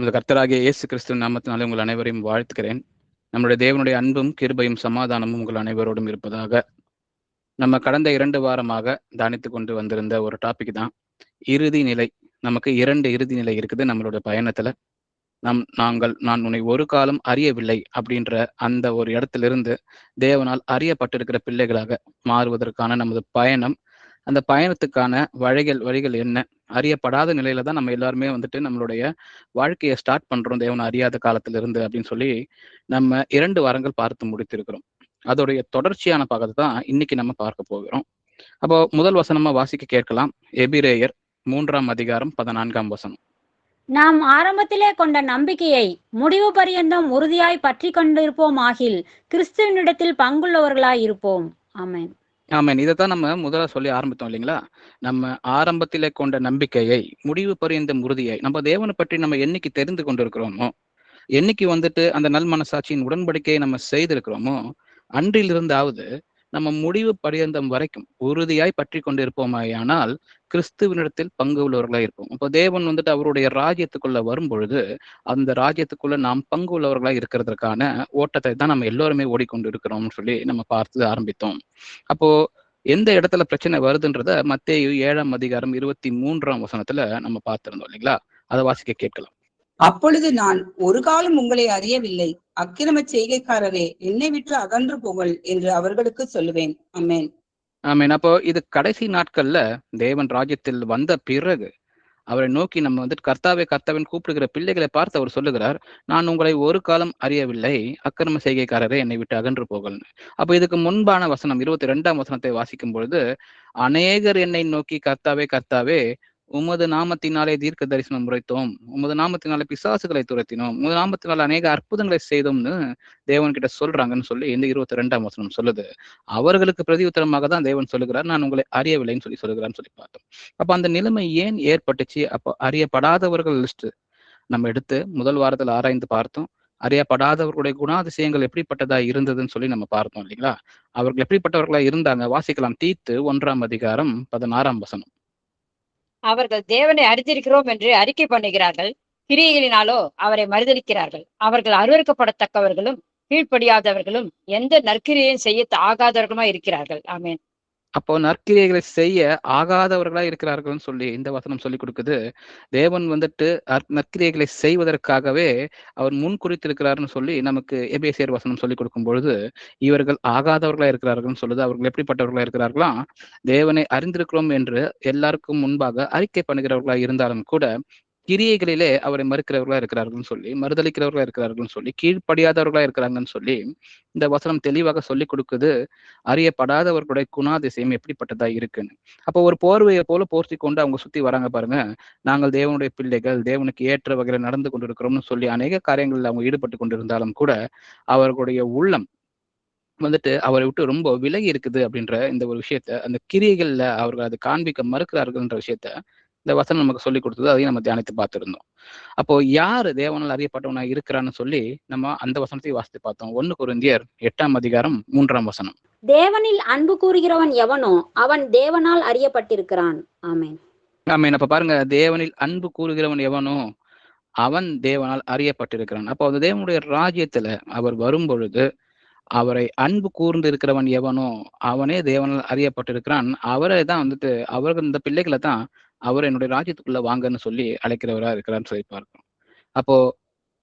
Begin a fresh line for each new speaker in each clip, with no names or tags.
நமது கர்த்தராகிய இயேசு கிறிஸ்துவின் நாமத்தினாலே உங்கள் அனைவரையும் வாழ்த்துகிறேன். நம்முடைய தேவனுடைய அன்பும் கிருபையும் சமாதானமும் உங்கள் அனைவரோடும் இருப்பதாக. நம்ம கடந்த 2 வாரமாக தியானித்து கொண்டு வந்திருந்த ஒரு டாபிக் தான் இறுதி நிலை. நமக்கு 2 இறுதி நிலை இருக்குது நம்மளோட பயணத்துல. நான் உன்னை ஒரு காலம் அறியவில்லை அப்படின்ற அந்த ஒரு இடத்திலிருந்து தேவனால் அறியப்பட்டிருக்கிற பிள்ளைகளாக மாறுவதற்கான நமது பயணம், அந்த பயணத்துக்கான வழிகள் என்ன, அறியப்படாத நிலையில தான் நம்ம எல்லாருமே வந்துட்டு நம்மளுடைய வாழ்க்கையை ஸ்டார்ட் பண்றோம் தேவனை அறியாத காலத்திலிருந்து அப்படின்னு சொல்லி நம்ம 2 வாரங்கள் பார்த்து முடித்திருக்கிறோம். அதோடைய தொடர்ச்சியான பாகத்தை தான் இன்னைக்கு நம்ம பார்க்க போகிறோம். அப்போ முதல் வசனமா வாசிக்க கேட்கலாம். எபிரேயர் 3ஆம் அதிகாரம் 14ஆம் வசனம்.
நாம் ஆரம்பத்திலே கொண்ட நம்பிக்கையை முடிவு பரியந்தம் உறுதியாய் பற்றி கொண்டிருப்போம் ஆகில் கிறிஸ்துவனிடத்தில் பங்குள்ளவர்களாய் இருப்போம். ஆமென்.
ஆமென். இதைத்தான் நம்ம முதல்ல சொல்லி ஆரம்பித்தோம் இல்லைங்களா? நம்ம ஆரம்பத்திலே கொண்ட நம்பிக்கையை முடிவு பரியந்தம் உறுதியாய், நம்ம தேவனை பற்றி நம்ம என்னைக்கு தெரிந்து கொண்டிருக்கிறோமோ, என்னைக்கு வந்துட்டு அந்த நல் மனசாட்சியின் உடன்படிக்கையை நம்ம செய்திருக்கிறோமோ, அன்றிலிருந்தாவது நம்ம முடிவு பரியந்தம் வரைக்கும் உறுதியாய் பற்றி கொண்டிருப்போமாயானால் கிறிஸ்துவனிடத்தில் பங்கு உள்ளவர்களாக இருப்போம். இப்போ தேவன் வந்துட்டு அவருடைய ராஜ்யத்துக்குள்ள வரும் பொழுது அந்த ராஜ்யத்துக்குள்ள நாம் பங்கு உள்ளவர்களாக இருக்கிறதுக்கான ஓட்டத்தை தான் நம்ம எல்லோருமே ஓடிக்கொண்டு இருக்கிறோம்னு சொல்லி நம்ம பார்த்து ஆரம்பித்தோம். அப்போ எந்த இடத்துல பிரச்சனை வருதுன்றத மத்தேயு 7ஆம் அதிகாரம் 23ஆம் வசனத்துல நம்ம பார்த்திருந்தோம் இல்லைங்களா? அதை வாசிக்க கேட்கலாம்.
அப்பொழுது நான் ஒரு காலம் உங்களை அறியவில்லை, அக்கிரம செய்கைக்காரரே என்னை விட்டு அகன்று போங்கள் என்று அவர்களுக்கு சொல்லுவேன். ஆமென்.
ஆமென். அப்போ இது கடைசி நாட்கள்ல தேவன் ராஜ்யத்தில் வந்த பிறகு அவரை நோக்கி நம்ம வந்துட்டு கர்த்தாவே கர்த்தாவின் கூப்பிடுகிற பிள்ளைகளை பார்த்து அவர் சொல்லுகிறார், நான் உங்களை ஒரு காலம் அறியவில்லை, அக்கிரம செய்கைக்காரரே என்னை விட்டு அகன்று போகல்னு. அப்போ இதுக்கு முன்பான வசனம் 22ஆம் வசனத்தை வாசிக்கும் பொழுது, அநேகர் என்னை நோக்கி கர்த்தாவே கர்த்தாவே உமது நாமத்தினாலே தீர்க்க தரிசனம் உரைத்தோம், உமது நாமத்தினாலே பிசாசுகளை துரத்தினோம், உமது நாமத்தினால அநேக அற்புதங்களை செய்தோம்னு தேவன் கிட்ட சொல்றாங்கன்னு சொல்லி இந்த 22ஆம் வசனம் சொல்லுது. அவர்களுக்கு பிரதி உத்தரமாக தான் தேவன் சொல்லுகிறார், நான் உங்களை அறியவில்லைன்னு சொல்லி சொல்லுகிறான்னு சொல்லி பார்த்தோம். அப்ப அந்த நிலைமை ஏன் ஏற்பட்டுச்சு? அப்போ அறியப்படாதவர்கள் லிஸ்ட் நம்ம எடுத்து முதல் வாரத்தில் ஆராய்ந்து பார்த்தோம். அறியப்படாதவர்களுடைய குணாதிசயங்கள் எப்படிப்பட்டதா இருந்ததுன்னு சொல்லி நம்ம பார்த்தோம் இல்லைங்களா? அவர்கள் எப்படிப்பட்டவர்களா இருந்தாங்க? வாசிக்கலாம். தீத்து 1ஆம் அதிகாரம் 16ஆம் வசனம்.
அவர்கள் தேவனை அறிந்திருக்கிறோம் என்று அறிக்கை பண்ணுகிறார்கள், கிரியைகளினாலோ அவரை மறுதலிக்கிறார்கள். அவர்கள் அருவருக்கப்படத்தக்கவர்களும் கீழ்ப்படியாதவர்களும் எந்த நற்கிரியையும் செய்ய ஆகாதவர்களுமா இருக்கிறார்கள். ஆமென்.
அப்போ நற்கிரியைகளை செய்ய ஆகாதவர்களா இருக்கிறார்கள்னு சொல்லி இந்த வசனம் சொல்லி கொடுக்குது. தேவன் வந்துட்டு நற்கிரியைகளை செய்வதற்காகவே அவர் முன் குறித்திருக்கிறார்னு சொல்லி நமக்கு எபேசியர் வசனம் சொல்லி கொடுக்கும் பொழுது இவர்கள் ஆகாதவர்களா இருக்கிறார்கள்னு சொல்லுது. அவர்கள் எப்படிப்பட்டவர்களா இருக்கிறார்களா? தேவனை அறிந்திருக்கிறோம் என்று எல்லாருக்கும் முன்பாக அறிக்கை பண்ணுகிறவர்களா இருந்தாலும் கூட கிரியைகளிலே அவரை மறுக்கிறவர்களா இருக்கிறார்கள்னு சொல்லி, மறுதலிக்கிறவர்களா இருக்கிறார்கள்னு சொல்லி, கீழ்ப்படியாதவர்களா இருக்கிறாங்கன்னு சொல்லி இந்த வசனம் தெளிவாக சொல்லி கொடுக்குது. அறியப்படாதவர்களுடைய குணாதிசயம் எப்படிப்பட்டதா இருக்குன்னு. அப்போ ஒரு போர்வையை போல போர்த்தி கொண்டு அவங்க சுத்தி வராங்க பாருங்க. நாங்கள் தேவனுடைய பிள்ளைகள், தேவனுக்கு ஏற்ற வகையில நடந்து கொண்டிருக்கிறோம்னு சொல்லி அநேக காரியங்களில் அவங்க ஈடுபட்டு கொண்டிருந்தாலும் கூட அவர்களுடைய உள்ளம் வந்துட்டு அவரை விட்டு ரொம்ப விலகி இருக்குது அப்படின்ற இந்த ஒரு விஷயத்த, அந்த கிரியைகள்ல அவர்கள் அதை காண்பிக்க மறுக்கிறார்கள்ன்ற விஷயத்த இந்த வசனம் நமக்கு சொல்லி கொடுத்தது. அதையும் நம்ம தியானித்து பார்த்திருந்தோம். அப்போ யாரு தேவனால் அறியப்பட்டவனா இருக்கிறான்னு சொல்லி நம்ம அந்த வசனத்தையும் வாசித்து பார்த்தோம். 1 கொரிந்தியர் 8ஆம் அதிகாரம் 3ஆம் வசனம்.
தேவனில் அன்பு கூறுகிறவன் எவனோ அவன் தேவனால் அறியப்பட்டிருக்கிறான். ஆமென்.
ஆமென். அப்ப பாருங்க, தேவனில் அன்பு கூறுகிறவன் எவனோ அவன் தேவனால் அறியப்பட்டிருக்கிறான். அப்போ அந்த தேவனுடைய ராஜ்யத்துல அவர் வரும் பொழுது அவரை அன்பு கூர்ந்து இருக்கிறவன் எவனோ அவனே தேவனால் அறியப்பட்டிருக்கிறான். அவரை தான் வந்துட்டு அவர்கள் இந்த பிள்ளைகளை தான் அவர் என்னுடைய ராஜ்யத்துக்குள்ள வாங்கன்னு சொல்லி அழைக்கிறவரா இருக்கிறான்னு சொல்லி பார்க்கிறோம். அப்போ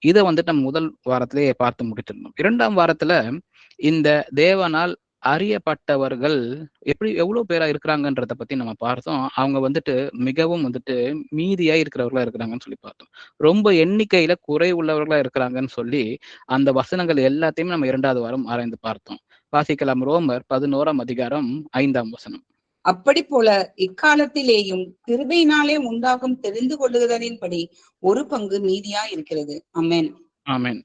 இதை வந்துட்டு நம்ம முதல் வாரத்திலேயே பார்த்து முடித்திருந்தோம். 2ஆம் வாரத்துல இந்த தேவனால் அறியப்பட்டவர்கள் எவ்வளவு பேரா இருக்கிறாங்கன்றத பத்தி நம்ம பார்த்தோம். அவங்க வந்துட்டு மிகவும் வந்துட்டு மீதியா இருக்கிறவர்களா இருக்கிறாங்கன்னு சொல்லி பார்த்தோம். ரொம்ப எண்ணிக்கையில குறை உள்ளவர்களா இருக்கிறாங்கன்னு சொல்லி அந்த வசனங்கள் எல்லாத்தையுமே நம்ம 2வது வாரம் ஆராய்ந்து பார்த்தோம். வாசிக்கலாம். ரோமர் 11ஆம் அதிகாரம் 5ஆம் வசனம்.
அப்படி போல இக்காலத்திலேயும் கிருபையினாலே உண்டாகும் தெரிந்து கொள்ளுதலின்படி ஒரு பங்கு மீதியா இருக்கிறது. ஆமென்.
ஆமென்.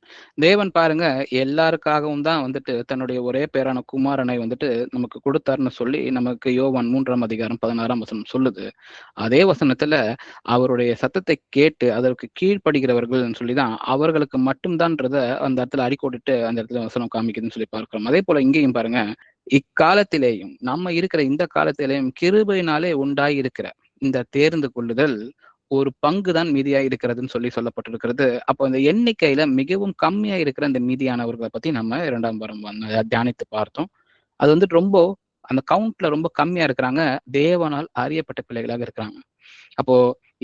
தேவன் பாருங்க, எல்லாருக்காகவும் தான் வந்துட்டு தன்னுடைய ஒரே பேரான குமாரனை வந்துட்டு நமக்கு கொடுத்தாருன்னு சொல்லி நமக்கு யோவான் 3ஆம் அதிகாரம் 16ஆம் வசனம் சொல்லுது. அதே வசனத்துல அவருடைய சத்தத்தை கேட்டு அதற்கு கீழ்ப்படுகிறவர்கள் சொல்லிதான் அவர்களுக்கு மட்டும்தான்றத அந்த இடத்துல அடிக்கோடிட்டு அந்த இடத்துல வசனம் காமிக்குதுன்னு சொல்லி பார்க்கிறோம். அதே போல இங்கேயும் பாருங்க, இக்காலத்திலேயும் நம்ம இருக்கிற இந்த காலத்திலேயும் கிருபையினாலே உண்டாயிருக்கிற இந்த தேர்ந்து கொள்ளுதல் ஒரு பங்கு தான் மீதியா இருக்கிறதுன்னு சொல்லப்பட்டிருக்கிறது. அப்போ அந்த எண்ணிக்கையில மிகவும் கம்மியா இருக்கிற அந்த மீதியானவர்களை பத்தி நம்ம 2ஆம் வாரம் தியானித்து பார்த்தோம். அது வந்துட்டு ரொம்ப அந்த கவுண்ட்ல ரொம்ப கம்மியா இருக்கிறாங்க. தேவனால் அறியப்பட்ட பிள்ளைகளாக இருக்கிறாங்க. அப்போ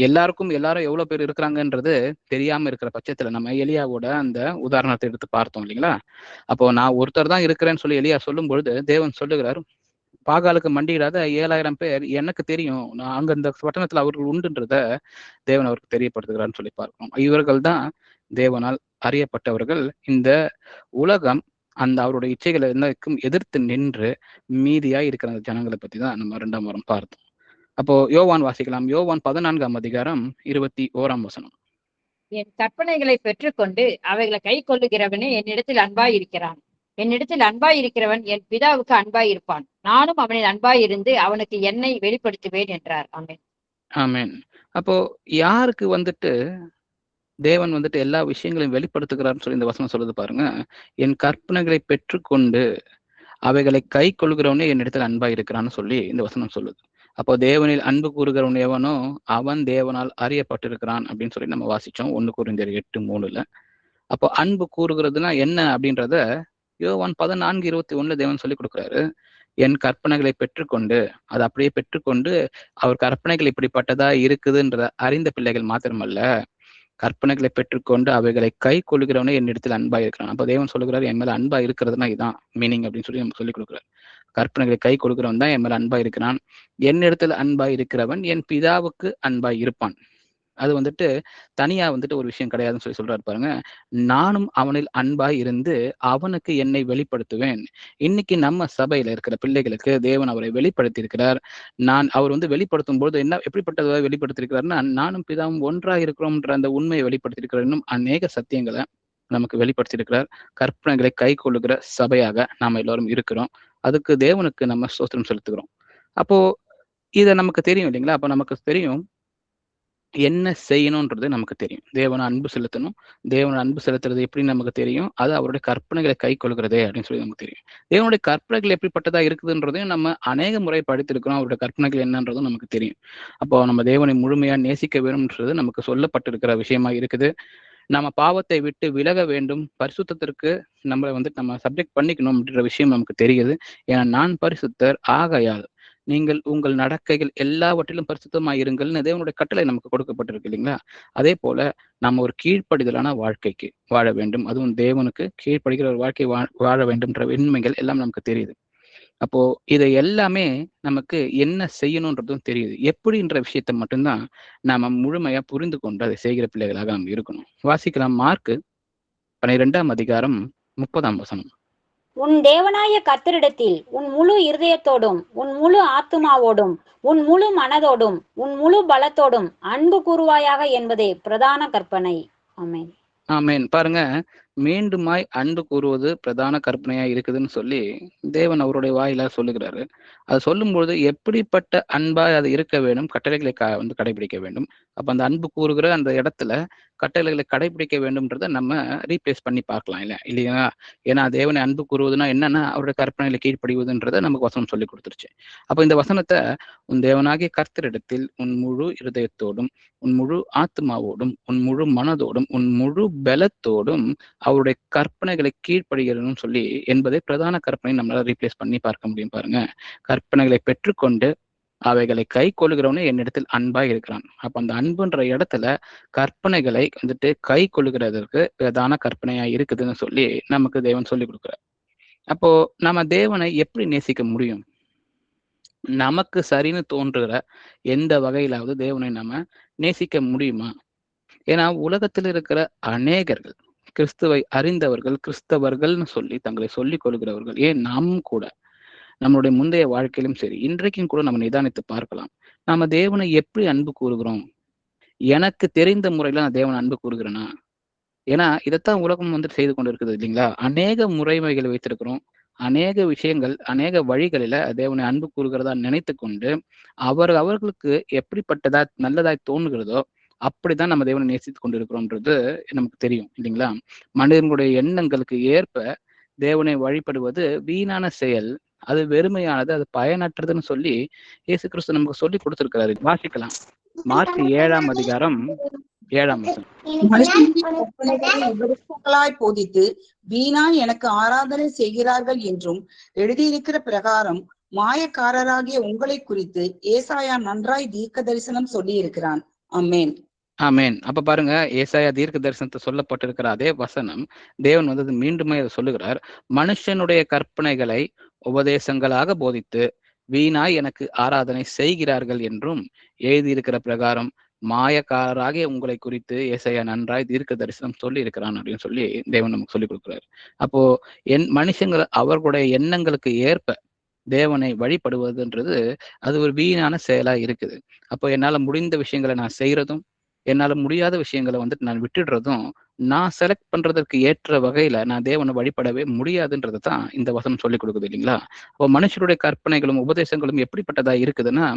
எல்லாரும் எவ்வளவு பேர் இருக்கிறாங்கன்றது தெரியாம இருக்கிற பட்சத்துல நம்ம எலியாவோட அந்த உதாரணத்தை எடுத்து பார்த்தோம் இல்லைங்களா? அப்போ நான் ஒருத்தர் தான் இருக்கிறேன்னு சொல்லி எலியா சொல்லும் பொழுது தேவன் சொல்லுகிறார், பாகாலுக்கு மண்டியிடாத 7000 பேர் எனக்கு தெரியும், நான் அங்க இந்த பட்டணத்துல அவர்கள் உண்டுன்றத தேவன் அவருக்கு தெரியப்படுத்துகிறார்னு சொல்லி பார்க்கிறோம். இவர்கள் தான் தேவனால் அறியப்பட்டவர்கள். இந்த உலகம் அந்த அவருடைய இச்சைகளை எல்லாருக்கும் எதிர்த்து நின்று மீதியா இருக்கிற அந்த ஜனங்களை பத்தி தான் நம்ம 2ஆம் வாரம் பார்த்தோம். அப்போ யோவான் வாசிக்கலாம். யோவான் 14ஆம் அதிகாரம் 21ஆம் வசனம்.
என் கற்பனைகளை பெற்றுக்கொண்டு அவைகளை கை கொள்ளுகிறவனே என்னிடத்தில் அன்பாய் இருக்கிறான். என்னிடத்தில் அன்பாய் இருக்கிறவன் என் பிதாவுக்கு அன்பாய் இருப்பான். நானும் அவனில் அன்பாய் இருந்து அவனுக்கு என்னை வெளிப்படுத்துவேன் என்றார். ஆமென்.
ஆமென். அப்போ யாருக்கு வந்துட்டு தேவன் வந்துட்டு எல்லா விஷயங்களையும் வெளிப்படுத்துகிறார்னு சொல்லி இந்த வசனம் சொல்லுது பாருங்க. என் கற்பனைகளை பெற்றுக்கொண்டு அவைகளை கை கொள்கிறவனே என்னிடத்தில் அன்பாய் இருக்கிறான்னு சொல்லி இந்த வசனம் சொல்லுது. அப்போ தேவனில் அன்பு கூறுகிறவன் எவனோ அவன் தேவனால் அறியப்பட்டிருக்கிறான் அப்படின்னு சொல்லி நம்ம வாசிச்சோம் 1 கொரிந்தியர் 8:3. அப்போ அன்பு கூறுகிறதுனா என்ன அப்படின்றத யோவான் 14:21 தேவன் சொல்லி கொடுக்குறாரு. என் கற்பனைகளை பெற்றுக்கொண்டு அதை அப்படியே பெற்றுக்கொண்டு அவர் கற்பனைகள் இப்படிப்பட்டதா இருக்குதுன்ற அறிந்த பிள்ளைகள் மாத்திரமல்ல, கற்பனைகளை பெற்றுக்கொண்டு அவைகளை கை கொள்கிறவனே என்னிடத்தில் அன்பா இருக்கிறான். அப்போ தேவன் சொல்லுகிறார், என் மேல அன்பா இருக்கிறதுனா இதான் மீனிங் அப்படின்னு சொல்லி நமக்கு சொல்லிக் கொடுக்குறாரு. கற்பனைகளை கை கொடுக்கிறவன் தான் என் மேல அன்பா இருக்கிறான். என்னிடத்தில் அன்பா இருக்கிறவன் என் பிதாவுக்கு அன்பா இருப்பான். அது வந்துட்டு தனியா வந்துட்டு ஒரு விஷயம் கிடையாதுன்னு சொல்லி சொல்றாரு பாருங்க. நானும் அவனில் அன்பாய் இருந்து அவனுக்கு என்னை வெளிப்படுத்துவேன். இன்னைக்கு நம்ம சபையில இருக்கிற பிள்ளைகளுக்கு தேவன் அவரை வெளிப்படுத்தி இருக்கிறார். அவர் வந்து வெளிப்படுத்தும் போது என்ன எப்படிப்பட்டதை வெளிப்படுத்தி இருக்கிறாருன்னா, நானும் பிதாவும் ஒன்றா இருக்கிறோம்ன்ற அந்த உண்மையை வெளிப்படுத்தி இருக்கிறார். இன்னும் அநேக சத்தியங்களை நமக்கு வெளிப்படுத்தி இருக்கிறார். கற்பனைகளை கை கொள்ளுகிற சபையாக நாம எல்லாரும் இருக்கிறோம். அதுக்கு தேவனுக்கு நம்ம ஸ்தோத்திரம் செலுத்துகிறோம். அப்போ இதை நமக்கு தெரியும் இல்லைங்களா? அப்போ நமக்கு தெரியும் என்ன செய்யணும்ன்றது நமக்கு தெரியும். தேவனை அன்பு செலுத்தணும். தேவனை அன்பு செலுத்துறது எப்படின்னு நமக்கு தெரியும். அது அவருடைய கற்பனைகளை கை கொள்கிறதே அப்படின்னு சொல்லி நமக்கு தெரியும். தேவனுடைய கற்பனைகள் எப்படிப்பட்டதா இருக்குதுன்றதையும் நம்ம அநேக முறை படித்திருக்கிறோம். அவருடைய கற்பனைகள் என்னன்றதும் நமக்கு தெரியும். அப்போ நம்ம தேவனை முழுமையா நேசிக்க வேணும்ன்றது நமக்கு சொல்லப்பட்டிருக்கிற விஷயமா இருக்குது. நம்ம பாவத்தை விட்டு விலக வேண்டும், பரிசுத்தத்திற்கு நம்மளை வந்துட்டு நம்ம சப்ஜெக்ட் பண்ணிக்கணும் அப்படின்ற விஷயம் நமக்கு தெரியுது. ஏன்னா நான் பரிசுத்தர் ஆகையால் நீங்கள் உங்கள் நடக்கைகள் எல்லாவற்றிலும் பரிசுத்தமாய் இருங்கள்னு தேவனுடைய கட்டளை நமக்கு கொடுக்கப்பட்டிருக்கு இல்லைங்களா? அதே போல நம்ம ஒரு கீழ்ப்படிதலான வாழ்க்கைக்கு வாழ வேண்டும். அதுவும் தேவனுக்கு கீழ்ப்படுகிற ஒரு வாழ்க்கை வாழ வேண்டும்ன்ற உண்மைகள் எல்லாம் நமக்கு தெரியுது. அப்போ இதை எல்லாமே நமக்கு என்ன செய்யணும்ன்றதும் தெரியுது. எப்படின்ற விஷயத்த மட்டும்தான் நாம முழுமையா புரிந்து கொண்டு அதை செய்கிற பிள்ளைகளாக நாம் இருக்கணும். வாசிக்கலாம். மார்க்கு 12ஆம் அதிகாரம் 30ஆம் வசனம்.
உன் தேவனாய கர்த்தரிடத்தில் உன் முழு இருதயத்தோடும் உன் முழு ஆத்துமாவோடும் உன் முழு மனதோடும் உன் முழு பலத்தோடும் அன்பு கூறுவாயாக என்பதே பிரதான கற்பனை. ஆமென்.
ஆமென். பாருங்க, மீண்டுமாய் அன்பு கூறுவது பிரதான கற்பனையா இருக்குதுன்னு சொல்லி தேவன் அவருடைய வாயிலா சொல்லுகிறாரு. அது சொல்லும்பொழுது எப்படிப்பட்ட அன்பா அது இருக்க வேண்டும், கட்டளைகளை வந்து கடைபிடிக்க வேண்டும். அப்ப அந்த அன்பு கூறுகிற அந்த இடத்துல கட்டளைகளை கடைபிடிக்க வேண்டும்ன்றதை நம்ம ரீப்ளேஸ் பண்ணி பார்க்கலாம் இல்லையா? ஏன்னா தேவனை அன்பு கூறுவதுன்னா என்னன்னா அவருடைய கற்பனைகளை கீழ்ப்படிவதுன்றதை நமக்கு வசனம் சொல்லி கொடுத்துருச்சு. அப்ப இந்த வசனத்தை உன் தேவனாகிய கர்த்தரிடத்தில் உன் முழு இருதயத்தோடும் உன் முழு ஆத்மாவோடும் உன் முழு மனதோடும் உன் முழு பலத்தோடும் அவருடைய கற்பனைகளை கீழ்ப்படுகிறதுன்னு சொல்லி என்பதை பிரதான கற்பனை நம்மளால ரீப்ளேஸ் பண்ணி பார்க்க முடியும். பாருங்க, கற்பனைகளை பெற்றுக்கொண்டு அவைகளை கை கொள்ளுகிறவனே என்னிடத்தில் அன்பாய் இருக்கிறான். அப்ப அந்த அன்புன்ற இடத்துல கற்பனைகளை வந்துட்டு கை கொள்ளுகிறதற்கு பிரதான கற்பனையா இருக்குதுன்னு சொல்லி நமக்கு தேவன் சொல்லி கொடுக்குறார். அப்போ நம்ம தேவனை எப்படி நேசிக்க முடியும்? நமக்கு சரின்னு தோன்றுகிற எந்த வகையிலாவது தேவனை நம்ம நேசிக்க முடியுமா? ஏன்னா உலகத்தில் இருக்கிற அநேகர்கள் கிறிஸ்துவை அறிந்தவர்கள், கிறிஸ்தவர்கள்னு சொல்லி தங்களை சொல்லிக் கொள்கிறவர்கள், ஏன் நாமும் கூட நம்மளுடைய முந்தைய வாழ்க்கையிலும் சரி இன்றைக்கும் கூட நம்ம நிதானித்து பார்க்கலாம். நாம தேவனை எப்படி அன்பு கூறுகிறோம்? எனக்கு தெரிந்த முறையில நான் தேவனை அன்பு கூறுகிறேனா? ஏன்னா இதைத்தான் உலகம் வந்துட்டு செய்து கொண்டு இருக்குது இல்லைங்களா? அநேக முறைமைகளை வைத்திருக்கிறோம். அநேக விஷயங்கள், அநேக வழிகளில தேவனை அன்பு கூறுகிறதா நினைத்து கொண்டு அவர்களுக்கு எப்படிப்பட்டதா நல்லதாய் தோணுகிறதோ அப்படிதான் நம்ம தேவனை நேசித்து கொண்டு இருக்கிறோம்ன்றது நமக்கு தெரியும் இல்லைங்களா? மனிதர்களுடைய எண்ணங்களுக்கு ஏற்ப தேவனை வழிபடுவது வீணான செயல், அது வெறுமையானது, அது பயனற்றதுன்னு சொல்லி இயேசு கிறிஸ்து நமக்கு சொல்லி கொடுத்திருக்கிறாரு. வாசிக்கலாம். மார்க் 7ஆம் அதிகாரம் 7ஆம் வசனம்.
மனுஷனுடைய கற்பனைகளை உபதேசங்களாய் போதித்து வீணாய் எனக்கு ஆராதனை செய்கிறார்கள் என்றும் எழுதியிருக்கிற பிரகாரம் மாயக்காரராகிய உங்களை குறித்து ஏசாயா நன்றாய் தீர்க்க தரிசனம் சொல்லி இருக்கிறான். ஆமென்.
ஆமென். அப்ப பாருங்க, ஏசாயா தீர்க்க தரிசனத்தை சொல்லப்பட்டிருக்கிற அதே வசனம் தேவன் வந்து மீண்டுமே அதை சொல்லுகிறார். மனுஷனுடைய கற்பனைகளை உபதேசங்களாக போதித்து வீணாய் எனக்கு ஆராதனை செய்கிறார்கள் என்றும் எழுதியிருக்கிற பிரகாரம் மாயக்காரராகிய உங்களை குறித்து ஏசாயா நன்றாய் தீர்க்க தரிசனம் சொல்லி இருக்கிறான் அப்படின்னு சொல்லி தேவன் நமக்கு சொல்லிக் கொடுக்கிறார். அப்போ மனுஷங்கள் அவர்களுடைய எண்ணங்களுக்கு ஏற்ப தேவனை வழிபடுவதுன்றது அது ஒரு வீணான செயலா இருக்குது. அப்போ என்னால முடிந்த விஷயங்களை நான் செய்யறதும், என்னால முடியாத விஷயங்களை வந்துட்டு நான் விட்டுடுறதும், நான் செலக்ட் பண்றதற்கு ஏற்ற வகையில நான் தேவனை வழிபடவே முடியாதுன்றது தான் இந்த வசனம் சொல்லிக் கொடுக்குது இல்லைங்களா? அப்போ மனுஷருடைய கற்பனைகளும் உபதேசங்களும் எப்படிப்பட்டதா இருக்குதுன்னா,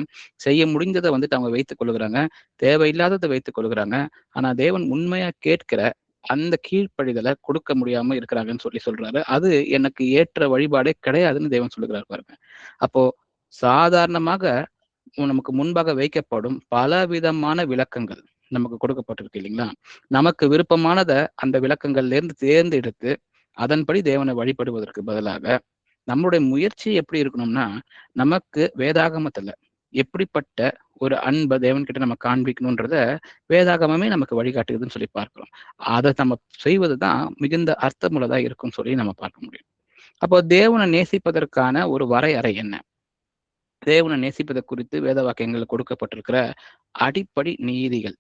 செய்ய முடிந்ததை வந்துட்டு அவங்க வைத்துக் கொள்ளுகிறாங்க, தேவையில்லாததை வைத்துக் கொள்ளுகிறாங்க. ஆனா தேவன் உண்மையா கேட்கிற அந்த கீழ்ப்படிதலை கொடுக்க முடியாம இருக்கிறாங்கன்னு சொல்றாரு. அது எனக்கு ஏற்ற வழிபாடே கிடையாதுன்னு தேவன் சொல்லுகிறார் பாருங்க. அப்போ சாதாரணமாக நமக்கு முன்பாக வைக்கப்படும் பல விதமான விளக்கங்கள் நமக்கு கொடுக்கப்பட்டிருக்கு இல்லைங்களா? நமக்கு விருப்பமானத அந்த விளக்கங்கள்ல இருந்து தேர்ந்தெடுத்து அதன்படி தேவனை வழிபடுவதற்கு பதிலாக நம்மளுடைய முயற்சி எப்படி இருக்கணும்னா, நமக்கு வேதாகமத்துல எப்படிப்பட்ட ஒரு அன்பை தேவன்கிட்ட நம்ம காண்பிக்கணும்ன்றத வேதாகமமே நமக்கு வழிகாட்டுதுன்னு சொல்லி பார்க்கிறோம். அதை நம்ம செய்வதுதான் மிகுந்த அர்த்தமுள்ளதா இருக்கும்னு சொல்லி நம்ம பார்க்க முடியும். அப்போ தேவனை நேசிப்பதற்கான ஒரு வரையறை என்ன? தேவனை நேசிப்பதை குறித்து வேத வாக்கியங்கள் கொடுக்கப்பட்டிருக்கிற அடிப்படை நீதிகள்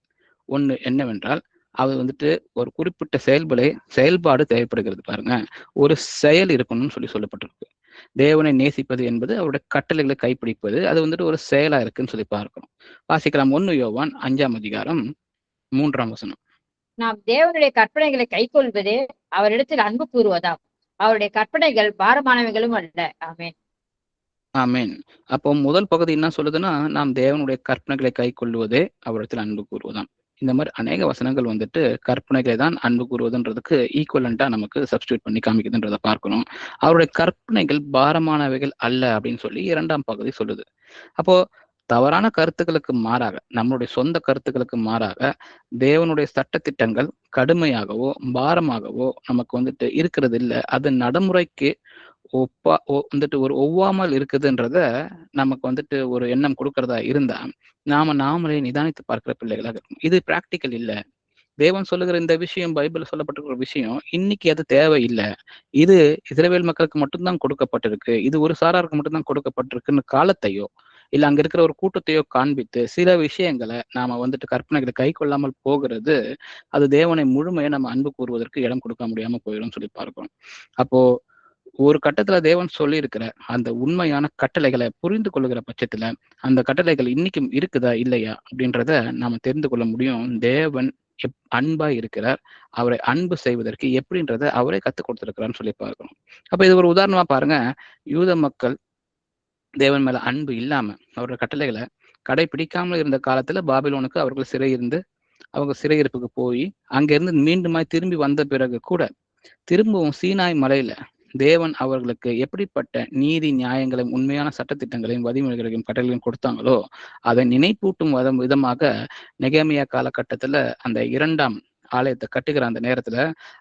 ஒண்ணு என்னவென்றால், அது வந்துட்டு ஒரு குறிப்பிட்ட செயல்பாடு தேவைப்படுகிறது பாருங்க. ஒரு செயல் இருக்கணும்னு சொல்லப்பட்டிருக்கு. தேவனை நேசிப்பது என்பது அவருடைய கட்டளைகளை கைப்பிடிப்பது, அது வந்துட்டு ஒரு செயலா இருக்குன்னு சொல்லி பார்க்கிறோம். வாசிக்கலாம். 1 யோவான் 5ஆம் அதிகாரம் 3ஆம் வசனம்.
நாம் தேவனுடைய கற்பனைகளை கைக்கொள்வதே அவரிடத்தில் அன்பு கூறுவதாம். அவருடைய கற்பனைகள் பாரமானவைகளும் அல்ல. ஆமென்.
ஆமென். அப்போ முதல் பகுதி என்ன சொல்லுதுன்னா, நாம் தேவனுடைய கற்பனைகளை கைக்கொள்வதே அவரிடத்தில் அன்பு கூறுவதாம். இந்த மாதிரி அநேக வசனங்கள் வந்துட்டு கற்பனைகளை தான் அன்பு கூறுவதுன்றதுக்கு ஈக்குவலண்டா நமக்கு சப்ஸ்டியூட் பண்ணி காமிக்குதுன்றதை பார்க்கணும். அவருடைய கற்பனைகள் பாரமானவைகள் அல்ல அப்படின்னு சொல்லி 2ஆம் பகுதி சொல்லுது. அப்போ தவறான கருத்துக்களுக்கு மாறாக, நம்மளுடைய சொந்த கருத்துக்களுக்கு மாறாக தேவனுடைய சட்டதிட்டங்கள் கடுமையாகவோ பாரமாகவோ நமக்கு வந்துட்டு இருக்கிறது இல்லை. அது நடைமுறைக்கு வந்துட்டு ஒரு ஒவ்வாமல் இருக்குதுன்றத நமக்கு வந்துட்டு ஒரு எண்ணம் கொடுக்கறதா இருந்தா நாமளே நிதானித்து பார்க்கிற பிள்ளைகளாக இருக்கும். இது பிராக்டிக்கல் இல்ல. தேவன் சொல்லுகிற இந்த விஷயம், பைபிள் சொல்லப்பட்டிருக்கிற விஷயம் இன்னைக்கு அது தேவையில்லை. இது இஸ்ரவேல் மக்களுக்கு மட்டும்தான் கொடுக்கப்பட்டிருக்கு, இது ஒரு சாராருக்கு மட்டும்தான் கொடுக்கப்பட்டிருக்குன்னு காலத்தையோ இல்ல அங்க இருக்கிற ஒரு கூட்டத்தையோ காண்பித்து சில விஷயங்களை நாம வந்துட்டு கற்பனைகளை கை கொள்ளாமல் போகிறது, அது தேவனை முழுமையை நம்ம அன்பு கூறுவதற்கு இடம் கொடுக்க முடியாம போயிடும் சொல்லி பார்க்கிறோம். அப்போ ஒரு கட்டத்துல தேவன் சொல்லி இருக்கிற அந்த உண்மையான கட்டளைகளை புரிந்து கொள்ளுகிற பட்சத்துல அந்த கட்டளைகள் இன்னைக்கும் இருக்குதா இல்லையா அப்படின்றத நாம தெரிந்து கொள்ள முடியும். தேவன் அன்பா இருக்கிறார், அவரை அன்பு செய்வதற்கு எப்படின்றத அவரே கத்துக் கொடுத்திருக்கிறான்னு சொல்லி பார்க்கணும். அப்ப இது ஒரு உதாரணமா பாருங்க. யூத மக்கள் தேவன் மேல அன்பு இல்லாம அவருடைய கட்டளைகளை கடைபிடிக்காமல் இருந்த காலத்துல பாபிலோனுக்கு அவர்கள் அவங்க சிறையிருப்புக்கு போய் அங்கிருந்து மீண்டுமாய் திரும்பி வந்த பிறகு கூட திரும்பவும் சீனாய் மலையில தேவன் அவர்களுக்கு எப்படிப்பட்ட நீதி நியாயங்களையும் உண்மையான சட்டத்திட்டங்களையும் வழிமுறைகளையும் கட்டளையும் கொடுத்தாங்களோ அதை நினைப்பூட்டும் விதமாக நெகேமியா காலகட்டத்துல அந்த 2ஆம் ஆலயத்தை கட்டுகிற அந்த நேரத்துல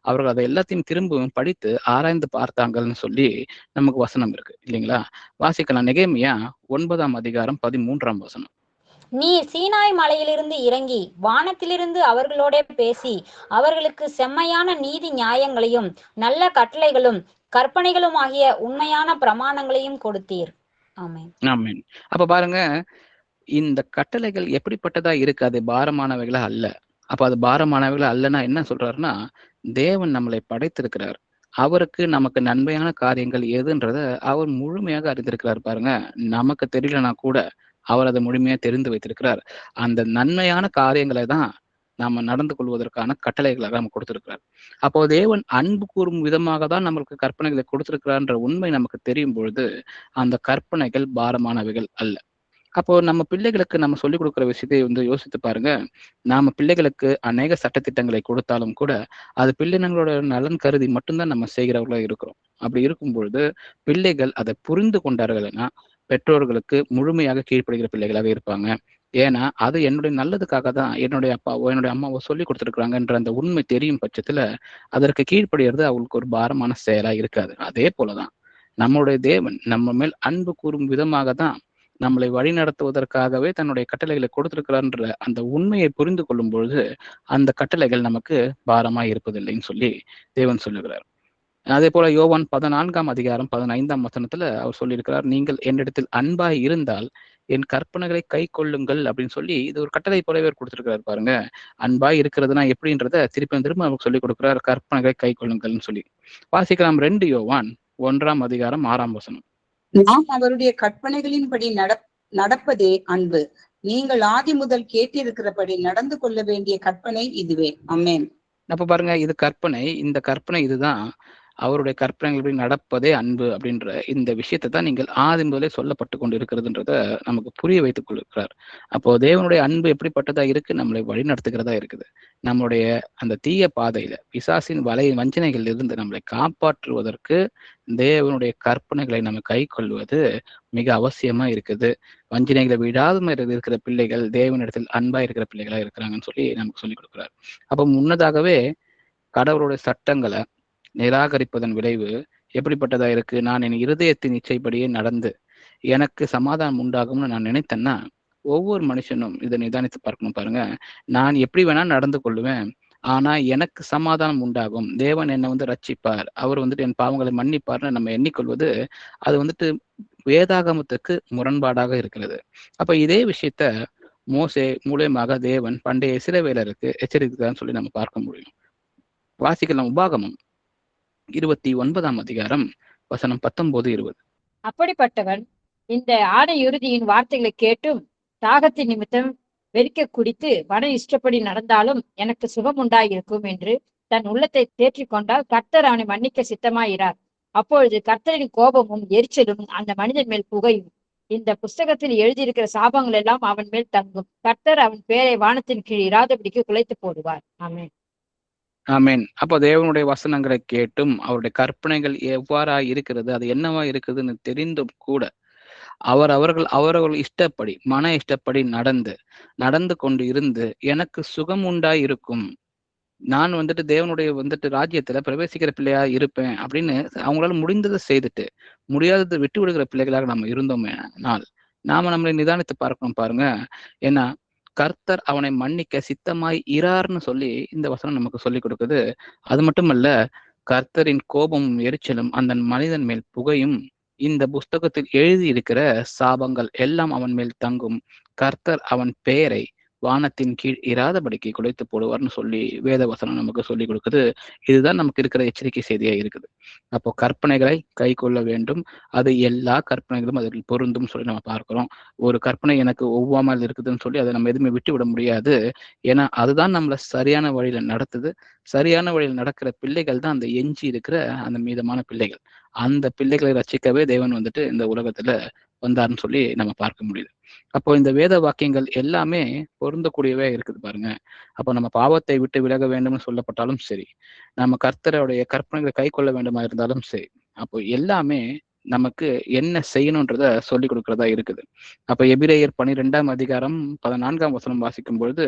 அவர்கள் அதை எல்லாத்தையும் திரும்பவும் படித்து ஆராய்ந்து பார்த்தாங்கன்னு சொல்லி நமக்கு வசனம் இருக்கு இல்லைங்களா? வாசிக்கலாம். நெகேமியா 9ஆம் அதிகாரம் 13ஆம் வசனம்.
நீ சீனாய் மலையிலிருந்து இறங்கி வானத்திலிருந்து அவர்களோட பேசி அவர்களுக்கு செம்மையான நீதி நியாயங்களையும் நல்ல கட்டளைகளும் கற்பனைகளும் ஆகிய உண்மையான பிரமாணங்களையும் கொடுத்தீர். ஆமென்.
ஆமென். அப்ப பாருங்க, இந்த கட்டளைகள் எப்படிப்பட்டதா இருக்கு? அது பாரமானவைகளா அல்ல. அப்ப அது பாரமானவைகளா அல்லன்னா என்ன சொல்றாருன்னா, தேவன் நம்மளை படைத்திருக்கிறார், அவருக்கு நமக்கு நன்மையான காரியங்கள் எதுன்றத அவர் முழுமையாக அறிந்திருக்கிறார் பாருங்க. நமக்கு தெரியலனா கூட அவர் அதை முழுமையா தெரிந்து வைத்திருக்கிறார். அந்த நன்மையான காரியங்களை தான் நாம நடந்து கொள்வதற்கான கட்டளைகளாக நம்ம கொடுத்திருக்கிறார். அப்போ தேவன் அன்பு கூறும் விதமாக தான் நம்மளுக்கு கற்பனைகளை கொடுத்திருக்கிறார்ன்ற உண்மை நமக்கு தெரியும் பொழுது அந்த கற்பனைகள் பாரமானவைகள் அல்ல. அப்போ நம்ம பிள்ளைகளுக்கு நம்ம சொல்லிக் கொடுக்குற விஷயத்தை யோசித்து பாருங்க. நாம பிள்ளைகளுக்கு அநேக சட்டத்திட்டங்களை கொடுத்தாலும் கூட அது பிள்ளைங்களோட நலன் கருதி மட்டும்தான் நம்ம செய்கிறவர்களா இருக்கிறோம். அப்படி இருக்கும் பொழுது பிள்ளைகள் அதை புரிந்து கொண்டார்கள்னா பெற்றோர்களுக்கு முழுமையாக கீழ்ப்படுகிற பிள்ளைகளாக இருப்பாங்க. ஏன்னா அது என்னுடைய நல்லதுக்காக தான் என்னுடைய அப்பாவோ என்னுடைய அம்மாவோ சொல்லி கொடுத்துருக்குறாங்கன்ற அந்த உண்மை தெரியும் பட்சத்துல அதற்கு கீழ்ப்படுகிறது அவங்களுக்கு ஒரு பாரமான செயலா இருக்காது. அதே போலதான் நம்மளுடைய தேவன் நம்ம மேல் அன்பு கூறும் விதமாக தான் நம்மளை வழி நடத்துவதற்காகவே தன்னுடைய கட்டளைகளை கொடுத்திருக்கிறார்ன்ற அந்த உண்மையை புரிந்து கொள்ளும் பொழுது அந்த கட்டளைகள் நமக்கு பாரமா இருப்பதில்லைன்னு சொல்லி தேவன் சொல்லுகிறார். அதே போல யோவான் 14ஆம் அதிகாரம் 15ஆம் வசனத்துல அவர் சொல்லியிருக்கிறார், நீங்கள் என்னிடத்தில் அன்பாய் இருந்தால் என் கற்பனைகளை கை கொள்ளுங்கள் அப்படின்னு சொல்லி இது ஒரு கட்டளை போலவே கொடுத்திருக்கிறார் பாருங்க. அன்பாய் இருக்கிறதுனா எப்படின்றத திரும்ப நமக்கு சொல்லிக் கொடுக்கிறார், கற்பனைகளை கை கொள்ளுங்கள்னு சொல்லி. வாசிக்கலாம் 2 யோவான் 1ஆம் அதிகாரம் 6ஆம் வசனம்.
நாம் அவருடைய கற்பனைகளின்படி நடப்பதே அன்பு. நீங்கள் ஆதி முதல் கேட்டிருக்கிறபடி நடந்து கொள்ள வேண்டிய கற்பனை இதுவே. ஆமென்.
அப்ப பாருங்க, இது கற்பனை. இந்த கற்பனை இதுதான், அவருடைய கற்பனைகள் நடப்பதே அன்பு அப்படின்ற இந்த விஷயத்தை தான் நீங்கள் ஆதி முதலே சொல்லப்பட்டு கொண்டு இருக்கிறதுன்றத நமக்கு புரிய வைத்துக் கொள்கிறார். அப்போ தேவனுடைய அன்பு எப்படிப்பட்டதா இருக்கு, நம்மளை வழி நடத்துகிறதா இருக்குது. நம்மளுடைய அந்த தீய பாதையில பிசாசின் வஞ்சனைகள் இருந்து நம்மளை காப்பாற்றுவதற்கு தேவனுடைய கற்பனைகளை நம்ம கை கொள்வது மிக அவசியமா இருக்குது. வஞ்சனைகளை விடாத மாதிரி இருக்கிற பிள்ளைகள் தேவனிடத்தில் அன்பா இருக்கிற பிள்ளைகளா இருக்கிறாங்கன்னு சொல்லி நமக்கு சொல்லிக் கொடுக்குறாரு. அப்போ முன்னதாகவே கடவுளுடைய சட்டங்களை நிராகரிப்பதன் விளைவு எப்படிப்பட்டதா இருக்கு, நான் என் இருதயத்தின் இச்சைப்படியே நடந்து எனக்கு சமாதானம் உண்டாகும்னு நான் நினைத்தேன்னா ஒவ்வொரு மனுஷனும் இதை நிதானித்து பார்க்கணும் பாருங்க. நான் எப்படி வேணா நடந்து கொள்ளுவேன், ஆனா எனக்கு சமாதானம் உண்டாகும், தேவன் என்னை ரட்சிப்பார், அவர் என் பாவங்களை மன்னிப்பார்னு நம்ம எண்ணிக்கொள்வது அது வேதாகமத்துக்கு முரண்பாடாக இருக்கிறது. அப்ப இதே விஷயத்த மோசே மூலியமாக தேவன் பண்டைய இஸ்ரவேலருக்கு எச்சரிக்கிறான்னு சொல்லி நம்ம பார்க்க முடியும். வாசிக்கலாம் உபாகமம் 29ஆம் அதிகாரம் வசனம் 19, 20.
அப்படிப்பட்டவன் இந்த ஆணை இறுதியின் வார்த்தைகளை கேட்டும் தாகத்தின் நிமித்தம் வெறிக்க குடித்து மன இஷ்டப்படி நடந்தாலும் எனக்கு சுகம் உண்டாயிருக்கும் என்று தன் உள்ளத்தை தேற்றிக் கொண்டால் கர்த்தர் அவனை மன்னிக்க சித்தமாயிரார். அப்பொழுது கர்த்தரின் கோபமும் எரிச்சலும் அந்த மனிதன் மேல் புகையும். இந்த புஸ்தகத்தில் எழுதியிருக்கிற சாபங்கள் எல்லாம் அவன் மேல் தங்கும். கர்த்தர் அவன் பேரை வானத்தின் கீழ் இராதபடிக்கு குலைத்து போடுவார். ஆமென்.
ஆமேன். அப்போ தேவனுடைய வசனங்களை கேட்டும் அவருடைய கற்பனைகள் எவ்வாறா இருக்கிறது, அது என்னவா இருக்குதுன்னு தெரிந்தும் கூட அவர்கள் இஷ்டப்படி மன இஷ்டப்படி நடந்து கொண்டு இருந்து எனக்கு சுகம் உண்டாய் இருக்கும், நான் தேவனுடைய ராஜ்யத்துல பிரவேசிக்கிற பிள்ளையா இருப்பேன் அப்படின்னு அவங்களால முடிந்ததை செய்துட்டு முடியாததை விட்டு விடுகிற பிள்ளைகளாக நம்ம இருந்தோமே நாம நம்மளை நிதானித்து பார்க்கணும் பாருங்க. ஏன்னா கர்த்தர் அவனை மன்னிக்க சித்தமாய் இரார்னு சொல்லி இந்த வசனம் நமக்கு சொல்லி கொடுக்குது. அது மட்டுமல்ல, கர்த்தரின் கோபமும் எரிச்சலும் அந்த மனிதன் மேல் புகையும். இந்த புஸ்தகத்தில் எழுதியிருக்கிற சாபங்கள் எல்லாம் அவன் மேல் தங்கும். கர்த்தர் அவன் பெயரை வானத்தின் கீழ் இராதபடிக்கு குலைத்து போடுவார்னு சொல்லி வேத வசனம் நமக்கு சொல்லி கொடுக்குது. இதுதான் நமக்கு இருக்கிற எச்சரிக்கை செய்தியா இருக்குது. அப்போ கற்பனைகளை கை கொள்ள வேண்டும், அது எல்லா கற்பனைகளும் அதில் பொருந்தும் சொல்லி நம்ம பார்க்கிறோம். ஒரு கற்பனை எனக்கு ஒவ்வாமல் இருக்குதுன்னு சொல்லி அதை நம்ம எதுவுமே விட்டு விட முடியாது. ஏன்னா அதுதான் நம்மளை சரியான வழியில நடத்துது. சரியான வழியில் நடக்கிற பிள்ளைகள் தான் அந்த எஞ்சி இருக்கிற அந்த மீதமான பிள்ளைகள். அந்த பிள்ளைகளை ரட்சிக்கவே தேவன் இந்த உலகத்துல வந்தார்னு சொல்லி நம்ம பார்க்க முடியுது. அப்போ இந்த வேத வாக்கியங்கள் எல்லாமே பொருந்தக்கூடியவே இருக்குது பாருங்க. அப்போ நம்ம பாவத்தை விட்டு விலக வேண்டும்னு சொல்லப்பட்டாலும் சரி, நம்ம கர்த்தருடைய கற்பனைகளை கை கொள்ள வேண்டுமா இருந்தாலும் சரி, அப்போ எல்லாமே நமக்கு என்ன செய்யணும்ன்றத சொல்லி கொடுக்கறதா இருக்குது. அப்ப எபிரேயர் 12ஆம் அதிகாரம் 14ஆம் வசனம் வாசிக்கும் பொழுது,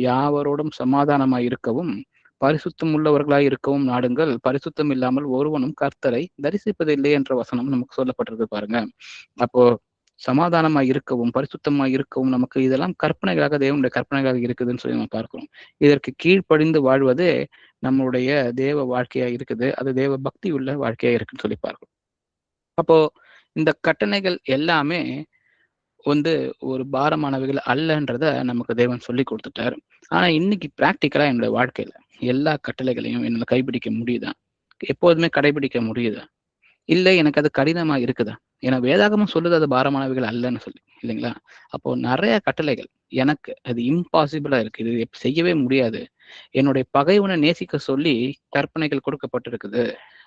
யாவரோடும் சமாதானமாய் இருக்கவும் பரிசுத்தம் உள்ளவர்களாய் இருக்கவும் நாடுங்கள், பரிசுத்தம் இல்லாமல் ஒருவனும் கர்த்தரை தரிசிப்பதில்லை என்ற வசனம் நமக்கு சொல்லப்பட்டிருக்கு பாருங்க. அப்போ சமாதானமாய் இருக்கவும் பரிசுத்தமாய் இருக்கவும் நமக்கு இதெல்லாம் கற்பனைகளாக தேவனுடைய கற்பனைகளாக இருக்குதுன்னு சொல்லி நம்ம பார்க்கிறோம். இதற்கு கீழ்ப்படிந்து வாழ்வதே நம்மளுடைய தேவ வாழ்க்கையா இருக்குது. அது தேவ பக்தி உள்ள வாழ்க்கையா இருக்குன்னு சொல்லி பார்க்கிறோம். அப்போ இந்த கட்டளைகள் எல்லாமே ஒரு பாரமானவைகள் அல்லன்றத நமக்கு தேவன் சொல்லி கொடுத்துட்டாரு. ஆனா இன்னைக்கு பிராக்டிக்கலா என்னுடைய வாழ்க்கையில எல்லா கட்டளைகளையும் என்னால கைப்பிடிக்க முடியுதா? எப்போதுமே கடைபிடிக்க முடியுதா? இல்லை எனக்கு அது கடினமா இருக்குதா? ஏன்னா வேதாகமும் சொல்லுது அது பாரமானவைகள் அல்லன்னு சொல்லி, இல்லைங்களா? அப்போ நிறைய கட்டளைகள் எனக்கு அது இம்பாசிபிளா இருக்கு, இது செய்யவே முடியாது. என்னுடைய பகைவனை நேசிக்க சொல்லி கற்பனைகள் கொடுக்கப்பட்டிருக்குது,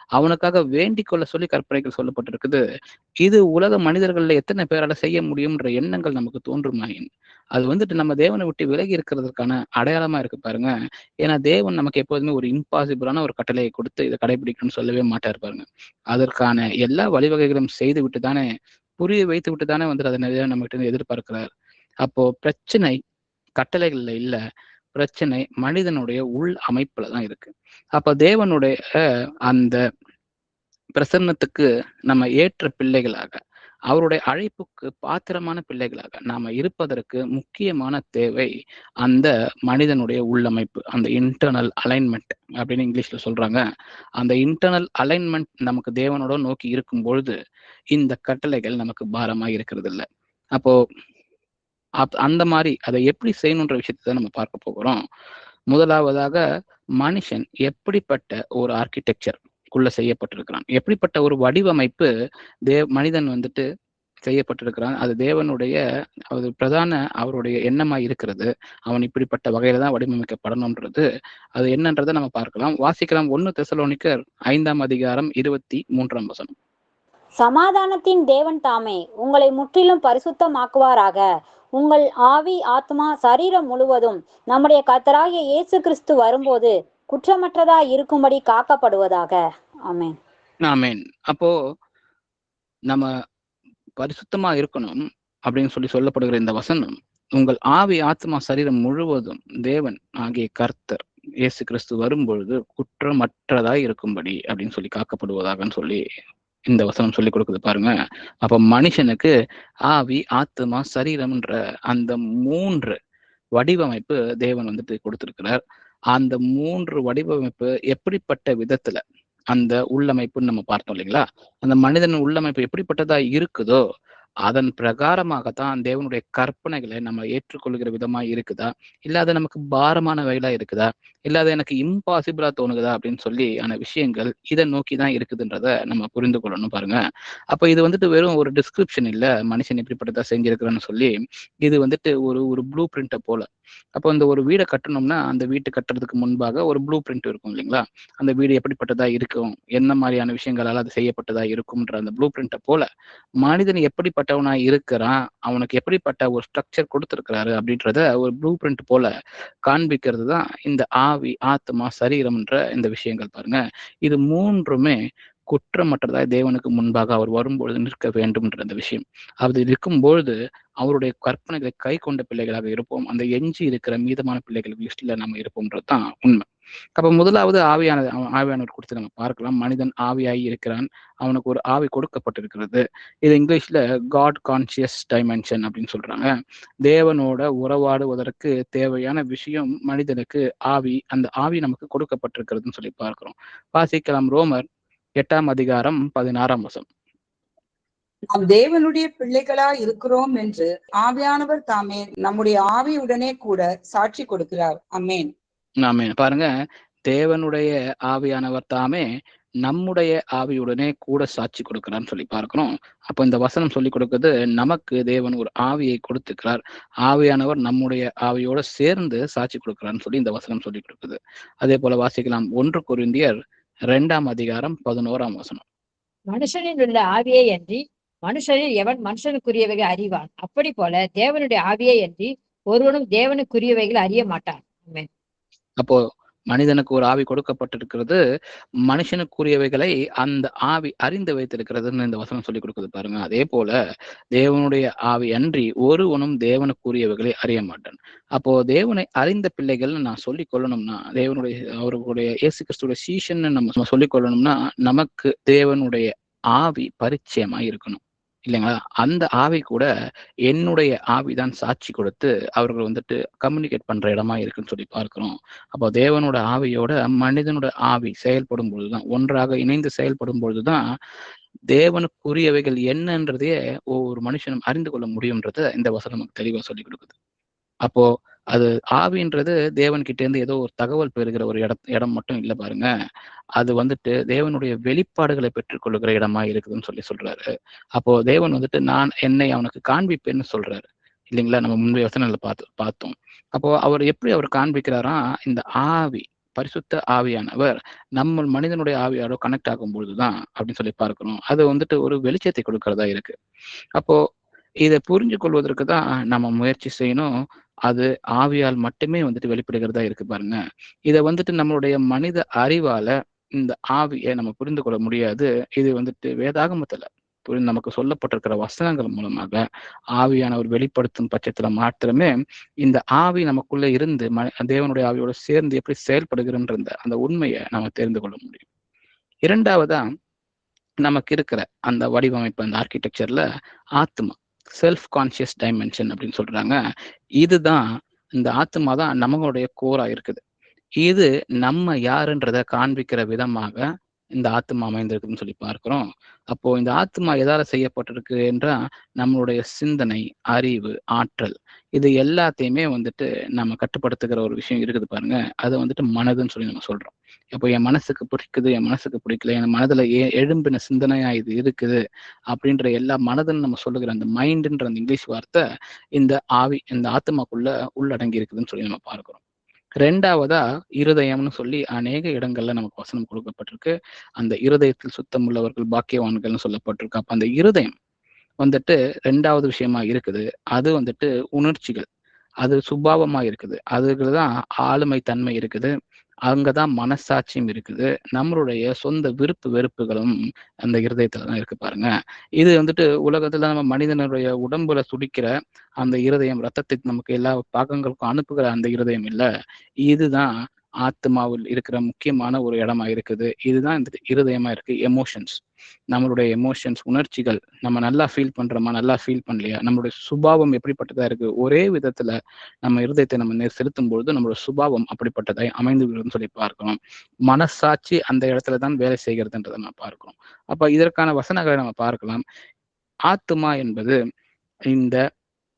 அவனுக்காக வேண்டிக் கொள்ள சொல்லி கற்பனைகள் சொல்லப்பட்டிருக்குது. இது உலக மனிதர்கள்ல எத்தனை பேரால செய்ய முடியும்ன்ற எண்ணங்கள் நமக்கு தோன்றுமாயின் அது நம்ம தேவனை விட்டு விலகி இருக்கிறதுக்கான அடையாளமா இருக்கு பாருங்க. ஏன்னா தேவன் நமக்கு எப்போதுமே ஒரு இம்பாசிபிளான ஒரு கட்டளையை கொடுத்து இதை கடைபிடிக்கணும்னு சொல்லவே மாட்டார் பாருங்க. அதற்கான எல்லா வழிவகைகளும் செய்து விட்டு தானே, புரிய வைத்து விட்டு தானே அதை நிறைய நம்ம கிட்ட எதிர்பார்க்கிறார். அப்போ பிரச்சனை கட்டளைகள்ல இல்ல, பிரச்சனை மனிதனுடைய உள் அமைப்புல தான் இருக்கு. அப்ப தேவனுடைய அந்த பிரசன்னத்துக்கு நம்ம ஏற்ற பிள்ளைகளாக, அவருடைய அழைப்புக்கு பாத்திரமான பிள்ளைகளாக நாம இருப்பதற்கு முக்கியமான தேவை அந்த மனிதனுடைய உள்ளமைப்பு, அந்த இன்டர்னல் அலைன்மெண்ட் அப்படின்னு இங்கிலீஷ்ல சொல்றாங்க. அந்த இன்டர்னல் அலைன்மெண்ட் நமக்கு தேவனோட நோக்கி இருக்கும் பொழுது இந்த கட்டளைகள் நமக்கு பாரமா இருக்கிறது இல்ல. அப்போ அந்த மாதிரி அதை எப்படி செய்யணுன்ற விஷயத்தை நம்ம பார்க்க போகிறோம். முதலாவதாக மனுஷன் எப்படிப்பட்ட ஒரு ஆர்கிடெக்சர் குள்ள செய்யப்பட்டிருக்கிறான், எப்படிப்பட்ட ஒரு வடிவமைப்பு மனிதன் வந்துட்டு செய்யப்பட்டிருக்கிறான், அது தேவனுடைய அது பிரதான அவருடைய எண்ணமா இருக்கிறது. அவன் இப்படிப்பட்ட வகையில தான் வடிவமைக்கப்படணும்ன்றது அது என்னன்றதை நம்ம பார்க்கலாம். வாசிக்கலாம் 1 தெசலோனிக்கர் 5:23.
சமாதானத்தின் தேவன் தாமே உங்களை முற்றிலும் பரிசுத்தமாக்குவாராக. உங்கள் ஆவி, ஆத்மா, சரீரம் முழுவதும் நம்முடைய கர்த்தராகிய இயேசு கிறிஸ்து வரும்போது குற்றமற்றதா இருக்கும்படி காக்கப்படுவதாக. ஆமென்.
ஆமென். அப்போ நம்ம பரிசுத்தமா இருக்கணும் அப்படின்னு சொல்லப்படுகிற இந்த வசனம், உங்கள் ஆவி, ஆத்மா, சரீரம் முழுவதும் தேவன் ஆகிய கர்த்தர் இயேசு கிறிஸ்து வரும்பொழுது குற்றமற்றதாய் இருக்கும்படி அப்படின்னு சொல்லி காக்கப்படுவதாகன்னு சொல்லி இந்த வசனம் சொல்லி கொடுக்குது பாருங்க. அப்ப மனுஷனுக்கு ஆவி, ஆத்மா, சரீரம்ன்ற அந்த 3 வடிவமைப்பு தேவன் வந்துட்டு கொடுத்திருக்கிறார். அந்த 3 வடிவமைப்பு எப்படிப்பட்ட விதத்துல அந்த உள்ளமைப்புன்னு நம்ம பார்த்தோம் இல்லைங்களா? அந்த மனிதன் உள்ளமைப்பு எப்படிப்பட்டதா இருக்குதோ அதன் பிரகாரமாகத்தான் தேவனுடைய கற்பனைகளை நம்ம ஏற்றுக்கொள்கிற விதமா இருக்குதா, இல்ல அது நமக்கு பாரமான வகையிலா இருக்குதா, இல்ல அது எனக்கு இம்பாசிபிளா தோணுகுதா அப்படின்னு சொல்லி ஆன விஷயங்கள் இதை நோக்கிதான் இருக்குதுன்றத நம்ம புரிந்து கொள்ளணும் பாருங்க. அப்ப இது வந்துட்டு வெறும் ஒரு டிஸ்கிரிப்ஷன் இல்ல, மனுஷன் இப்படிப்பட்டதா செஞ்சிருக்கிறேன்னு சொல்லி. இது வந்துட்டு ஒரு ப்ளூ பிரிண்ட்டை போல. அப்போ இந்த ஒரு வீடை கட்டணும்னா அந்த வீட்டு கட்டுறதுக்கு முன்பாக ஒரு ப்ளூ பிரிண்ட் இருக்கும் இல்லைங்களா? அந்த வீடு எப்படிப்பட்டதா இருக்கும், என்ன மாதிரியான விஷயங்களால அது செய்யப்பட்டதா இருக்கும்ன்ற அந்த ப்ளூ பிரிண்ட்டை போல மனிதன் எப்படிப்பட்டவனா இருக்கிறான், அவனுக்கு எப்படிப்பட்ட ஒரு ஸ்ட்ரக்சர் கொடுத்திருக்கிறாரு அப்படின்றத ஒரு ப்ளூ பிரிண்ட் போல காண்பிக்கிறது தான் இந்த ஆவி, ஆத்மா, சரீரம்ன்ற இந்த விஷயங்கள் பாருங்க. இது 3மே குற்றமற்றதாய் தேவனுக்கு முன்பாக அவர் வரும்பொழுது நிற்க வேண்டும்ன்ற அந்த விஷயம். அது இருக்கும்பொழுது அவருடைய கற்பனைகளை கை கொண்ட பிள்ளைகளாக இருப்போம். அந்த எஞ்சி இருக்கிற மீதமான பிள்ளைகள் லிஸ்ட்ல நம்ம இருப்போம்ன்றது தான் உண்மை. அப்ப முதலாவது ஆவியானவர் கொடுத்து நம்ம பார்க்கலாம். மனிதன் ஆவியாகி இருக்கிறான், அவனுக்கு ஒரு ஆவி கொடுக்கப்பட்டிருக்கிறது. இது இங்கிலீஷ்ல காட் கான்சியஸ் டைமென்ஷன் அப்படின்னு சொல்றாங்க. தேவனோட உறவாடுவதற்கு தேவையான விஷயம் மனிதனுக்கு ஆவி, அந்த ஆவி நமக்கு கொடுக்கப்பட்டிருக்கிறதுன்னு சொல்லி பார்க்கிறோம். வாசிக்கலாம் ரோமர் 8:16.
நாம் தேவனுடைய பிள்ளைகளா இருக்கிறோம் என்று ஆவியானவர் தாமே நம்முடைய ஆவியுடனே கூட சாட்சி கொடுக்கிறார். ஆமென்.
ஆமென். பாருங்க, தேவனுடைய ஆவியானவர் தாமே நம்முடைய ஆவியுடனே கூட சாட்சி கொடுக்கிறான்னு சொல்லி பார்க்கிறோம். அப்ப இந்த வசனம் சொல்லி கொடுக்குது, நமக்கு தேவன் ஒரு ஆவியை கொடுத்துக்கிறார், ஆவியானவர் நம்முடைய ஆவியோட சேர்ந்து சாட்சி கொடுக்கிறான்னு சொல்லி இந்த வசனம் சொல்லி கொடுக்குது. அதே போல வாசிக்கலாம் 1 கொரிந்தியர் 2:11.
மனுஷனில் உள்ள ஆவியே அன்றி மனுஷனில் எவன் மனுஷனுக்குரியவைகள் அறிவான், அப்படி போல தேவனுடைய ஆவியே அன்றி ஒருவனும் தேவனுக்குரியவைகள் அறிய மாட்டான். ஆமென்.
அப்போ மனிதனுக்கு ஒரு ஆவி கொடுக்கப்பட்டிருக்கிறது, மனுஷனுக்குரியவைகளை அந்த ஆவி அறிந்து வைத்திருக்கிறதுன்னு இந்த வசனம் சொல்லி கொடுக்குது பாருங்க. அதே போல தேவனுடைய ஆவி அன்றி ஒருவனும் தேவனுக்குரியவைகளை அறிய மாட்டான். அப்போ தேவனை அறிந்த பிள்ளைகள்னு நான் சொல்லிக் கொள்ளணும்னா, அவருடைய இயேசு கிறிஸ்துடைய சீஷன்னு நம்ம சொல்லிக் கொள்ளணும்னா, நமக்கு தேவனுடைய ஆவி பரிச்சயமா இருக்கணும் இல்லைங்களா? அந்த ஆவி கூட என்னுடைய ஆவிதான் சாட்சி கொடுத்து அவர்கள் வந்துட்டு கம்யூனிகேட் பண்ற இடமா இருக்குன்னு சொல்லி பார்க்கிறோம். அப்போ தேவனோட ஆவியோட மனிதனோட ஆவி செயல்படும் பொழுதுதான், ஒன்றாக இணைந்து செயல்படும் பொழுதுதான் தேவனுக்குரியவைகள் என்னன்றதையே ஒவ்வொரு மனுஷனும் அறிந்து கொள்ள முடியும்ன்றத இந்த வசனம் நமக்கு தெளிவா சொல்லி கொடுக்குது. அப்போ அது ஆவின்றது தேவன் கிட்ட இருந்து ஏதோ ஒரு தகவல் பெறுகிற ஒரு இடம் மட்டும் இல்லை பாருங்க. அது வந்துட்டு தேவனுடைய வெளிப்பாடுகளை பெற்றுக்கொள்ளுகிற இடமா இருக்குதுன்னு சொல்றாரு. அப்போ தேவன் வந்துட்டு நான் என்னை அவனுக்கு காண்பிப்பேன்னு சொல்றாரு இல்லைங்களா? நம்ம முந்தைய வசனங்களை பார்த்தோம். அப்போ அவர் காண்பிக்கிறாரா, இந்த ஆவி, பரிசுத்த ஆவியானவர் நம்ம மனிதனுடைய ஆவியோட கனெக்ட் ஆகும் பொழுதுதான் அப்படின்னு சொல்லி பார்க்கிறோம். அது வந்துட்டு ஒரு வெளிச்சத்தை கொடுக்கறதா இருக்கு. அப்போ இதை புரிஞ்சு கொள்வதற்கு தான் நம்ம முயற்சி செய்யணும். அது ஆவியால் மட்டுமே வந்துட்டு வெளிப்படுகிறதா இருக்கு பாருங்க. இதை வந்துட்டு நம்மளுடைய மனித அறிவால இந்த ஆவியை நம்ம புரிந்து கொள்ள முடியாது. இது வந்துட்டு வேதாகமத்துல நமக்கு சொல்லப்பட்டிருக்கிற வசனங்கள் மூலமாக ஆவியானவர் வெளிப்படுத்தும் பட்சத்துல மாத்திரமே இந்த ஆவி நமக்குள்ள இருந்து தேவனுடைய ஆவியோட சேர்ந்து எப்படி செயல்படுகின்ற அந்த உண்மையை நம்ம தெரிந்து கொள்ள முடியும். இரண்டாவதா நமக்கு இருக்கிற அந்த வடிவமைப்பு, அந்த ஆர்கிடெக்சர்ல ஆத்மா, செல்ஃப் கான்சியஸ் டைமென்ஷன் அப்படின்னு சொல்றாங்க. இதுதான், இந்த ஆத்மா தான் நம்மளுடைய கோரா இருக்குது. இது நம்ம யாருன்றத காண்பிக்கிற விதமாக இந்த ஆத்மா அமைந்திருக்குன்னு சொல்லி பார்க்கிறோம். அப்போ இந்த ஆத்மா எதால செய்யப்பட்டிருக்கு என்றால் நம்மளுடைய சிந்தனை, அறிவு, ஆற்றல் இது எல்லாத்தையுமே நம்ம கட்டுப்படுத்துகிற ஒரு விஷயம் இருக்குது பாருங்க. அதை மனதுன்னு சொல்லி நம்ம சொல்றோம். அப்போ என் மனசுக்கு பிடிக்குது, என் மனசுக்கு பிடிக்கல, என் மனதுல எழும்பின சிந்தனையா இது இருக்குது அப்படின்ற எல்லா மனதுன்னு நம்ம சொல்லுகிற அந்த மைண்டுன்ற அந்த இங்கிலீஷ் வார்த்தை இந்த ஆவி, இந்த ஆத்மாக்குள்ள உள்ளடங்கி இருக்குதுன்னு சொல்லி நம்ம பார்க்கிறோம். ரெண்டாவதா இருதயம்னு சொல்லி அநேக இடங்கள்ல நமக்கு வசனம் கொடுக்கப்பட்டிருக்கு. அந்த இருதயத்தில் சுத்தம் உள்ளவர்கள் பாக்கியவான்கள்னு சொல்லப்பட்டிருக்கு. அப்ப அந்த இருதயம் ரெண்டாவது விஷயமா இருக்குது. அது உணர்ச்சிகள், அது சுபாவமா இருக்குது. அதுக்குதான் ஆளுமை தன்மை இருக்குது. அங்கதான் மனசாட்சியும் இருக்குது. நம்மளுடைய சொந்த விருப்பு வெறுப்புகளும் அந்த இருதயத்துலதான் இருக்கு பாருங்க. இது உலகத்துல நம்ம மனிதனுடைய உடம்புல துடிக்கிற அந்த இருதயம், ரத்தத்தை நமக்கு எல்லா பாகங்களுக்கும் அனுப்புகிற அந்த இருதயம் இல்ல. இதுதான் ஆத்மாவில் இருக்கிற முக்கியமான ஒரு இடமா இருக்குது. இதுதான் இந்த இருதயமா இருக்கு. எமோஷன்ஸ், நம்மளுடைய எமோஷன்ஸ், உணர்ச்சிகள், நம்ம நல்லா ஃபீல் பண்றோமா, நல்லா ஃபீல் பண்ணலையா, நம்மளுடைய சுபாவம் எப்படிப்பட்டதா இருக்கு. ஒரே விதத்துல நம்ம இருதயத்தை நம்ம செலுத்தும் பொழுது நம்மளோட சுபாவம் அப்படிப்பட்டதை அமைந்து விடுறதுன்னு சொல்லி பார்க்கிறோம். மனசாட்சி அந்த இடத்துலதான் வேலை செய்கிறதுன்றதை நம்ம பார்க்கிறோம். அப்ப இதற்கான வசனங்களை நம்ம பார்க்கலாம். ஆத்மா என்பது இந்த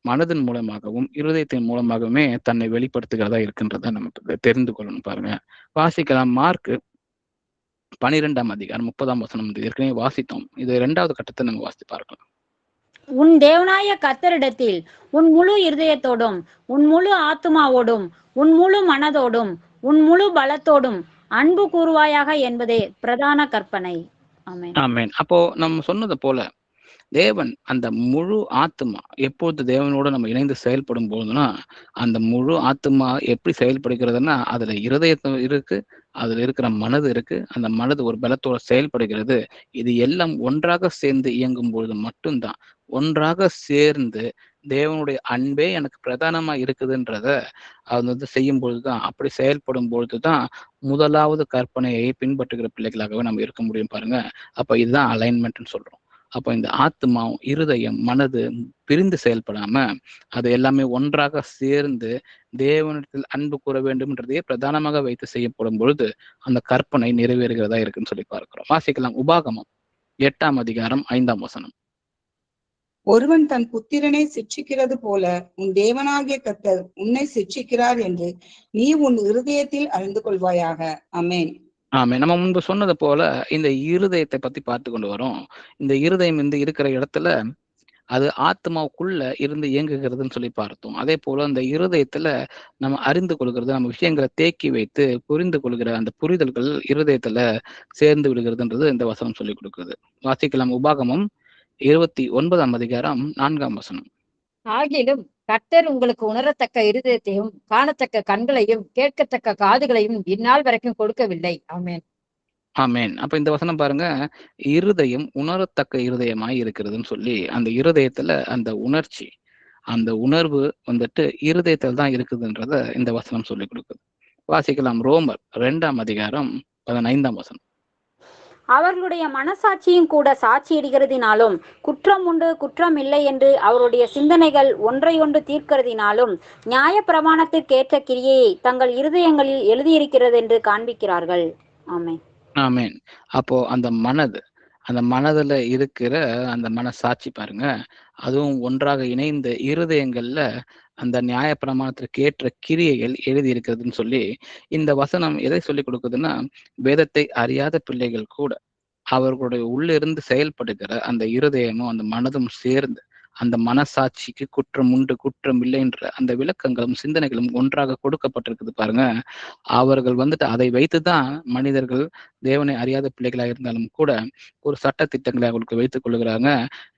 மனதின் மூலமாகவும் இருதயத்தின் மூலமாகவுமே தன்னை வெளிப்படுத்துகிறதா இருக்கின்றத நமக்கு தெரிந்து கொள்ளணும் பாருங்க. வாசிக்கலாம். மார்க் 12ஆம் அதிகாரம் 30ஆம் வசனம் ஏற்கனவே வாசித்தோம். இது 2வது கட்டத்தை நம்ம வாசித்து பார்க்கலாம்.
உன் தேவனாய கர்த்தரிடத்தில் உன் முழு இருதயத்தோடும், உன் முழு ஆத்துமாவோடும், உன் முழு மனதோடும், உன் முழு பலத்தோடும் அன்பு கூறுவாயாக என்பதே பிரதான கற்பனை. ஆமென்.
ஆமென். அப்போ நம்ம சொன்னது போல தேவன் அந்த முழு ஆத்மா எப்பொழுது தேவனோடு நம்ம இணைந்து செயல்படும் போதுன்னா, அந்த முழு ஆத்மா எப்படி செயல்படுகிறதுன்னா, அதுல இருதயத்தம் இருக்கு, அதுல இருக்கிற மனது இருக்கு. அந்த மனது ஒரு பலத்தோட செயல்படுகிறது. இது எல்லாம் ஒன்றாக சேர்ந்து இயங்கும் பொழுது மட்டும்தான், ஒன்றாக சேர்ந்து தேவனுடைய அன்பே எனக்கு பிரதானமா இருக்குதுன்றத அது செய்யும் பொழுதுதான், அப்படி செயல்படும் பொழுதுதான் முதலாவது கற்பனையை பின்பற்றுகிற பிள்ளைகளாகவே நம்ம இருக்க முடியும் பாருங்க. அப்ப இதுதான் அலைன்மெண்ட்னு சொல்றோம். அப்போ இந்த ஆத்மா, இருதயம், மனது பிரிந்து செயல்படாம அது எல்லாமே ஒன்றாக சேர்ந்து தேவனிடத்தில் அன்பு கூற வேண்டும்ன்றதையே பிரதானமாக வைத்து செய்யப்படும் பொழுது அந்த கற்பனை நிறைவேறுகிறதா இருக்குன்னு சொல்லி பார்க்கிறோம். வாசிக்கலாம். உபாகமம் 8ஆம் அதிகாரம் 5ஆம் வசனம்.
ஒருவன் தன் புத்திரனை சிட்சிக்கிறது போல உன் தேவனாகிய கர்த்தர் உன்னை சிட்சிக்கிறார் என்று நீ உன் இருதயத்தில் அறிந்து கொள்வாயாக. ஆமென்.
நம்ம முன்பு சொன்னது போல இந்த இருதயத்தை பத்தி பார்த்து கொண்டு வரோம். இந்த இருதயம் இருக்கிற இடத்துல அது ஆத்மாவுக்குள்ள இருந்து இயங்குகிறதுன்னு சொல்லி பார்த்தோம். அதே போல அந்த இருதயத்துல நம்ம அறிந்து கொள்கிறது, நம்ம விஷயங்களை தேக்கி வைத்து புரிந்து கொள்கிற அந்த புரிதல்கள் இருதயத்துல சேர்ந்து விடுகிறதுன்றது இந்த வசனம் சொல்லி கொடுக்குது. வாசிக்கலாம். உபாகமம் 29ஆம் அதிகாரம் 4ஆம் வசனம்.
ஆகிலும் கர்த்தர் உங்களுக்கு உணரத்தக்க இருதயத்தையும் காணத்தக்க கண்களையும் கேட்கத்தக்க காதுகளையும் இந்நாள் வரைக்கும் கொடுக்கவில்லை. ஆமென்.
ஆமென். அப்ப இந்த வசனம் பாருங்க, இருதயம் உணரத்தக்க இருதயமாய் இருக்கிறதுன்னு சொல்லி அந்த இருதயத்துல அந்த உணர்ச்சி, அந்த உணர்வு இருதயத்தில் தான் இருக்குதுன்றத இந்த வசனம் சொல்லி கொடுக்குது. வாசிக்கலாம். ரோமர் 2ஆம் அதிகாரம் 15ஆம் வசனம்.
அவர்களுடைய மனசாட்சியும் கூட சாட்சியிடுகிறதினாலும் குற்றம் உண்டு குற்றம் இல்லை என்று அவருடைய சிந்தனைகள் ஒன்றையொன்று தீர்க்கிறதினாலும் நியாய பிரமாணத்திற்கேற்ற கிரியையை தங்கள் இருதயங்களில் எழுதியிருக்கிறது என்று காண்பிக்கிறார்கள். ஆமென்.
ஆமென். அப்போ அந்த மனதுல இருக்கிற அந்த மனசாட்சி பாருங்க, அதுவும் ஒன்றாக இணைந்த இருதயங்கள்ல அந்த நியாய பிரமாணத்திற்கு ஏற்ற கிரியைகள் எழுதி இருக்கிறதுன்னு சொல்லி இந்த வசனம் எதை சொல்லி கொடுக்குதுன்னா, வேதத்தை அறியாத பிள்ளைகள் கூட அவர்களுடைய உள்ளிருந்து செயல்படுகிற அந்த இருதயமும் அந்த மனதும் சேர்ந்து அந்த மனசாட்சிக்கு குற்றம் உண்டு குற்றம் இல்லைன்ற அந்த விளக்கங்களும் சிந்தனைகளும் ஒன்றாக கொடுக்கப்பட்டிருக்குது பாருங்க. அவர்கள் அதை வைத்துதான் மனிதர்கள் தேவனை அறியாத பிள்ளைகளாக இருந்தாலும் கூட ஒரு சட்ட திட்டங்களை அவர்களுக்கு வைத்துக் கொள்ளுகிறாங்க.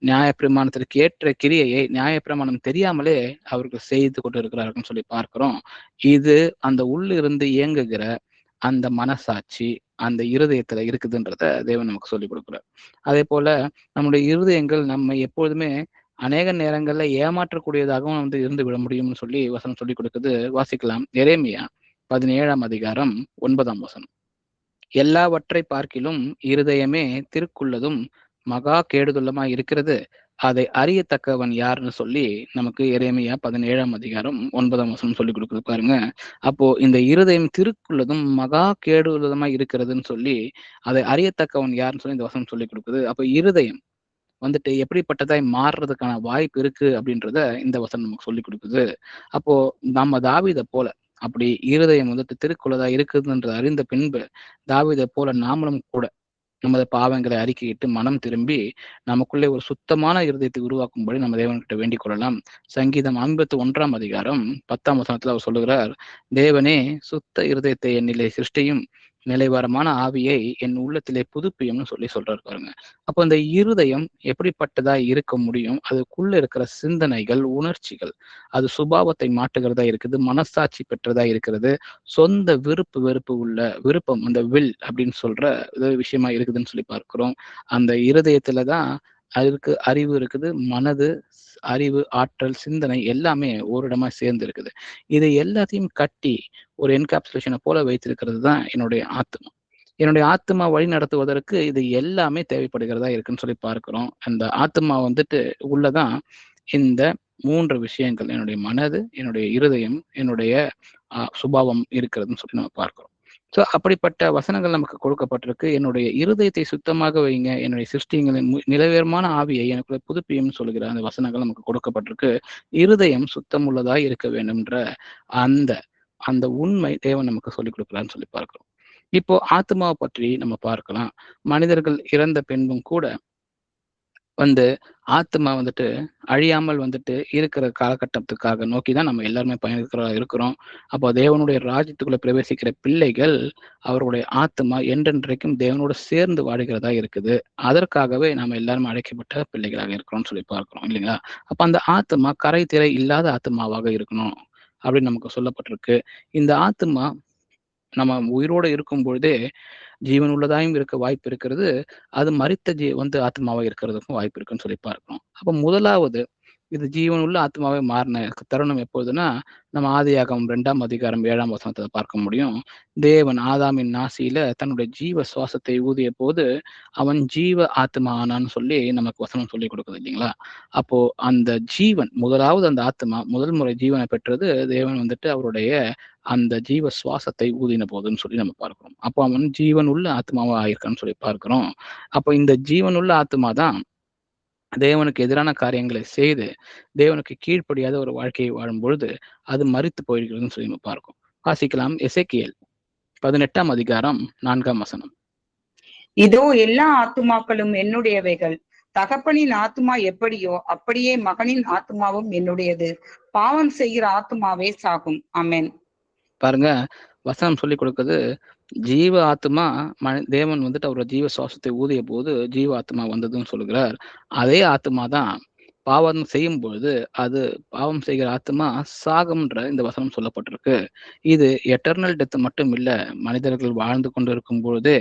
நியாயப்பிரமாணத்திற்கு ஏற்ற கிரியையை நியாயப்பிரமாணம் தெரியாமலே அவர்கள் செய்து கொண்டு இருக்கிறார்கள் சொல்லி பார்க்கிறோம். இது அந்த உள்ளிருந்து இயங்குகிற அந்த மனசாட்சி, அந்த இருதயத்துல இருக்குதுன்றத தேவன் நமக்கு சொல்லிக் கொடுக்குறார். அதே போல நம்முடைய இருதயங்கள் நம்ம எப்பொழுதுமே அநேக நேரங்கள்ல ஏமாற்றக்கூடியதாகவும் இருந்து விட முடியும்னு சொல்லி வசனம் சொல்லிக் கொடுக்குது. வாசிக்கலாம். எரேமியா 17ஆம் அதிகாரம் 9ஆம் வசனம். எல்லாவற்றை பார்க்கிலும் இருதயமே திருக்குள்ளதும் மகா கேடுதுள்ளமாய் இருக்கிறது, அதை அறியத்தக்கவன் யாருன்னு சொல்லி நமக்கு எரேமியா 17ஆம் அதிகாரம் 9ஆம் வசனம் சொல்லி கொடுக்குது பாருங்க. அப்போ இந்த இருதயம் திருக்குள்ளதும் மகா கேடுள்ளதுமாய் இருக்கிறதுன்னு சொல்லி அதை அறியத்தக்கவன் யாருன்னு சொல்லி இந்த வசனம் சொல்லி கொடுக்குது. அப்போ இருதயம் எப்படிப்பட்டதாய் மாறுறதுக்கான வாய்ப்பு இருக்கு அப்படின்றத இந்த வசனம் நமக்கு சொல்லி கொடுக்குது. அப்போ நம்ம தாவீதை போல அப்படி இருதயம் திருக்குள்ளதா இருக்குதுன்ற அறிந்த பின்பு தாவீதை போல நாமளும் கூட நமது பாவங்களை அறிக்கையிட்டு மனம் திரும்பி நமக்குள்ளே ஒரு சுத்தமான இருதயத்தை உருவாக்கும்படி நம்ம தேவன்கிட்ட வேண்டிக் கொள்ளலாம். சங்கீதம் 51ஆம் அதிகாரம் 10ஆம் வசனத்துல அவர் சொல்லுகிறார், தேவனே சுத்த இருதயத்தை என்னிலே சிருஷ்டியும், நிலைவரமான ஆவியை என் உள்ளத்திலே புதுப்பியும்னு சொல்றாரு பாருங்க. அப்போ இந்த இருதயம் எப்படிப்பட்டதா இருக்க முடியும்? அதுக்குள்ள இருக்கிற சிந்தனைகள், உணர்ச்சிகள், அது சுபாவத்தை மாட்டுகிறதா இருக்குது, மனசாட்சி பெற்றதா இருக்கிறது, சொந்த விருப்பு வெறுப்பு உள்ள விருப்பம், அந்த வில் அப்படின்னு சொல்ற விஷயமா இருக்குதுன்னு சொல்லி பார்க்கிறோம். அந்த இருதயத்துலதான் அதுக்கு அறிவு இருக்குது, மனது, அறிவு, ஆற்றல், சிந்தனை எல்லாமே ஓரிடமா சேர்ந்து இருக்குது. இதை எல்லாத்தையும் கட்டி ஒரு என்கேப்சுலேஷனை போல வைத்திருக்கிறது தான் என்னுடைய ஆத்மா. என்னுடைய ஆத்மா வழி நடத்துவதற்கு இது எல்லாமே தேவைப்படுகிறதா இருக்குன்னு சொல்லி பார்க்கிறோம். அந்த ஆத்மா உள்ளதான் இந்த 3 விஷயங்கள், என்னுடைய மனது, என்னுடைய இருதயம், என்னுடைய சுபாவம் இருக்கிறதுன்னு சொல்லி நம்ம பார்க்கிறோம். ஸோ அப்படிப்பட்ட வசனங்கள் நமக்கு கொடுக்கப்பட்டிருக்கு. என்னுடைய இருதயத்தை சுத்தமாக வைங்க, என்னுடைய சிருஷ்டிகளின் நிலவேரமான ஆவியை எனக்குள்ள புதுப்பியும் சொல்லுகிற அந்த வசனங்கள் நமக்கு கொடுக்கப்பட்டிருக்கு. இருதயம் சுத்தம் உள்ளதாய் இருக்க வேண்டும்ன்ற அந்த அந்த உண்மை தேவன் நமக்கு சொல்லிக் கொடுக்கலான்னு சொல்லி பார்க்கிறோம். இப்போ ஆத்மாவை பற்றி நம்ம பார்க்கலாம். மனிதர்கள் இறந்த பின்பும் கூட ஆத்மா அழியாமல் இருக்கிற காலகட்டத்துக்காக நோக்கிதான் நம்ம எல்லாருமே இருக்கிறோம். அப்போ தேவனுடைய ராஜ்யத்துக்குள்ள பிரவேசிக்கிற பிள்ளைகள் அவருடைய ஆத்மா என்றென்றைக்கும் தேவனோட சேர்ந்து வாடுகிறதா இருக்குது. அதற்காகவே நாம எல்லாரும் அழைக்கப்பட்ட பிள்ளைகளாக இருக்கிறோம்னு சொல்லி பார்க்கிறோம் இல்லைங்களா? அப்ப அந்த ஆத்மா கரை திரை இல்லாத ஆத்மாவாக இருக்கணும் அப்படின்னு நமக்கு சொல்லப்பட்டிருக்கு. இந்த ஆத்மா நம்ம உயிரோட இருக்கும் பொழுதே ஜீவன் உள்ளதாயும் இருக்க வாய்ப்பு இருக்கிறது. அது மரித்த ஆத்மாவா இருக்கிறதுக்கும் வாய்ப்பு இருக்குன்னு சொல்லி பார்க்கிறோம். அப்ப முதலாவது இது ஜீவன் உள்ள ஆத்மாவை மாறின தருணம் எப்போதுன்னா, நம்ம ஆதியாகமம் 2ஆம் அதிகாரம் 7ஆம் வசனத்தை பார்க்க முடியும். தேவன் ஆதாமின் நாசியில தன்னுடைய ஜீவ சுவாசத்தை ஊதிய போது அவன் ஜீவ ஆத்மா ஆனான்னு சொல்லி நமக்கு வசனம் சொல்லி கொடுக்குது இல்லைங்களா? அப்போ அந்த ஜீவன் முதலாவது அந்த ஆத்மா முதல் முறை ஜீவனை பெற்றது தேவன் அவருடைய அந்த ஜீவ சுவாசத்தை ஊதின போதுன்னு சொல்லி நம்ம பார்க்கிறோம். அப்போ அவன் ஜீவன் உள்ள ஆத்மாவா ஆயிருக்கான்னு சொல்லி பார்க்கிறோம். அப்போ இந்த ஜீவன் உள்ள ஆத்மா தான் தேவனுக்கு எதிரான காரியங்களை செய்து தேவனுக்கு கீழ்ப்படியாத ஒரு வாழ்க்கையை வாழும் பொழுது அது மரித்து போயிருக்கிறதுன்னு சொல்லி நம்ம பார்க்கும். வாசிக்கலாம். எசேக்கியேல் 18ஆம் அதிகாரம் 4ஆம் வசனம்.
இதோ எல்லா ஆத்துமாக்களும் என்னுடையவைகள், தகப்பனின் ஆத்மா எப்படியோ அப்படியே மகனின் ஆத்மாவும் என்னுடையது, பாவம் செய்கிற ஆத்மாவே சாகும். ஆமென்.
பாருங்க, வசனம் சொல்லி கொடுக்குது, ஜீவ ஆத்மா தேவன் அவரோட ஜீவ சுவாசத்தை ஊதிய போது ஜீவ ஆத்மா வந்ததுன்னு சொல்லுகிறார். அதே ஆத்மா தான் பாவம் செய்யும் பொழுது அது பாவம் செய்கிற ஆத்மா சாகம்ன்ற இந்த வசனம் சொல்லப்பட்டிருக்கு. இது எட்டர்னல் டெத் மட்டும் இல்ல, மனிதர்கள் வாழ்ந்து கொண்டு இருக்கும் பொழுதே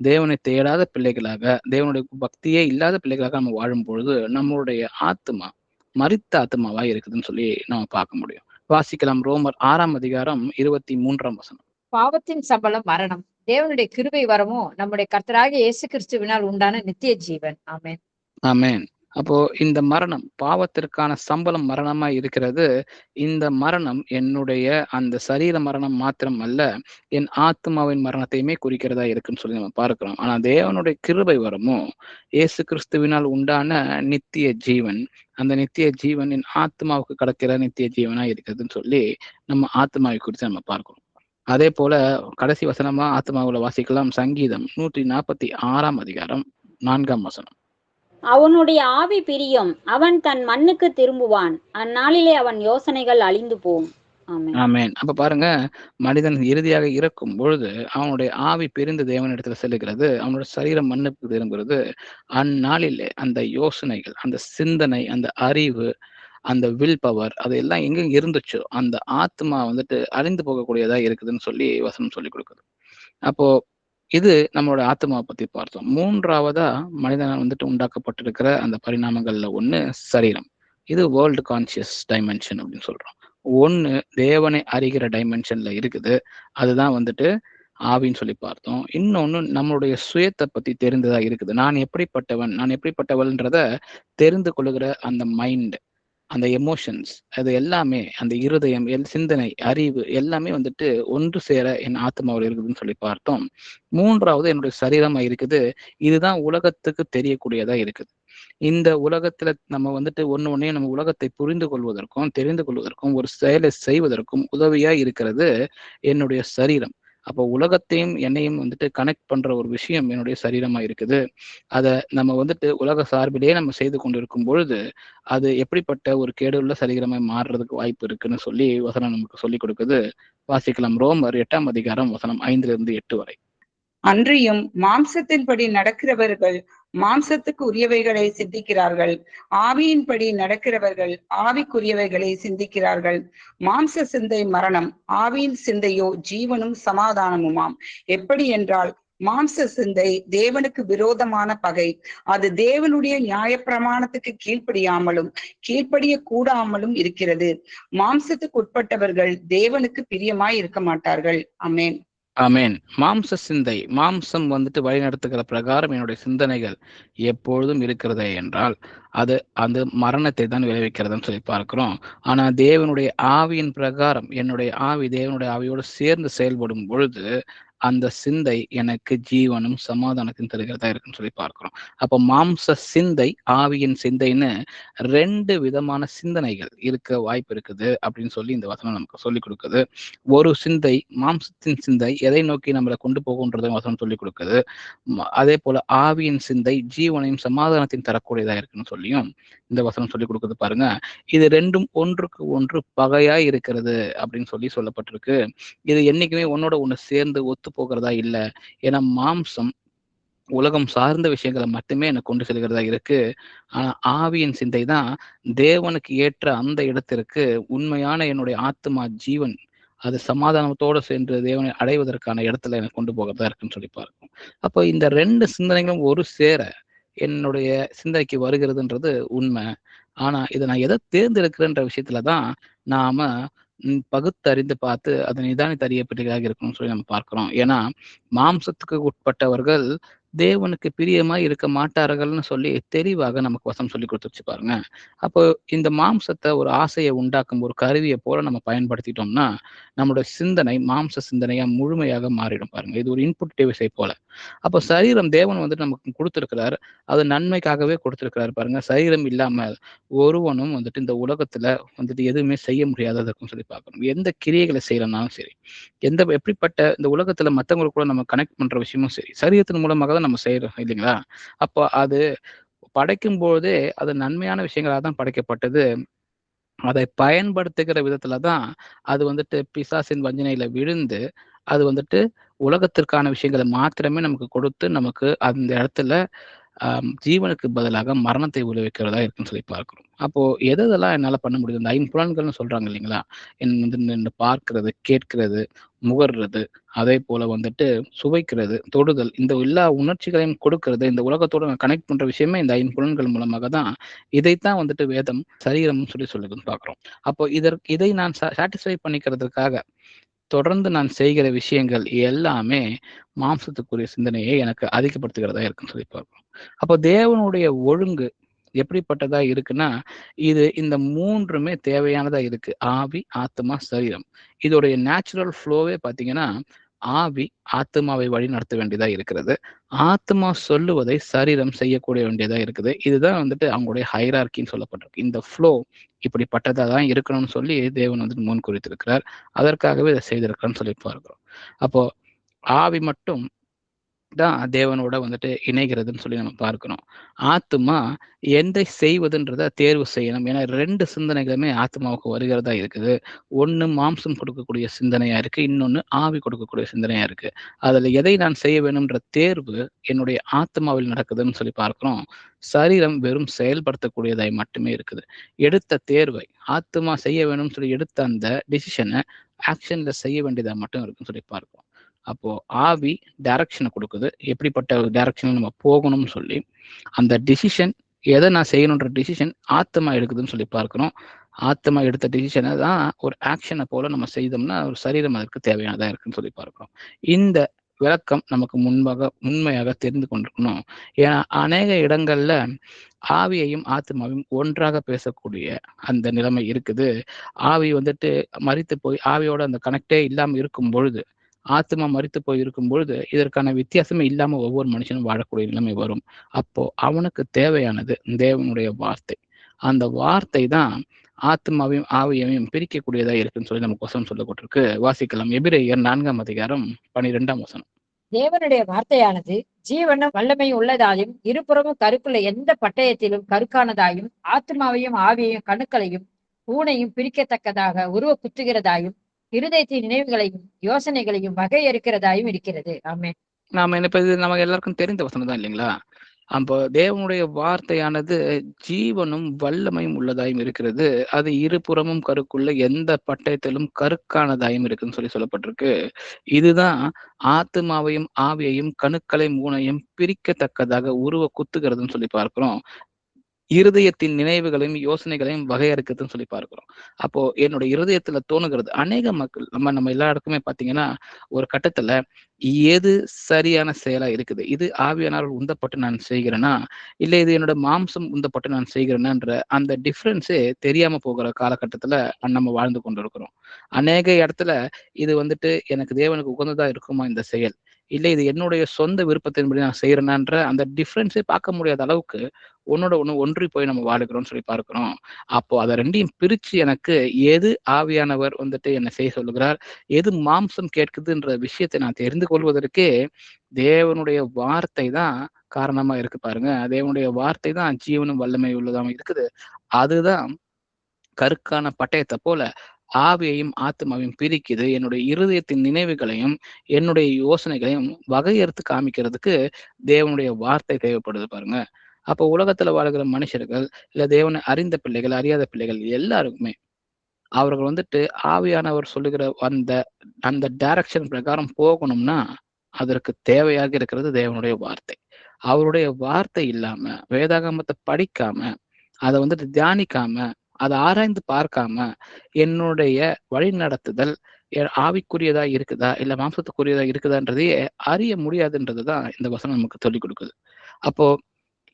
தேவனை தேடாத பிள்ளைகளாக, தேவனுடைய பக்தியே இல்லாத பிள்ளைகளாக நம்ம வாழும் பொழுது நம்மளுடைய ஆத்மா மரித்த ஆத்மாவா இருக்குதுன்னு சொல்லி நம்ம பார்க்க முடியும். வாசிக்கலாம். ரோமர் 6ஆம் அதிகாரம் 23ஆம் வசனம்.
பாவத்தின் சம்பளம் மரணம், தேவனுடைய கிருபை வரமோ நம்முடைய கர்த்தராகிய இயேசு கிறிஸ்துவினால் உண்டான நித்திய ஜீவன். ஆமென்.
ஆமென். அப்போ இந்த மரணம், பாவத்திற்கான சம்பளம் மரணமா இருக்கிறது. இந்த மரணம் என்னுடைய அந்த சரீர மரணம் மாத்திரம் அல்ல, என் ஆத்மாவின் மரணத்தையுமே குறிக்கிறதா இருக்குன்னு சொல்லி நம்ம பார்க்கிறோம். ஆனா தேவனுடைய கிருபை வரமோ இயேசு கிறிஸ்துவினால் உண்டான நித்திய ஜீவன், அந்த நித்திய ஜீவன் என் ஆத்மாவுக்கு கிடைக்கிற நித்திய ஜீவனா இருக்கிறதுன்னு சொல்லி நம்ம ஆத்மாவை குறித்து நம்ம பார்க்கிறோம். அதே போல கடைசி வசனமா ஆத்மாவுல வாசிக்கலாம். சங்கீதம் 146ஆம் அதிகாரம் 4ஆம் வசனம்.
அவனுடைய ஆவி பிரியும், அவன் தன் மண்ணுக்கு திரும்புவான், அந்நாளிலே அவன் யோசனைகள் அழிந்து போகும்.
ஆமென். அப்ப பாருங்க, மனிதன் இறுதியாக இறக்கும் பொழுது அவனுடைய ஆவி பிரிந்து தேவனிடத்துல செல்லுகிறது, அவனுடைய சரீரம் மண்ணுக்கு திரும்புகிறது. அந்நாளிலே அந்த யோசனைகள், அந்த சிந்தனை, அந்த அறிவு, அந்த வில் பவர், அதெல்லாம் எங்க இருந்துச்சோ அந்த ஆத்மா அழிந்து போகக்கூடியதா இருக்குதுன்னு சொல்லி வசனம் சொல்லி கொடுக்குது. அப்போ இது நம்மளோட ஆத்மாவை பத்தி பார்த்தோம். மூன்றாவதா மனிதனால் வந்துட்டு உண்டாக்கப்பட்டிருக்கிற அந்த பரிணாமங்கள்ல ஒண்ணு சரீரம். இது வேர்ல்டு கான்சியஸ் டைமென்ஷன் அப்படின்னு சொல்றோம். ஒண்ணு தேவனை அறிகிற டைமென்ஷன்ல இருக்குது. அதுதான் வந்துட்டு ஆவின்னு சொல்லி பார்த்தோம். இன்னொன்னு நம்மளுடைய சுயத்தை பத்தி தெரிந்ததா இருக்குது. நான் எப்படிப்பட்டவன், நான் எப்படிப்பட்டவள்ன்றத தெரிந்து கொள்ளுகிற அந்த மைண்ட், அந்த எமோஷன்ஸ், அது எல்லாமே அந்த இருதயம், சிந்தனை, அறிவு எல்லாமே வந்துட்டு ஒன்று சேர என் ஆத்மாவில் இருக்குதுன்னு சொல்லி பார்த்தோம். மூன்றாவது என்னுடைய சரீரமா இருக்குது. இதுதான் உலகத்துக்கு தெரியக்கூடியதா இருக்குது. இந்த உலகத்துல நம்ம வந்துட்டு ஒண்ணையும் நம்ம உலகத்தை புரிந்து கொள்வதற்கும் தெரிந்து கொள்வதற்கும் ஒரு செயலை செய்வதற்கும் உதவியா இருக்கிறது என்னுடைய சரீரம். அப்போ உலகத்தையும் என்னையும் வந்துட்டு கனெக்ட் பண்ற ஒரு விஷயம் என்னுடைய சரீரமா இருக்குது. அதை நம்ம வந்துட்டு உலக சார்பிலேயே நம்ம செய்து கொண்டிருக்கும் பொழுது அது எப்படிப்பட்ட ஒரு கேடுள்ள சரீரமாய் மாறுறதுக்கு வாய்ப்பு இருக்குன்னு சொல்லி வசனம் நமக்கு சொல்லிக் கொடுக்குது. வாசிக்கலாம். ரோமர் 8ஆம் அதிகாரம் வசனம் 5-8 வரை.
அன்றியும் மாம்சத்தின்படி நடக்கிறவர்கள் மாம்சத்துக்கு உரியவைகளை சிந்திக்கிறார்கள், ஆவியின்படி நடக்கிறவர்கள் ஆவிக்குரியவைகளை சிந்திக்கிறார்கள். மாம்ச சிந்தை மரணம், ஆவியின் சிந்தையோ ஜீவனும் சமாதானமுமாம். எப்படி என்றால் மாம்ச சிந்தை தேவனுக்கு விரோதமான பகை. அது தேவனுடைய நியாயப்பிரமாணத்துக்கு கீழ்ப்படியாமலும் கீழ்ப்படிய கூடாமலும் இருக்கிறது. மாம்சத்துக்கு உட்பட்டவர்கள் தேவனுக்கு பிரியமாய் இருக்க மாட்டார்கள். ஆமென்.
ஆமேன். மாம்ச சிந்தை, மாம்சம் வந்துட்டு வழிநடத்துகிற பிரகாரம் என்னுடைய சிந்தனைகள் எப்பொழுதும் இருக்கிறதே என்றால் அது அந்த மரணத்தை தான் விளைவிக்கிறதுன்னு சொல்லி பார்க்கிறோம். ஆனா தேவனுடைய ஆவியின் பிரகாரம் என்னுடைய ஆவி தேவனுடைய ஆவியோடு சேர்ந்து செயல்படும் பொழுது அந்த சிந்தை எனக்கு ஜீவனும் சமாதானத்தையும் தருகிறதா இருக்குன்னு சொல்லி பார்க்கிறோம். அப்போ மாம்ச சிந்தை, ஆவியின் சிந்தைன்னு 2 விதமான சிந்தனைகள் இருக்க வாய்ப்பு இருக்குது அப்படின்னு சொல்லி இந்த வசனம் நமக்கு சொல்லிக் கொடுக்குது. ஒரு சிந்தை, மாம்சத்தின் சிந்தை எதை நோக்கி நம்மளை கொண்டு போகுன்றதை வசனம் சொல்லிக் கொடுக்குது. அதே போல ஆவியின் சிந்தை ஜீவனையும் சமாதானத்தையும் தரக்கூடியதா இருக்குன்னு சொல்லியும் இந்த வசனம் சொல்லிக் கொடுக்குது. பாருங்க, இது 2ம் ஒன்றுக்கு ஒன்று பகையாய் இருக்கிறது அப்படின்னு சொல்லி சொல்லப்பட்டிருக்கு. இது என்னைக்குமே ஒன்னோட ஒண்ணு சேர்ந்து ஒத்து போகிறதா இல்லை. ஏன்னா மாம்சம் உலகம் சார்ந்த விஷயங்களை மட்டுமே எனக்கு கொண்டு செல்கிறதா இருக்கு. ஆனா ஆவியின் சிந்தை தான் தேவனுக்கு ஏற்ற அந்த இடத்திற்கு உண்மையான என்னுடைய ஆத்மா ஜீவன் அது சமாதானத்தோடு சென்று தேவனை அடைவதற்கான இடத்துல எனக்கு கொண்டு போகிறதா இருக்குன்னு சொல்லி பார்க்கும். அப்போ இந்த 2 சிந்தனைகளும் ஒரு சேர என்னுடைய சிந்தனைக்கு வருகிறதுன்றது உண்மை. ஆனா இதை நான் எதை தேர்ந்தெடுக்கிறேன்ற விஷயத்துலதான் நாம பகுத்தறிந்து பார்த்து அதை நிதானித்து அறியப்பட்டதாக இருக்கணும்னு சொல்லி நம்ம பார்க்கிறோம். ஏன்னா மாம்சத்துக்கு உட்பட்டவர்கள் தேவனுக்கு பிரியமாய் இருக்க மாட்டார்கள்னு சொல்லி தெளிவாக நமக்கு வசனம் சொல்லி கொடுத்துருச்சு பாருங்க. அப்போ இந்த மாம்சத்தை ஒரு ஆசையை உண்டாக்கும் ஒரு கருவியை போல நம்ம பயன்படுத்திட்டோம்னா நம்மளோட சிந்தனை மாம்ச சிந்தனையா முழுமையாக மாறிடும். பாருங்க, இது ஒரு இன்புட் டிவைஸை போல. அப்போ சரீரம் தேவன் வந்துட்டு நமக்கு கொடுத்திருக்கிறார், அது நன்மைக்காகவே கொடுத்திருக்கிறார். பாருங்க, சரீரம் இல்லாமல் ஒருவனும் வந்துட்டு இந்த உலகத்துல வந்துட்டு எதுவுமே செய்ய முடியாததற்கும் சொல்லி பார்க்கணும். எந்த கிரியைகளை செய்யறனாலும் சரி, எப்படிப்பட்ட இந்த உலகத்துல மற்றவங்களுக்கு கூட நம்ம கனெக்ட் பண்ற விஷயமும் சரி, சரீரத்தின் மூலமாக தான் நம்ம செய்யறோம் இல்லைங்களா? அப்போ அது படைக்கும் போதே அது நன்மையான விஷயங்களாக தான் படைக்கப்பட்டது. அதை பயன்படுத்துகிற விதத்துலதான் அது வந்துட்டு பிசாசின் வஞ்சனையில விழுந்து அது வந்துட்டு உலகத்திற்கான விஷயங்களை மாத்திரமே நமக்கு கொடுத்து நமக்கு அந்த இடத்துல ஜீவனுக்கு பதிலாக மரணத்தை விளைவிக்கிறதா இருக்குன்னு சொல்லி பார்க்கிறோம். அப்போ எதெல்லாம் என்னால பண்ண முடியுது? இந்த 5 புலன்கள்னு சொல்றாங்க இல்லைங்களா? வந்து பார்க்கிறது, கேட்கிறது, முகர்றது, அதே போல வந்துட்டு சுவைக்கிறது, தொடுதல், இந்த எல்லா உணர்ச்சிகளையும் கொடுக்கிறது, இந்த உலகத்தோட கனெக்ட் பண்ற விஷயமே இந்த 5 புலன்கள் மூலமாக தான். இதைத்தான் வந்துட்டு வேதம் சரீரம்னு சொல்லுதுன்னு பார்க்கிறோம். அப்போ இதை நான் சாட்டிஸ்ஃபை பண்ணிக்கிறதுக்காக தொடர்ந்து நான் செய்கிற விஷயங்கள் எல்லாமே மாம்சத்துக்குரிய சிந்தனையை எனக்கு அதிகப்படுத்துகிறதா இருக்குன்னு சொல்லி பார்க்கிறோம். அப்போ தேவனுடைய ஒழுங்கு எப்படிப்பட்டதா இருக்குன்னா இது இந்த 3மே தேவையானதா இருக்கு. ஆவி, ஆத்மா, சரீரம். இதோடைய நேச்சுரல் ஃப்ளோவே பார்த்தீங்கன்னா ஆவி ஆத்மாவை வழி நடத்த வேண்டியதா இருக்கிறது. ஆத்மா சொல்லுவதை சரீரம் செய்யக்கூடிய வேண்டியதா இருக்குது. இதுதான் வந்துட்டு அவங்களுடைய ஹைரார்கின்னு சொல்லப்பட்டிருக்கு. இந்த ஃப்ளோ இப்படிப்பட்டதா தான் இருக்கணும்னு சொல்லி தேவன் வந்துட்டு முன் குறித்திருக்கிறார். அதற்காகவே இதை செய்திருக்கிறான்னு சொல்லி பார்க்கிறோம். அப்போ ஆவி மட்டும் தான் தேவனோட வந்துட்டு இணைகிறதுன்னு சொல்லி நம்ம பார்க்கிறோம். ஆத்மா எதை செய்வதுன்றத தேர்வு செய்யணும். ஏன்னா 2 சிந்தனைகளுமே ஆத்மாவுக்கு வருகிறதா இருக்குது. ஒண்ணு மாம்சம் கொடுக்கக்கூடிய சிந்தனையா இருக்கு, இன்னொன்னு ஆவி கொடுக்கக்கூடிய சிந்தனையா இருக்கு. அதுல எதை நான் செய்ய வேணும்ன்ற தேர்வு என்னுடைய ஆத்மாவில் நடக்குதுன்னு சொல்லி பார்க்கிறோம். சரீரம் வெறும் செயல்படுத்தக்கூடியதாய் மட்டுமே இருக்குது. எடுத்த தேர்வை ஆத்மா செய்ய வேணும்னு சொல்லி எடுத்த அந்த டிசிஷனை ஆக்ஷன்ல செய்ய வேண்டியதா மட்டும் இருக்குன்னு சொல்லி பார்க்கிறோம். அப்போ ஆவி டைரக்ஷனை கொடுக்குது, எப்படிப்பட்ட டைரக்ஷன் நம்ம போகணும்னு சொல்லி. அந்த டிசிஷன், எதை நான் செய்யணுன்ற டிசிஷன் ஆத்மா எடுக்குதுன்னு சொல்லி பார்க்கிறோம். ஆத்மா எடுத்த டிசிஷனை தான் ஒரு ஆக்ஷனை போல நம்ம செய்தோம்னா ஒரு சரீரம் அதற்கு தேவையானதா இருக்குன்னு சொல்லி பார்க்கிறோம். இந்த விளக்கம் நமக்கு உண்மையாக தெரிந்து கொண்டிருக்கணும். ஏன்னா அநேக இடங்கள்ல ஆவியையும் ஆத்மாவையும் ஒன்றாக பேசக்கூடிய அந்த நிலைமை இருக்குது. ஆவி வந்துட்டு மரித்து போய் ஆவியோட அந்த கனெக்டே இல்லாம இருக்கும் பொழுது, ஆத்மா மரித்து போய் இருக்கும் பொழுது இதற்கான வித்தியாசமே இல்லாம ஒவ்வொரு மனுஷனும் வாழக்கூடிய நிலைமை வரும். அப்போ அவனுக்கு தேவையானது தேவனுடைய வார்த்தை. அந்த வார்த்தை தான் ஆத்மாவையும் ஆவியையும் பிரிக்கக்கூடியதா இருக்குன்னு சொல்லி நமக்கு வசனம் சொல்லப்பட்டிருக்கு. வாசிக்கலாம். எபிரேயர் 4ஆம் அதிகாரம் 12ஆம் வசனம்.
தேவனுடைய வார்த்தையானது ஜீவனும் வல்லமையும் உள்ளதாயும் இருபுறமும் கருக்குள்ள எந்த பட்டயத்திலும் கருக்கானதாயும் ஆத்மாவையும் ஆவியையும் கணுக்களையும் ஊனையும் பிரிக்கத்தக்கதாக உருவ குத்துகிறதாயும் இருதயத்தின் நினைவுகளையும் யோசனைகளையும் வகையறுக்கிறதாயும் இருக்கிறது. ஆமென்.
நாம என்ன இப்ப இது நமக்கு எல்லாருக்கும் தெரிந்த வசனம் தான் இல்லைங்களா? அப்போ தேவனுடைய வார்த்தையானது ஜீவனும் வல்லமையும் உள்ளதாயும் இருக்கிறது. அது இருபுறமும் கருக்குள்ள எந்த பட்டயத்திலும் கருக்கானதாயும் இருக்குன்னு சொல்லி சொல்லப்பட்டிருக்கு. இதுதான் ஆத்மாவையும் ஆவியையும் கணுக்களை மூனையும் பிரிக்கத்தக்கதாக உருவ குத்துகிறதுன்னு சொல்லி பார்க்கிறோம். இருதயத்தின் நினைவுகளையும் யோசனைகளையும் வகையறுக்குதுன்னு சொல்லி பார்க்கிறோம். அப்போ என்னுடைய இருதயத்துல தோணுகிறது, அநேக மக்கள் நம்ம எல்லா இடத்துக்குமே பாத்தீங்கன்னா ஒரு கட்டத்துல எது சரியான செயலா இருக்குது, இது ஆவியானவர்கள் உந்தப்பட்டு நான் செய்கிறேன்னா இல்ல இது என்னோட மாம்சம் உந்தப்பட்டு நான் செய்கிறேன்னான்ற அந்த டிஃபரன்ஸே தெரியாம போகிற காலகட்டத்துல நம்ம வாழ்ந்து கொண்டிருக்கிறோம். அநேக இடத்துல இது வந்துட்டு எனக்கு தேவனுக்கு உகந்ததா இருக்குமா இந்த செயல், இல்லை இது என்னுடைய சொந்த விருப்பத்தின்படி நான் செய்யறேனான்ற அந்த டிஃபரன்ஸே பார்க்க முடியாத அளவுக்கு ஒன்னோட ஒண்ணு ஒன்றி போய் நம்ம வாழுகிறோம்னு சொல்லி பார்க்கிறோம். அப்போ அதை ரெண்டையும் பிரிச்சு எனக்கு எது ஆவியானவர் வந்துட்டு என்னை செய்ய சொல்லுகிறார், எது மாம்சம் கேட்குதுன்ற விஷயத்தை நான் தெரிந்து கொள்வதற்கே தேவனுடைய வார்த்தை தான் காரணமா இருக்கு பாருங்க. தேவனுடைய வார்த்தை தான் ஜீவனும் வல்லமை உள்ளதாகவும் இருக்குது. அதுதான் கருக்கான பட்டயத்தை போல ஆவியையும் ஆத்மாவையும் பிரிக்குது. என்னுடைய இருதயத்தின் நினைவுகளையும் என்னுடைய யோசனைகளையும் வகையறுத்து காமிக்கிறதுக்கு தேவனுடைய வார்த்தை தேவைப்படுது பாருங்க. அப்போ உலகத்துல வாழ்கிற மனுஷர்கள், இல்ல தேவனை அறிந்த பிள்ளைகள், அறியாத பிள்ளைகள் எல்லாருக்குமே அவர்கள் வந்துட்டு ஆவியானவர் சொல்லுகிற அந்த அந்த டைரக்ஷன் பிரகாரம் போகணும்னா அதற்கு தேவையாக இருக்கிறது தேவனுடைய வார்த்தை. அவருடைய வார்த்தை இல்லாம, வேதாகமத்தை படிக்காம, அதை வந்துட்டு தியானிக்காம, அதை ஆராய்ந்து பார்க்காம என்னுடைய வழி நடத்துதல் ஆவிக்குரியதா இருக்குதா இல்ல மாம்சத்துக்குரியதா இருக்குதான்றதையே அறிய முடியாதுன்றதுதான் இந்த வசனம் நமக்கு சொல்லிக் கொடுக்குது. அப்போ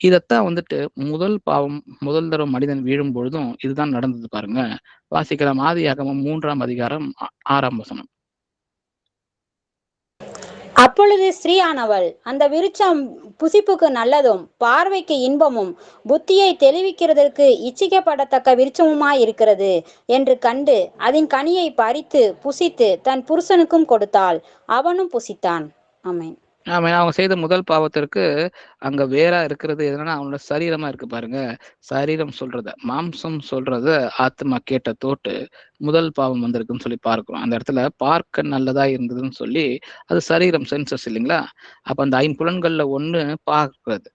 இதத்தான் வந்துட்டு முதல் தடவை மனிதன் வீழும் பொழுதும் இதுதான் நடந்தது பாருங்க. வாசிக்கலாம். ஆதியாகமம் 3ஆம் அதிகாரம் 6ஆம் வசனம்.
அப்பொழுது ஸ்திரீயானவள் அந்த விருட்சம் புசிப்புக்கு நல்லதும் பார்வைக்கு இன்பமும் புத்தியை தெளிவிக்கிறதற்கு இச்சிக்கப்படத்தக்க விருட்சமுமாய் இருக்கிறது என்று கண்டு அதன் கனியை பறித்து புசித்து தன் புருஷனுக்கும் கொடுத்தாள், அவனும் புசித்தான். ஆமென்.
அவங்க செய்த முதல் பாவத்திற்கு அங்க வேறா இருக்கிறது எதுனா அவனோட சரீரமா இருக்கு பாருங்க. சரீரம் சொல்றத, மாம்சம் சொல்றத ஆத்மா கேட்ட தோட்டு முதல் பாவம் வந்திருக்குன்னு சொல்லி பார்க்கிறோம். அந்த இடத்துல பார்க்க நல்லதா இருந்ததுன்னு சொல்லி அது சரீரம், சென்சஸ் இல்லைங்களா? அப்ப அந்த 5 புலன்கள்ல ஒண்ணு பார்க்கிறது.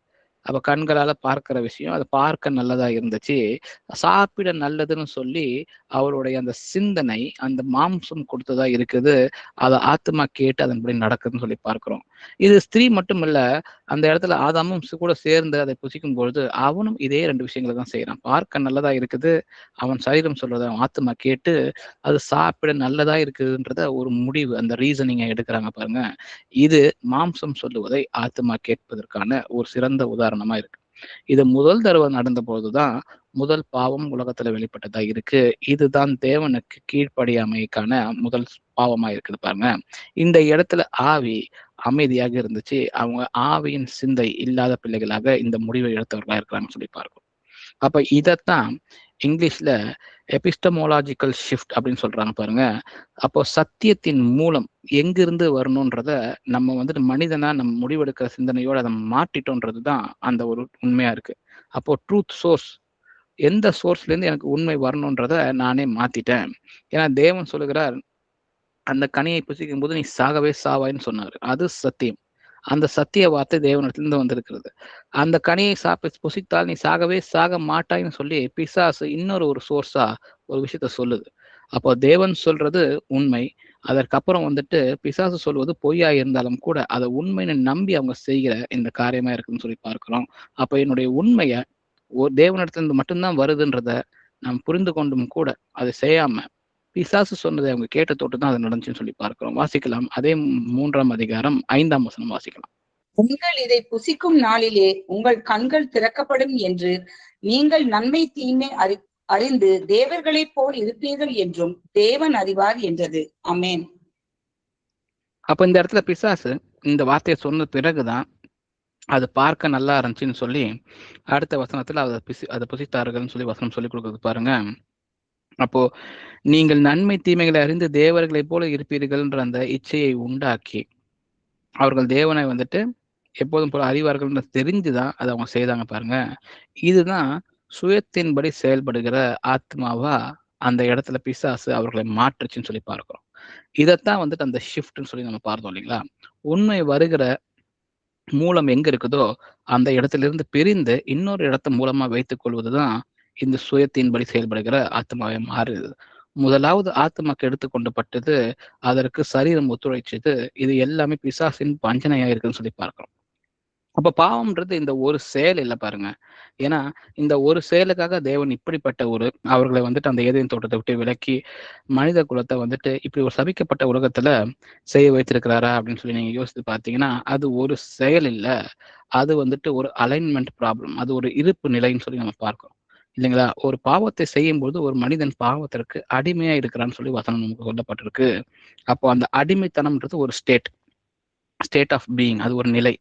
அப்ப கண்களால பார்க்கிற விஷயம், அது பார்க்க நல்லதா இருந்துச்சு. சாப்பிட நல்லதுன்னு சொல்லி அவருடைய அந்த சிந்தனை அந்த மாம்சம் கொடுத்ததா இருக்குது. அதை ஆத்மா கேட்டு அதன்படி நடக்குதுன்னு சொல்லி பார்க்கிறோம். இது ஸ்திரீ மட்டும் இல்ல, அந்த இடத்துல ஆதாமும் கூட சேர்ந்து அதை புசிக்கும் பொழுது அவனும் இதே 2 விஷயங்களை தான் செய்யறான். பார்க்க நல்லதா இருக்குது, அவன் சரீரம் சொல்றத அவன் ஆத்மா கேட்டு அது சாப்பிட நல்லதா இருக்குதுன்றத ஒரு முடிவு, அந்த ரீசனிங்கை எடுக்கிறாங்க பாருங்க. இது மாம்சம் சொல்லுவதை ஆத்மா கேட்பதற்கான ஒரு சிறந்த உதாரணமா இருக்கு. இது முதல் தடவை நடந்த போதுதான் முதல் பாவம் உலகத்துல வெளிப்பட்டதா இருக்கு. இதுதான் தேவனுக்கு கீழ்ப்படியாமைக்கான முதல் பாவமா இருக்குது பாருங்க. இந்த இடத்துல ஆவி அமைதியாக இருந்துச்சு. அவங்க ஆவியின் சிந்தை இல்லாத பிள்ளைகளாக இந்த முடிவை எடுத்தவர்களா இருக்கிறாங்கன்னு சொல்லி பார்க்கிறோம். அப்ப இதத்தான் இங்கிலீஷ்ல எபிஸ்டமோலாஜிக்கல் ஷிஃப்ட் அப்படின்னு சொல்றாங்க பாருங்க. அப்போ சத்தியத்தின் மூலம் எங்கிருந்து வரணும்ன்றத நம்ம வந்துட்டு மனிதனா நம்ம முடிவெடுக்கிற சிந்தனையோட அதை மாட்டிட்டோன்றதுதான் அந்த ஒரு உண்மையா இருக்கு. அப்போ ட்ரூத் சோர்ஸ், எந்த சோர்ஸ்ல இருந்து எனக்கு உண்மை வரணும்ன்றத நானே மாத்திட்டேன். ஏன்னா தேவன் சொல்லுகிறார், அந்த கனியை புசிக்கும் போது நீ சாகவே சாவாயின்னு சொன்னாரு. அது சத்தியம். அந்த சத்திய வார்த்தை தேவனிடத்திலிருந்து வந்திருக்கிறது. அந்த கனியை புசித்தால் நீ சாகவே சாக மாட்டாய்ன்னு சொல்லி பிசாசு இன்னொரு சோர்ஸா ஒரு விஷயத்த சொல்லுது. அப்போ தேவன் சொல்றது உண்மை. அதற்கப்புறம் வந்துட்டு பிசாசு சொல்வது பொய்யா இருந்தாலும் கூட அதை உண்மைன்னு நம்பி அவங்க செய்கிற இந்த காரியமா இருக்குன்னு சொல்லி பார்க்கிறோம். அப்போ என்னுடைய உண்மைய தேவனிடத்திலிருந்து மட்டும்தான் வருதுன்றத நாம் புரிந்து கொண்டும் கூட அதை செய்யாம பிசாசு சொன்னதை அவங்க கேட்ட தொட்டு தான் அது நடந்துச்சுன்னு சொல்லி பார்க்கிறோம். வாசிக்கலாம். அதே 3ஆம் அதிகாரம் 5ஆம் வசனம் வாசிக்கலாம்.
உங்கள் இதை புசிக்கும் நாளிலே உங்கள் கண்கள் திறக்கப்படும் என்று நீங்கள் நன்மை தீமை அறிந்து தேவர்களைப் போல் இருப்பீர்கள் என்றும் தேவன் அறிவார் என்றது. ஆமென்.
அப்ப இந்த இடத்துல பிசாசு இந்த வார்த்தையை சொன்ன பிறகுதான் அது பார்க்க நல்லா இருந்துச்சுன்னு சொல்லி அடுத்த வசனத்துல அதை புசித்தார்கள்னு சொல்லி வசனம் சொல்லி கொடுக்குறது பாருங்க. அப்போ நீங்கள் நன்மை தீமைகளை அறிந்து தேவர்களைப் போல இருப்பீர்கள்ன்ற அந்த இச்சையை உண்டாக்கி அவர்கள் தேவனை வந்துட்டு எப்போதும் போல அறிவார்கள்னு தெரிஞ்சுதான் அதை அவங்க செய்தாங்க பாருங்க. இதுதான் சுயத்தின்படி செயல்படுகிற ஆத்மாவா அந்த இடத்துல பிசாசு அவர்களை மாற்றுச்சுன்னு சொல்லி பார்க்கிறோம். இதைத்தான் வந்துட்டு அந்த ஷிஃப்ட்னு சொல்லி நம்ம பார்த்தோம் இல்லைங்களா. உண்மை வருகிற மூலம் எங்க இருக்குதோ அந்த இடத்துல இருந்து பிரிந்து இன்னொரு இடத்த மூலமா வைத்துக் கொள்வதுதான் இந்த சுயத்தின்படி செயல்படுகிற ஆத்மாவை மாறுது. முதலாவது ஆத்மாக்கு எடுத்துக்கொண்டப்பட்டது, அதற்கு சரீரம் ஒத்துழைச்சது. இது எல்லாமே பிசாசின் வஞ்சனையா இருக்குன்னு சொல்லி பார்க்கிறோம். அப்ப பாவம்ன்றது இந்த ஒரு செயல் இல்லை பாருங்க. ஏன்னா இந்த ஒரு செயலுக்காக தேவன் இப்படிப்பட்ட அவர்களை வந்துட்டு அந்த ஏதேன் தோட்டத்தை விட்டு விலக்கி மனித குலத்தை வந்துட்டு இப்படி ஒரு சபிக்கப்பட்ட உலகத்துல செய்ய வைத்திருக்கிறாரா அப்படின்னு சொல்லி நீங்க யோசித்து பார்த்தீங்கன்னா அது ஒரு செயல் இல்லை. அது வந்துட்டு ஒரு அலைன்மெண்ட் ப்ராப்ளம். அது ஒரு இருப்பு நிலைன்னு சொல்லி நம்ம பார்க்கிறோம் இல்லைங்களா. ஒரு பாவத்தை செய்யும் போது ஒரு மனிதன் பாவத்திற்கு அடிமையா இருக்கிறான்னு சொல்லி வசனம் நமக்கு சொல்லப்பட்டிருக்கு. அப்போ அந்த அடிமைத்தனம்ன்றது ஒரு ஸ்டேட் ஆஃப் பீயிங். அது ஒரு நிலை.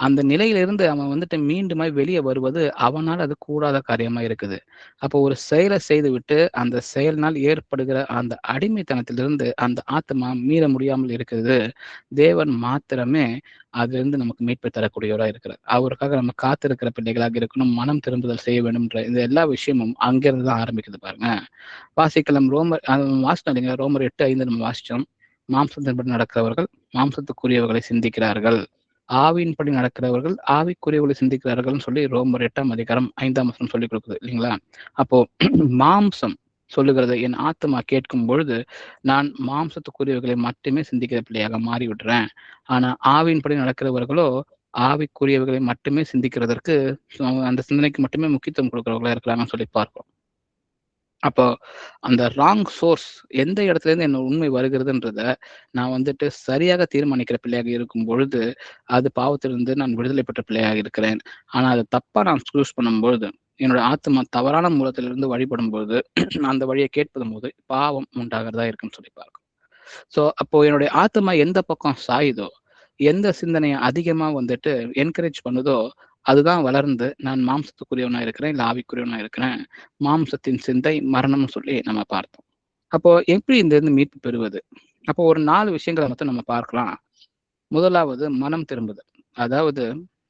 அந்த நிலையிலிருந்து அவன் வந்துட்டு மீண்டுமாய் வெளியே வருவது அவனால் அது கூடாத காரியமா இருக்குது. அப்போ ஒரு செயலை செய்து விட்டு அந்த செயலினால் ஏற்படுகிற அந்த அடிமைத்தனத்திலிருந்து அந்த ஆத்மா மீற முடியாமல் இருக்குது. தேவன் மாத்திரமே அதிலிருந்து நமக்கு மீட்பை தரக்கூடியவராக இருக்கிறார். அவருக்காக நம்ம காத்திருக்கிற பிள்ளைகளாக இருக்கணும். மனம் திரும்புதல் செய்ய வேண்டும்ன்ற இந்த எல்லா விஷயமும் அங்கிருந்து தான் ஆரம்பிக்குது பாருங்க. வாசிக்கலாம். வாசிட்டோம் இல்லைங்களா. ரோமர் 8:5 நம்ம வாசிச்சோம். மாம்சத்தின்படி நடக்கிறவர்கள் மாம்சத்துக்குரியவர்களை சிந்திக்கிறார்கள், ஆவியின்படி நடக்கிறவர்கள் ஆவிக்குரியவர்களை சிந்திக்கிறார்கள் சொல்லி ரோமர் 8ஆம் அதிகாரம் 5ஆம் வசனம் சொல்லி கொடுக்குது இல்லைங்களா. அப்போ மாம்சம் சொல்லுகிறது என் ஆத்மா கேட்கும் பொழுது நான் மாம்சத்துக்குரியவர்களை மட்டுமே சிந்திக்கிற பிள்ளையாக மாறி விடுறேன். ஆனா ஆவியின்படி நடக்கிறவர்களோ ஆவிக்குரியவர்களை மட்டுமே சிந்திக்கிறதற்கு அந்த சிந்தனைக்கு மட்டுமே முக்கியத்துவம் கொடுக்கிறவர்களா இருக்கிறாங்கன்னு சொல்லி பார்ப்போம். அப்போ அந்த ராங் சோர்ஸ் எந்த இடத்துல இருந்து என்ன உண்மை வருகிறதுன்றத நான் வந்துட்டு சரியாக தீர்மானிக்கிற பிள்ளையாக இருக்கும் பொழுது அது பாவத்திலிருந்து நான் விடுதலை பெற்ற பிள்ளையாக இருக்கிறேன். ஆனா அதை தப்பா நான் சூஸ் பண்ணும்பொழுது என்னோட ஆத்மா தவறான மூலத்திலிருந்து வழிபடும் பொழுது அந்த வழியை கேட்பதும் போது பாவம் உண்டாகிறதா இருக்குன்னு சொல்லி பார்க்கும். ஸோ அப்போ என்னுடைய ஆத்மா எந்த பக்கம் சாயுதோ, எந்த சிந்தனையை அதிகமா வந்துட்டு என்கரேஜ் பண்ணுதோ அதுதான் வளர்ந்து நான் மாம்சத்துக்குரியவனா இருக்கிறேன், இல்லை ஆவிக்குரியவனா இருக்கிறேன். மாம்சத்தின் சிந்தை மரணம்னு சொல்லி நம்ம பார்த்தோம். அப்போ எப்படி இந்த இருந்து மீட்பு பெறுவது? அப்போ ஒரு 4 விஷயங்களை மட்டும் நம்ம பார்க்கலாம். முதலாவது மனம் திரும்புதல். அதாவது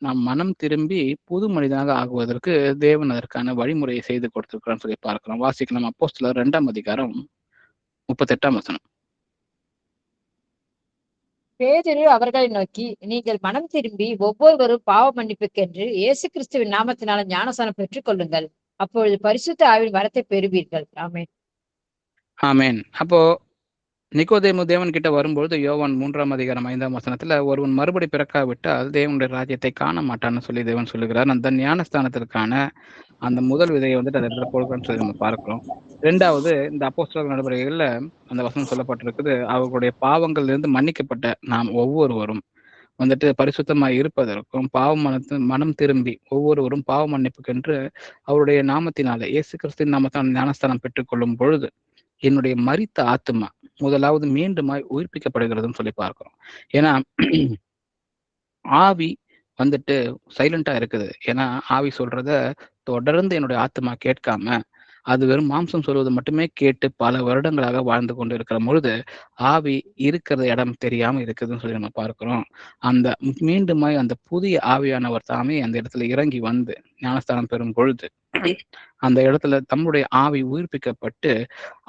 நாம் மனம் திரும்பி புது மனிதனாக ஆகுவதற்கு தேவன் அதற்கான வழிமுறையை செய்து கொடுத்திருக்கிறான்னு சொல்லி பார்க்கலாம். வாசிக்கலாம். அப்போஸ்தலர் 2ஆம் அதிகாரம் 38ஆம் வசனம்.
பேதுரு அவர்களை நோக்கி, நீங்கள் மனம் திரும்பி ஒவ்வொருவரும் பாவ மன்னிப்புக்கென்று இயேசு கிறிஸ்துவின் நாமத்தினால ஞானஸ்நானம் பெற்றுக் கொள்ளுங்கள், அப்பொழுது பரிசுத்த ஆவியின் வரத்தை பெறுவீர்கள். ஆமென்.
ஆமென். அப்போ நிக்கோதேமு தேவன் கிட்ட வரும்பொழுது யோவான் 3ஆம் அதிகாரம் 5ஆம் வசனத்துல ஒருவன் மறுபடி பிறக்காவிட்டால் தேவனுடைய ராஜ்யத்தை காண மாட்டான்னு சொல்லி தேவன் சொல்லுகிறார். அந்த ஞானஸ்தானத்திற்கான அந்த முதல் விதையை வந்துட்டு அந்த இடத்துல கொடுக்கணும்னு சொல்லி நம்ம பார்க்கிறோம். 2வது இந்த அப்போஸ்தலர் நடவடிக்கைகள்ல அந்த வசனம் சொல்லப்பட்டிருக்குது. அவர்களுடைய பாவங்கள் இருந்து மன்னிக்கப்பட்ட நாம் ஒவ்வொருவரும் வந்துட்டு பரிசுத்தமாய் இருப்பதற்கும் மனம் திரும்பி ஒவ்வொருவரும் பாவ மன்னிப்புக்கென்று அவருடைய நாமத்தினால இயேசு கிறிஸ்துவின் நாமத்தால் ஞானஸ்தானம் பெற்றுக்கொள்ளும் பொழுது என்னுடைய மரித்த ஆத்மா முதலாவது மீண்டுமாய் உயிர்ப்பிக்கப்படுகிறதுன்னு சொல்லி பார்க்கிறோம். ஏன்னா ஆவி வந்துட்டு சைலண்டா இருக்குது. ஏன்னா ஆவி சொல்றத தொடர்ந்து என்னுடைய ஆத்மா கேட்காம அது வெறும் மாம்சம் சொல்வது மட்டுமே கேட்டு பல வருடங்களாக வாழ்ந்து கொண்டு இருக்கிற பொழுது ஆவி இருக்கிற இடம் தெரியாம இருக்குதுன்னு சொல்லி நம்ம பார்க்கிறோம். அந்த மீண்டுமாய் அந்த புதிய ஆவியானவர் தாமே அந்த இடத்துல இறங்கி வந்து ஞானஸ்தானம் பெறும் பொழுது அந்த இடத்துல தம்முடைய ஆவி உயிர்ப்பிக்கப்பட்டு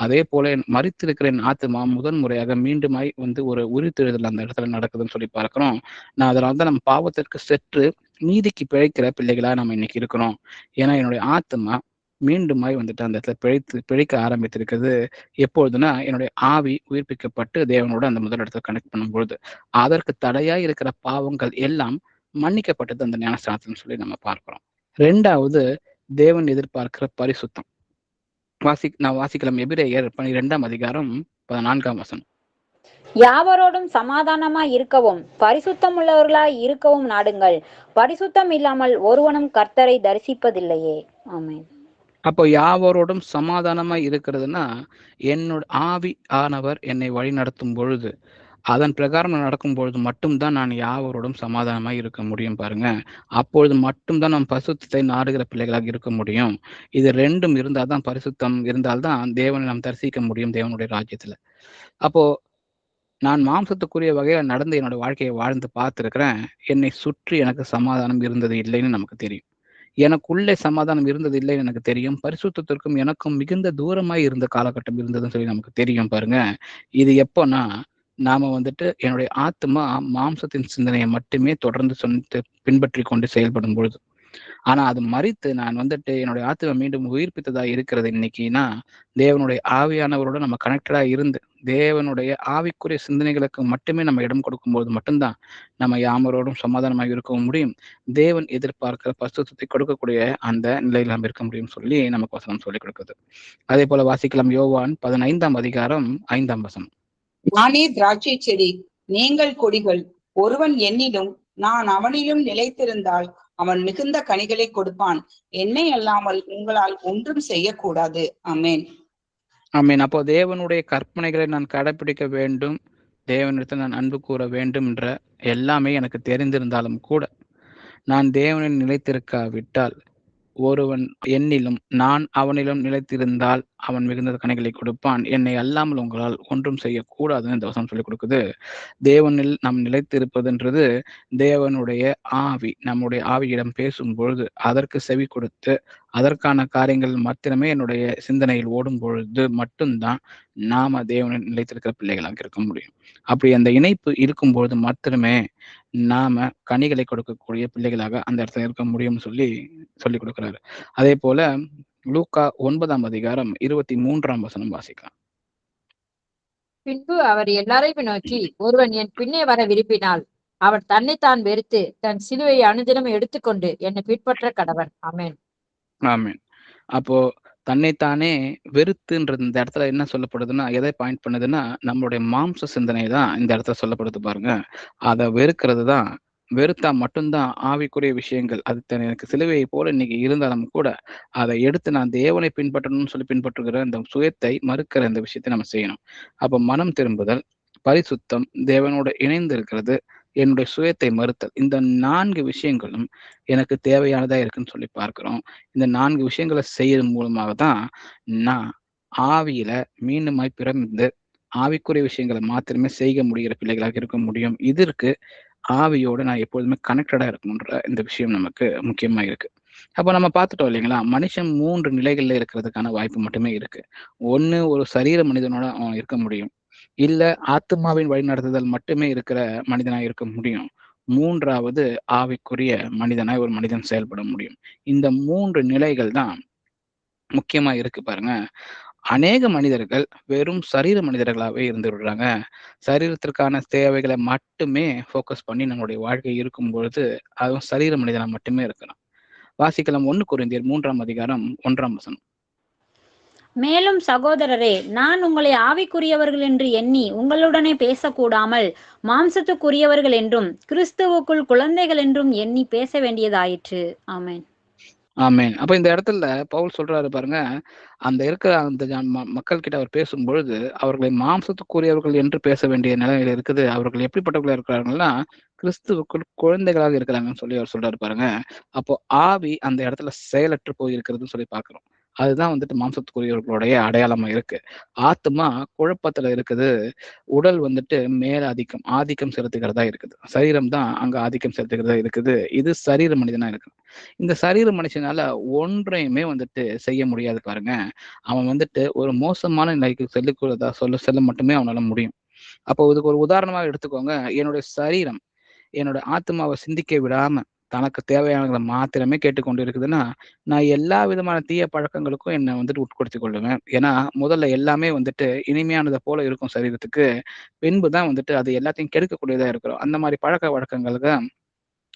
அதே போல மரித்திருக்கிற ஆத்மா முதன் முறையாக மீண்டுமாய் வந்து ஒரு உயிர்த்தெழுதல் அந்த இடத்துல நடக்குதுன்னு சொல்லி பார்க்கிறோம். நான் அதனால தான் நம்ம பாவத்திற்கு சென்று நீதிக்கு பிழைக்கிற பிள்ளைகளா நம்ம இன்னைக்கு இருக்கிறோம். ஏன்னா என்னுடைய ஆத்மா மீண்டுமாய் வந்துட்டு அந்த இடத்துல பிழைக்க ஆரம்பித்திருக்கிறது. எப்பொழுதுனா என்னுடைய ஆவி உயிர்ப்பிக்கப்பட்டு தேவனோட அந்த முதலிடத்துல கனெக்ட் பண்ணும்பொழுது, அதற்கு தடையா இருக்கிற பாவங்கள் எல்லாம் மன்னிக்கப்பட்டது அந்த ஞானஸ்நானத்தில்னு சொல்லி நம்ம பார்க்கிறோம். 2வது தேவன் எதிர்பார்க்கிற பரிசுத்தம். நான் வாசிக்கலாம். எபிரேயர் 12ஆம் அதிகாரம் 14ஆம் வசனம்.
யாவரோடும் சமாதானமாய் இருக்கவும் பரிசுத்தம் உள்ளவர்களாய் இருக்கவும் நாடுங்கள். பரிசுத்தம் இல்லாமல் ஒருவனும் கர்த்தரை தரிசிப்பதில்லையே. ஆமென்.
அப்போ யாவரோடும் சமாதானமாய் இருக்கிறதுனா, என்னோட ஆவி ஆனவர் என்னை வழி நடத்தும் பொழுது, அதன் பிரகாரம் நான் நடக்கும் பொழுது மட்டும்தான் நான் யாவரோடும் சமாதானமாய் இருக்க முடியும் பாருங்க. அப்பொழுது மட்டும்தான் நாம் பரிசுத்தத்தை நாடுகிற பிள்ளைகளாக இருக்க முடியும். இது 2ம் இருந்தால் தான், பரிசுத்தம் இருந்தால்தான் தேவனை நாம் தரிசிக்க முடியும் தேவனுடைய ராஜ்யத்துல. அப்போ நான் மாம்சத்துக்குரிய வகையில நடந்து என்னோட வாழ்க்கையை வாழ்ந்து பார்த்திருக்கிறேன். என்னை சுற்றி எனக்கு சமாதானம் இருந்தது இல்லைன்னு நமக்கு தெரியும். எனக்குள்ளே சமாதானம் இருந்தது இல்லைன்னு எனக்கு தெரியும். பரிசுத்தத்திற்கும் எனக்கும் மிகுந்த தூரமாய் இருந்த காலகட்டம் இருந்ததுன்னு சொல்லி நமக்கு தெரியும் பாருங்க. இது எப்போன்னா, நாம வந்துட்டு என்னுடைய ஆத்துமா மாம்சத்தின் சிந்தனையை மட்டுமே தொடர்ந்து பின்பற்றி கொண்டு செயல்படும் பொழுது. ஆனா அது மறித்து நான் வந்துட்டு என்னுடைய ஆத்துமா மீண்டும் உயிர்ப்பித்ததா இருக்கிறது இன்னைக்குன்னா, தேவனுடைய ஆவியானவரோட நம்ம கனெக்டடா இருந்து, தேவனுடைய ஆவிக்குரிய சிந்தனைகளுக்கு மட்டுமே நம்ம இடம் கொடுக்கும்போது மட்டும்தான் நம்ம யாவரோடும் சமாதானமாக இருக்கவும் முடியும். தேவன் எதிர்பார்க்கிற பரிசுத்தத்தை கொடுக்கக்கூடிய அந்த நிலையில் நாம் இருக்க முடியும் சொல்லி நமக்கு வசனம் சொல்லிக் கொடுக்குது. அதே போல வாசிக்கலாம். யோவான் 15ஆம் அதிகாரம் 5ஆம் வசனம்.
நானே திராட்சை செடி, நீங்கள் கொடிகள். ஒருவன் என்னிலும் நான் அவனிலும் நிலைத்திருந்தால் அவன் மிகுந்த கனிகளை கொடுப்பான். என்னை அல்லாமல் உங்களால் ஒன்றும் செய்யக்கூடாது. ஆமென்.
ஆமென். அப்போ தேவனுடைய கற்பனைகளை நான் கடைபிடிக்க வேண்டும், தேவனிடத்தில் நான் அன்பு கூற வேண்டும் என்ற எல்லாமே எனக்கு தெரிந்திருந்தாலும் கூட, நான் தேவனில் நிலைத்திருக்காவிட்டால், ஒருவன் என்னிலும் நான் அவனிலும் நிலைத்திருந்தால் அவன் மிகுந்த கனிகளை கொடுப்பான். என்னை அல்லாமல் உங்களால் ஒன்றும் செய்யக்கூடாதுன்னு இந்த வசனம் சொல்லிக் கொடுக்குது. தேவனில் நாம் நிலைத்திருப்பதுன்றது தேவனுடைய ஆவி நம்முடைய ஆவியிடம் பேசும் பொழுது அதற்கு செவி கொடுத்து அதற்கான காரியங்கள் மாத்திரமே என்னுடைய சிந்தனையில் ஓடும் பொழுது மட்டும்தான் நாம தேவனில் நிலைத்திருக்கிற பிள்ளைகளாக இருக்க முடியும். அப்படி அந்த இணைப்பு இருக்கும்பொழுது மாத்திரமே நாம கனிகளை கொடுக்கக்கூடிய பிள்ளைகளாக அந்த இடத்துல இருக்க முடியும்னு சொல்லிக் கொடுக்கிறாரு. அதே போல லூக்கா 9ஆம் அதிகாரம் 23ஆம் வசனம் வாசிக்கலாம்.
பின்பு அவர் எல்லாரையும் நோக்கி, ஒருவன் என் பின்னே வர விரும்பினால் அவன் தன்னைத்தான் வெறுத்து தன் சிலுவையை அனுதினம் எடுத்துக்கொண்டு என்னை பின்பற்ற கடவன். ஆமென்.
ஆமென். அப்போ தன்னைத்தானே வெறுத்துன்றது இந்த இடத்துல என்ன சொல்லப்படுதுன்னா, எதை பாயிண்ட் பண்ணுதுன்னா, நம்மளுடைய மாம்ச சிந்தனை தான் இந்த இடத்துல சொல்லப்படுது பாருங்க. அதை வெறுக்கிறது தான். வெறுத்தா மட்டும்தான் ஆவிக்குரிய விஷயங்கள் அது எனக்கு சிலுவையை போல இன்னைக்கு இருந்தாலும் கூட அதை எடுத்து நான் தேவனை பின்பற்றணும்னு சொல்லி பின்பற்றுகிற இந்த சுயத்தை மறுக்கிற இந்த விஷயத்தை நம்ம செய்யணும். அப்ப மனம் திரும்புதல், பரிசுத்தம், தேவனோட இணைந்து இருக்கிறது, என்னுடைய சுயத்தை மறுத்தல், இந்த 4 விஷயங்களும் எனக்கு தேவையானதா இருக்குன்னு சொல்லி பார்க்கிறோம். இந்த 4 விஷயங்களை செய்யறது மூலமாக தான் நான் ஆவியில மீண்டுமாய் பிறந்து ஆவிக்குரிய விஷயங்களை மாத்திரமே செய்ய முடிகிற பிள்ளைகளாக இருக்க முடியும். இதற்கு ஆவியோட நான் எப்பொழுதுமே கனெக்டடா இருக்கணுன்ற இந்த விஷயம் நமக்கு முக்கியமா இருக்கு. அப்ப நம்ம பார்த்துட்டோம் இல்லைங்களா, மனுஷன் 3 நிலைகள்ல இருக்கிறதுக்கான வாய்ப்பு மட்டுமே இருக்கு. ஒண்ணு, ஒரு சரீர மனிதனோட அவன் இருக்க முடியும். இல்ல ஆத்மாவின் வழிநடத்துதல் மட்டுமே இருக்கிற மனிதனா இருக்க முடியும். 3வது ஆவிக்குரிய மனிதனாய் ஒரு மனிதன் செயல்பட முடியும். இந்த 3 நிலைகள் தான் முக்கியமா இருக்கு பாருங்க. அநேக மனிதர்கள் வெறும் சரீர மனிதர்களாவே இருந்து விடுறாங்க. சரீரத்திற்கான தேவைகளை மட்டுமே ஃபோக்கஸ் பண்ணி நம்மளுடைய வாழ்க்கை இருக்கும் பொழுது அதுவும் சரீர மனிதனா மட்டுமே இருக்கலாம். வாசிக்கலாம். 1 கொரிந்தியர் 3ஆம் அதிகாரம் 1ஆம் வசனம்.
மேலும் சகோதரரே, நான் உங்களை ஆவிக்குரியவர்கள் என்று எண்ணி உங்களுடனே பேசக்கூடாமல் மாம்சத்துக்குரியவர்கள் என்றும் கிறிஸ்துவுக்குள் குழந்தைகள் என்றும் எண்ணி பேச வேண்டியதாயிற்று. ஆமென்.
ஆமென். அப்ப இந்த இடத்துல பவுல் சொல்றாரு பாருங்க, அந்த இருக்கிற அந்த மக்கள் கிட்ட அவர் பேசும் பொழுது அவர்களை மாம்சத்துக்குரியவர்கள் என்று பேச வேண்டிய நிலையில இருக்குது. அவர்கள் எப்படிப்பட்டவர்களா இருக்கிறாங்கன்னா, கிறிஸ்துவுக்குள் குழந்தைகளாக இருக்கிறாங்கன்னு சொல்லி அவர் சொல்றாரு பாருங்க. அப்போ ஆவி அந்த இடத்துல செயலற்று போயிருக்கிறதுன்னு சொல்லி பார்க்கிறோம். அதுதான் வந்துட்டு மாம்சத்துக்குரியவர்களுடைய அடையாளமா இருக்கு. ஆத்மா குழப்பத்துல இருக்குது. உடல் வந்துட்டு ஆதிக்கம் செலுத்துகிறதா இருக்குது. சரீரம் தான் அங்க ஆதிக்கம் செலுத்துகிறதா இருக்குது. இது சரீர மனிதனா இருக்கு. இந்த சரீர மனுஷனால ஒன்றையுமே வந்துட்டு செய்ய முடியாது பாருங்க. அவன் வந்துட்டு ஒரு மோசமான நிலைக்கு செல்ல மட்டுமே அவனால முடியும். அப்போ இதுக்கு ஒரு உதாரணமாக எடுத்துக்கோங்க. என்னுடைய சரீரம் என்னோட ஆத்மாவை சிந்திக்க விடாம தனக்கு தேவையானதை மாத்திரமே கேட்டுக்கொண்டு இருக்குதுன்னா, நான் எல்லா விதமான தீய பழக்கங்களுக்கும் என்னை வந்துட்டு உட்படுத்திக் கொள்ளுவேன். ஏன்னா, முதல்ல எல்லாமே வந்துட்டு இனிமையானதை போல இருக்கும் சரீரத்துக்கு. பின்பு தான் வந்துட்டு அது எல்லாத்தையும் கெடுக்கக்கூடியதா இருக்கிறோம். அந்த மாரி பழக்கவழக்கங்களுக்கு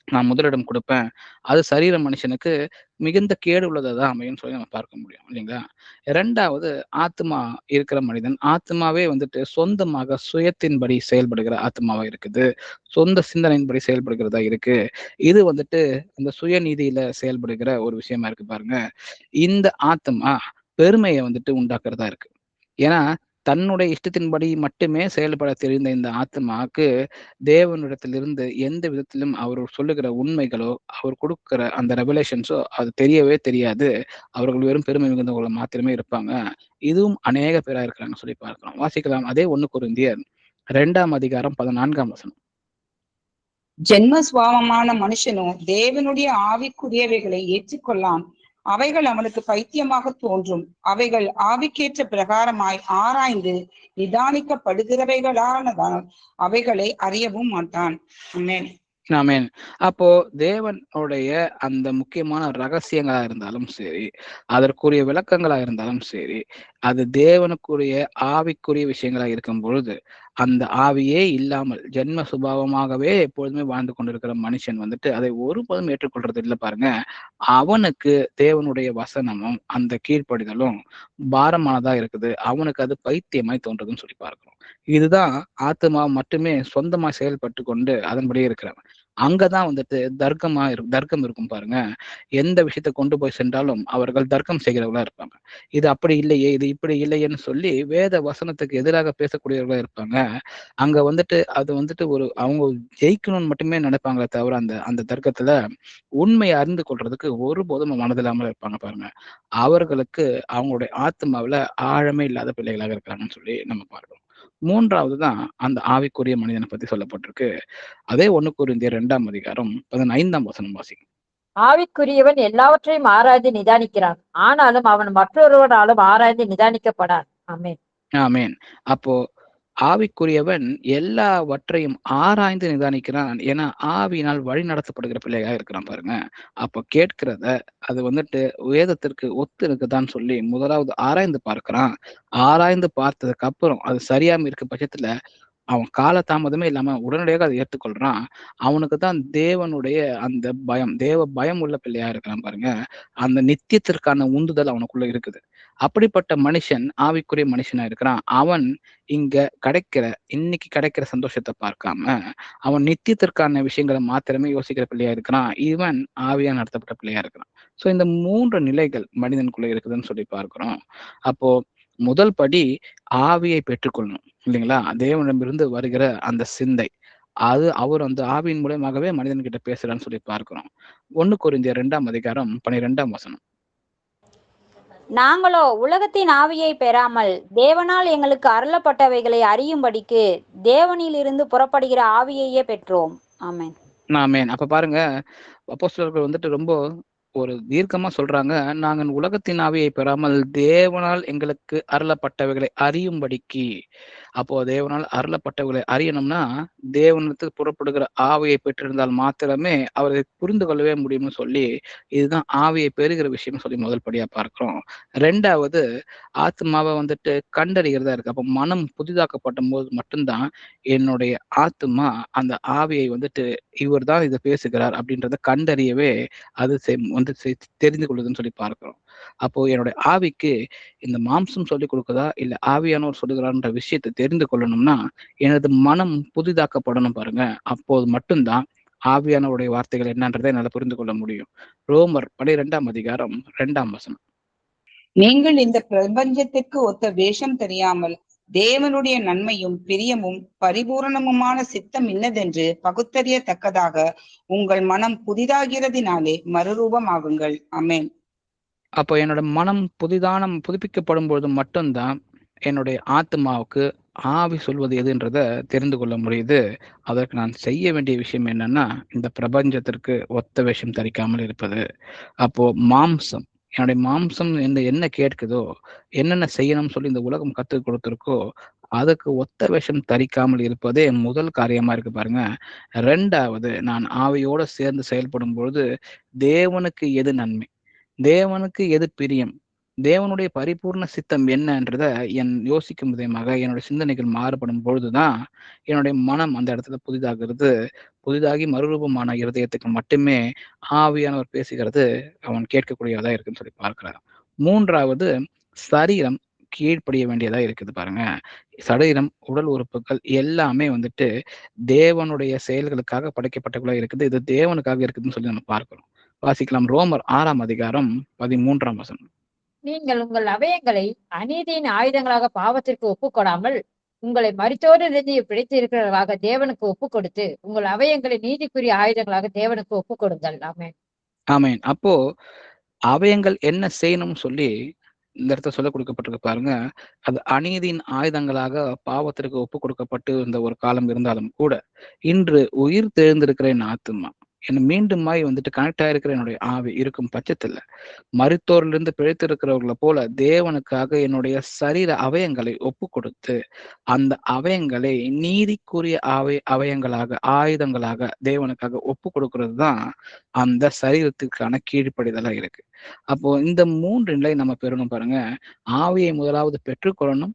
நான் முதலிடம் குடுப்பேன். அது சரீர மனுஷனுக்கு மிகுந்த கேடு உள்ளதா தான் அமையும்னு சொல்லி நம்ம பார்க்க முடியும். இல்லைங்களா? 2வது ஆத்துமா இருக்கிற மனிதன், ஆத்துமாவே வந்துட்டு சொந்தமாக சுயத்தின்படி செயல்படுகிற ஆத்துமாவா இருக்குது. சொந்த சிந்தனையின்படி செயல்படுகிறதா இருக்கு. இது வந்துட்டு இந்த சுயநீதியில செயல்படுகிற ஒரு விஷயமா இருக்கு பாருங்க. இந்த ஆத்துமா பெருமைய வந்துட்டு உண்டாக்குறதா இருக்கு. ஏன்னா, தன்னுடைய இஷ்டத்தின்படி மட்டுமே செயல்பட தெரிந்த இந்த ஆத்துமாவுக்கு, தேவனிடத்திலிருந்து எந்த விதத்திலும் அவர் சொல்லுகிற உண்மைகளோ, அவர் குடுக்கிற அந்த ரெவலேஷன்ஸோ அது தெரியவே தெரியாது. அவர்கள் வெறும் பெருமை மிகுந்தவர்களா மாத்திரமே இருப்பாங்க. இதுவும் அநேக பேரா இருக்கிறாங்கன்னு சொல்லி பார்க்கிறோம். வாசிக்கலாம். அதே 1 கொரிந்தியர் 2ஆம் அதிகாரம் 14ஆம் வசனம்.
ஜென்ம சுபாவமான மனுஷனோ தேவனுடைய ஆவிக்குரியவைகளை ஏற்றுக்கொள்ளான். அவைகள் அவனுக்கு பைத்தியமாக தோன்றும். அவைகள் ஆவிக்கேற்ற பிரகாரமாய் ஆராய்ந்து நிதானிக்கப்படுகிறவைகளானதால் அவைகளை அறியவும் மாட்டான். ஆமென்.
ஆமென். அப்போ தேவனுடைய அந்த முக்கியமான ரகசியங்களா இருந்தாலும் சரி, அதற்குரிய விளக்கங்களா இருந்தாலும் சரி, அது தேவனுக்குரிய ஆவிக்குரிய விஷயங்களா இருக்கும் பொழுது, அந்த ஆவியே இல்லாமல் ஜென்ம சுபாவமாகவே எப்பொழுதுமே வாழ்ந்து கொண்டிருக்கிற மனுஷன் வந்துட்டு அதை ஒருபோதும் ஏற்றுக்கொள்றது இல்ல பாருங்க. அவனுக்கு தேவனுடைய வசனமும், அந்த கீழ்ப்படிதலும் பாரமானதா இருக்குது. அவனுக்கு அது பைத்தியமாய் தோன்றதுன்னு சொல்லி பார்க்கிறோம். இதுதான் ஆத்துமா மட்டுமே சொந்தமா செயல்பட்டு கொண்டு அதன்படியே இருக்கிறவன். அங்கதான் வந்துட்டு தர்க்கம் இருக்கும் பாருங்க. எந்த விஷயத்த கொண்டு போய் சென்றாலும் அவர்கள் தர்க்கம் செய்கிறவர்களா இருப்பாங்க. இது அப்படி இல்லையே, இது இப்படி இல்லையேன்னு சொல்லி வேத வசனத்துக்கு எதிராக பேசக்கூடியவர்களா இருப்பாங்க. அங்க வந்துட்டு அது வந்துட்டு ஒரு அவங்க ஜெயிக்கணும்னு மட்டுமே நினைப்பாங்களே தவிர, அந்த அந்த தர்க்கத்துல உண்மையை அறிந்து கொள்றதுக்கு ஒருபோதும் மனதில்லாமல் இருப்பாங்க பாருங்க. அவர்களுக்கு அவங்களுடைய ஆத்மாவுல ஆழமே இல்லாத பிள்ளைகளாக இருக்கிறாங்கன்னு சொல்லி நம்ம பார்க்கிறோம். 3வது தான் அந்த ஆவிக்குரிய மனிதனை பத்தி சொல்லப்பட்டிருக்கு. அதே 1 கொரிந்தியர் 2ஆம் அதிகாரம் 15ஆம் வசனம் வாசிங்க.
ஆவிக்குரியவன் எல்லாவற்றையும் ஆராய்ந்து நிதானிக்கிறான். ஆனாலும் அவன் மற்றொருவராலும் ஆராய்ந்து நிதானிக்கப்படான். ஆமென்.
ஆமென். அப்போ ஆவிக்குரியவன் எல்லாவற்றையும் ஆராய்ந்து நிதானிக்கிறான். ஏன்னா, ஆவியினால் வழி நடத்தப்படுகிற பிள்ளையா இருக்கிறான் பாருங்க. அப்போ கேட்கிறத அது வந்துட்டு வேதத்திற்கு ஒத்து இருக்குதான்னு சொல்லி முதலாவது ஆராய்ந்து பார்க்கிறான். ஆராய்ந்து பார்த்ததுக்கு அப்புறம் அது சரியாம இருக்க பட்சத்துல அவன் காலதாமதமே இல்லாம உடனடியாக அதை ஏற்றுக்கொள்றான். அவனுக்கு தான் தேவனுடைய அந்த பயம், தேவ பயம் உள்ள பிள்ளையா இருக்கிறான் பாருங்க. அந்த நித்தியத்திற்கான உந்துதல் அவனுக்குள்ள இருக்குது. அப்படிப்பட்ட மனுஷன் ஆவிக்குரிய மனுஷனா இருக்கிறான். அவன் இன்னைக்கு கிடைக்கிற சந்தோஷத்தை பார்க்காம, அவன் நித்தியத்திற்கான விஷயங்களை மாத்திரமே யோசிக்கிற பிள்ளையா இருக்கிறான். இவன் ஆவியா நடத்தப்பட்ட பிள்ளையா இருக்கிறான். சோ இந்த 3 நிலைகள் மனிதனுக்குள்ள இருக்குதுன்னு சொல்லி பார்க்கிறோம். அப்போ முதல் படி ஆவியை பெற்றுக்கொள்ளணும். இல்லைங்களா? தேவனிடமிருந்து வருகிற அந்த சிந்தை. அது அவர் அந்த ஆவியின் மூலியமாகவே மனிதன்கிட்ட பேசுறான்னு சொல்லி பார்க்கிறோம். 1 கொரிந்தியர் 2ஆம் அதிகாரம் 12ஆம் வசனம்.
நாங்களோ உலகத்தின் ஆவியை பெறாமல் தேவனால் எங்களுக்கு அருளப்பட்டவைகளை அறியும்படிக்கு தேவனிலிருந்து புறப்படுகிற ஆவியையே பெற்றோம். ஆமென்.
ஆமென். அப்ப பாருங்க, அப்போஸ்தலர்கள் வந்துட்டு ரொம்ப ஒரு தீர்க்கமா சொல்றாங்க. நாங்கள் உலகத்தின் ஆவியை பெறாமல் தேவனால் எங்களுக்கு அருளப்பட்டவைகளை அறியும்படிக்கு. அப்போ தேவனால் அருளப்பட்டவைகளை அறியணும்னா, தேவனிடத்தில் புறப்படுகிற ஆவியை பெற்றிருந்தால் மாத்திரமே அவரை புரிந்து கொள்ளவே முடியும்னு சொல்லி, இதுதான் ஆவியை பெறுகிற விஷயம்னு சொல்லி முதல் படியா பார்க்கிறோம். 2வது ஆத்துமாவை வந்துட்டு கண்டறிகிறதா இருக்கு. அப்போ மனம் புதிதாக்கப்பட்டபோது மட்டும்தான் என்னுடைய ஆத்துமா அந்த ஆவியை வந்துட்டு இவர் தான் இதை பேசுகிறார் அப்படின்றத கண்டறியவே அது தெரிந்து கொள்ளுதுன்னு சொல்லி பார்க்கிறோம். அப்போ என்னுடைய ஆவிக்கு இந்த மாம்சம் சொல்லிக் கொடுக்குதா இல்ல ஆவியானவர் சொல்லுகிறான்ற விஷயத்தை தெரிந்து கொள்ளணும்னா எனது மனம் புதிதாக்கப்படணும் பாருங்க. அப்போது மட்டும்தான் ஆவியானவருடைய வார்த்தைகள் என்னன்றதை என்னால புரிந்து கொள்ள முடியும். ரோமர் 12ஆம் அதிகாரம் 2ஆம் வசனம்.
நீங்கள் இந்த பிரபஞ்சத்திற்கு ஒத்த வேஷம் தெரியாமல் தேவனுடைய நன்மையும் பிரியமும் பரிபூரணமுமான சித்தம் இன்னதென்று பகுத்தறியத்தக்கதாக உங்கள் மனம் புதிதாகிறதினாலே மறுரூபமாகுங்கள். ஆமென்.
அப்போ என்னோட மனம் புதுப்பிக்கப்படும் பொழுது மட்டும்தான் என்னுடைய ஆத்மாவுக்கு ஆவி சொல்வது எதுன்றத தெரிந்து கொள்ள முடியுது. அதற்கு நான் செய்ய வேண்டிய விஷயம் என்னன்னா, இந்த பிரபஞ்சத்திற்கு ஒத்த வேஷம் தரிக்காமல் இருப்பது. அப்போ என்னுடைய மாம்சம் என்ன கேட்குதோ, என்னென்ன செய்யணும்னு சொல்லி இந்த உலகம் கற்றுக் கொடுத்திருக்கோ, அதுக்கு ஒத்த வேஷம் தரிக்காமல் இருப்பதே முதல் காரியமா இருக்கு பாருங்க. 2வது, நான் ஆவியோட சேர்ந்து செயல்படும் பொழுது தேவனுக்கு எது நன்மை, தேவனுக்கு எது பிரியம், தேவனுடைய பரிபூர்ண சித்தம் என்னன்றத யோசிக்கும் விதமாக என்னுடைய சிந்தனைகள் மாறுபடும் பொழுதுதான் என்னுடைய மனம் அந்த இடத்துல புதிதாகிறது. புதிதாகி மறுரூபமான இருதயத்துக்கு மட்டுமே ஆவியானவர் பேசுகிறது அவன் கேட்கக்கூடியதா இருக்குன்னு சொல்லி பார்க்கிறார். 3வது, சரீரம் கீழ்ப்படிய வேண்டியதா இருக்குது பாருங்க. சரீரம், உடல் உறுப்புகள் எல்லாமே தேவனுடைய செயல்களுக்காக படைக்கப்பட்டவர்களா இருக்குது. இது தேவனுக்காக இருக்குதுன்னு சொல்லி நம்ம பார்க்கிறோம். வாசிக்கலாம். ரோமர் 6ஆம் அதிகாரம் 13ஆம் வசனம்.
நீங்கள் உங்கள் அவயங்களை அநீதியின் ஆயுதங்களாக பாவத்திற்கு ஒப்புக்கொடாமல் உங்களை மரித்தோரிலிருந்து பிடித்து இருக்கிறவர்களாக தேவனுக்கு ஒப்புக் கொடுத்து உங்கள் அவயங்களை நீதிக்குரிய ஆயுதங்களாக தேவனுக்கு ஒப்புக் கொடுங்கள். ஆமென்.
ஆமென். அப்போ அவயங்கள் என்ன செய்யணும்னு சொல்லி இந்த இடத்துல சொல்ல கொடுக்கப்பட்டிருக்கு பாருங்க. அது அநீதியின் ஆயுதங்களாக பாவத்திற்கு ஒப்பு கொடுக்கப்பட்டு இந்த ஒரு காலம் இருந்தாலும் கூட, இன்று உயிர் தெழுந்திருக்கிற என் ஆத்துமா, என்ன மீண்டுமாய் கனெக்ட் ஆயிருக்கிற என்னுடைய ஆவி இருக்கும் பட்சத்துல, மருத்துவரிலிருந்து பிழைத்திருக்கிறவர்களை போல தேவனுக்காக என்னுடைய சரீர அவயங்களை ஒப்பு கொடுத்து அந்த அவயங்களை நீதிக்குரிய அவயங்களாக, ஆயுதங்களாக தேவனுக்காக ஒப்பு கொடுக்கிறது தான் அந்த சரீரத்துக்கான கீழ்ப்படிதலா இருக்கு. அப்போ இந்த 3 நிலை நம்ம பெறணும் பாருங்க. ஆவியை முதலாவது பெற்றுக்கொள்ளணும்,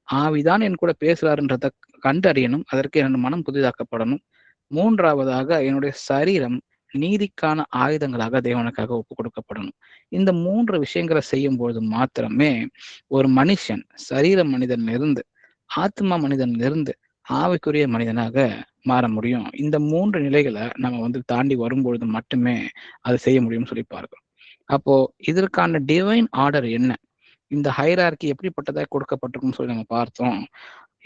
ஆவிதான் என் கூட பேசுறாருன்றத கண்டறியணும், அதற்கு என்னோட மனம் புதிதாக்கப்படணும். 3வதாக என்னுடைய சரீரம் நீதிக்கான ஆயுதங்களாக தேவனுக்காக ஒப்பு கொடுக்கப்படணும். இந்த 3 விஷயங்களை செய்யும்போது மாத்திரமே ஒரு மனுஷன் சரீர மனிதனிலிருந்து, ஆத்மா மனிதனிலிருந்து ஆவிக்குரிய மனிதனாக மாற முடியும். இந்த 3 நிலைகளை நம்ம தாண்டி வரும்பொழுது மட்டுமே அதை செய்ய முடியும்னு சொல்லி பார்க்கிறோம். அப்போ இதற்கான டிவைன் ஆர்டர் என்ன, இந்த ஹைரார்கி எப்படிப்பட்டதா கொடுக்கப்பட்டிருக்குன்னு சொல்லி நம்ம பார்த்தோம்.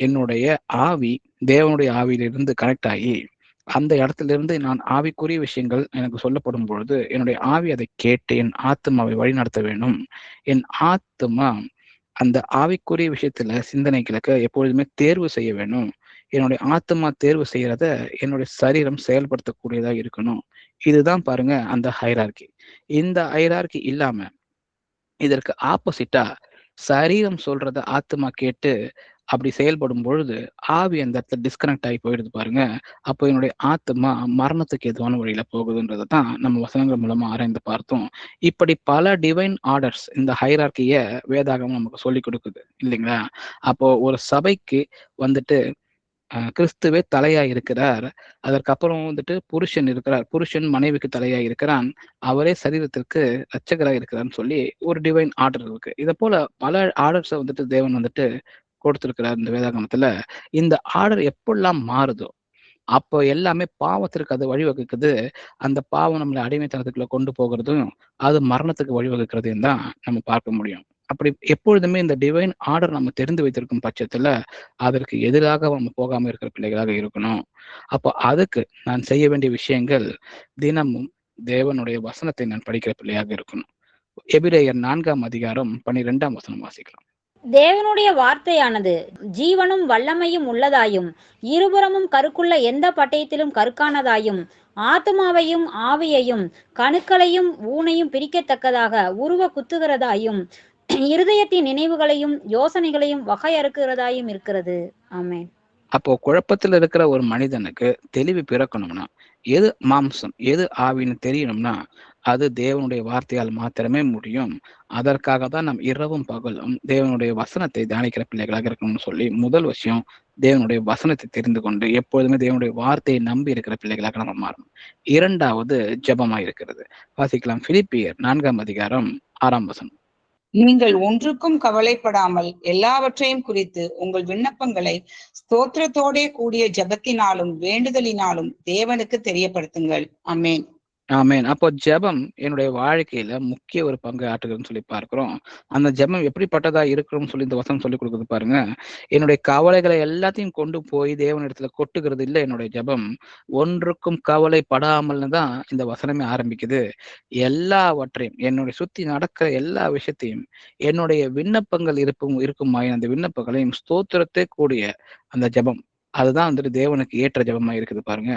என்னுடைய ஆவி தேவனுடைய ஆவியிலிருந்து கனெக்ட் ஆகி அந்த இடத்துல இருந்து நான் ஆவிக்குரிய விஷயங்கள் எனக்கு சொல்லப்படும் பொழுது என்னுடைய ஆவி அதை கேட்டு என் ஆத்மாவை வழிநடத்த வேண்டும். என் ஆத்மா அந்த ஆவிக்குரிய விஷயத்துல சிந்தனைகளுக்கு எப்பொழுதுமே தேர்வு செய்ய வேணும். என்னுடைய ஆத்மா தேர்வு செய்யறத என்னுடைய சரீரம் செயல்படுத்தக்கூடியதா இருக்கணும். இதுதான் பாருங்க அந்த ஹைரார்கி. இந்த ஹைரார்கி இல்லாம இதற்கு ஆப்போசிட்டா சரீரம் சொல்றத ஆத்மா கேட்டு அப்படி செயல்படும் பொழுது ஆவி அந்த இடத்துல டிஸ்கனெக்ட் ஆகி போயிடுது பாருங்க. அப்போ என்னுடைய ஆத்மா மரணத்துக்கு எதுவான வழியில போகுதுன்றதை தான் நம்ம வசனங்கள் மூலமா ஆராய்ந்து பார்த்தோம். இப்படி பல டிவைன் ஆர்டர்ஸ் இந்த ஹைரார்கிய வேதாகமம் நமக்கு சொல்லி கொடுக்குது இல்லைங்களா? அப்போ ஒரு சபைக்கு கிறிஸ்துவே தலையா இருக்கிறார். அதற்கப்புறம் புருஷன் இருக்கிறார், புருஷன் மனைவிக்கு தலையா இருக்கிறான், அவரே சரீரத்திற்கு ரட்சகராக இருக்கிறான்னு சொல்லி ஒரு டிவைன் ஆர்டர் இருக்கு. இதை போல பல ஆர்டர்ஸை தேவன் கொடுத்திருக்கிறார் இந்த வேதாகமத்துல. இந்த ஆர்டர் எப்பெல்லாம் மாறுதோ அப்போ எல்லாமே பாவத்திற்கு அது வழிவகுக்குது. அந்த பாவம் நம்மளை அடிமைத்தனத்துக்குள்ள கொண்டு போகிறதும் அது மரணத்துக்கு வழிவகுக்கிறதையும் தான் நம்ம பார்க்க முடியும். அப்படி எப்பொழுதுமே இந்த டிவைன் ஆர்டர் நம்ம தெரிந்து வைத்திருக்கும் பட்சத்துல அதற்கு எதிராக நம்ம போகாம இருக்கிற பிள்ளைகளாக இருக்கணும். அப்போ அதுக்கு நான் செய்ய வேண்டிய விஷயங்கள், தினமும் தேவனுடைய வசனத்தை நான் படிக்கிற பிள்ளையாக இருக்கணும். எபிரேயர் 4ஆம் அதிகாரம் 12ஆம் வசனம் வாசிக்கலாம்.
தேவனுடைய வார்த்தையானது ஜீவனும் வல்லமையும் உள்ளதாயும் இருபுறமும் கருக்குள்ள எந்த பட்டயத்திலும் கருக்கானதாயும் ஆத்மாவையும் ஆவியையும் கணுக்களையும் ஊனையும் பிரிக்கத்தக்கதாக உருவ குத்துகிறதாயும் இருதயத்தின் நினைவுகளையும் யோசனைகளையும் வகையறுக்கிறதாயும் இருக்கிறது. ஆமென்.
அப்போ குழப்பத்தில் இருக்கிற ஒரு மனிதனுக்கு தெளிவு பிறக்கணும்னா, எது மாம்சம் எது ஆவின்னு தெரியணும்னா அது தேவனுடைய வார்த்தையால் மாத்திரமே முடியும். அதற்காக தான் நாம் இரவும் பகலும் தேவனுடைய வசனத்தை தியானிக்கிற பிள்ளைகளாக இருக்கணும்னு சொல்லி முதல் விஷயம், தேவனுடைய வசனத்தை தெரிந்து கொண்டு எப்பொழுதுமே தேவனுடைய வார்த்தையை நம்பி இருக்கிற பிள்ளைகளாக நம்ம மாறணும். 2வது ஜெபமா இருக்கிறது. வாசிக்கலாம். பிலிப்பியர் 4ஆம் அதிகாரம் 6ஆம் வசனம்.
நீங்கள் ஒன்றுக்கும் கவலைப்படாமல் எல்லாவற்றையும் குறித்து உங்கள் விண்ணப்பங்களை ஸ்தோத்திரத்தோடே கூடிய ஜெபத்தினாலும் வேண்டுதலினாலும் தேவனுக்கு தெரியப்படுத்துங்கள். ஆமென்.
ஆமென். அப்போ ஜெபம் என்னுடைய வாழ்க்கையில முக்கிய ஒரு பங்கு ஆற்றுகிறதுன்னு சொல்லி பார்க்கிறோம். அந்த ஜெபம் எப்படிப்பட்டதா இருக்கணும்னு சொல்லி இந்த வசனம் சொல்லி கொடுக்குது பாருங்க. என்னுடைய கவலைகளை எல்லாத்தையும் கொண்டு போய் தேவனிடத்துல கொட்டுகிறது இல்லை என்னுடைய ஜெபம். ஒன்றுக்கும் கவலைப்படாமல்னு தான் இந்த வசனமே ஆரம்பிக்குது. எல்லாவற்றையும், என்னுடைய சுத்தி நடக்கிற எல்லா விஷயத்தையும், என்னுடைய விண்ணப்பங்கள் இருக்குமாய் அந்த விண்ணப்பங்களையும் ஸ்தோத்திரத்தை கூடிய அந்த ஜெபம், அதுதான் வந்துட்டு தேவனுக்கு ஏற்ற ஜெபமா இருக்குது பாருங்க.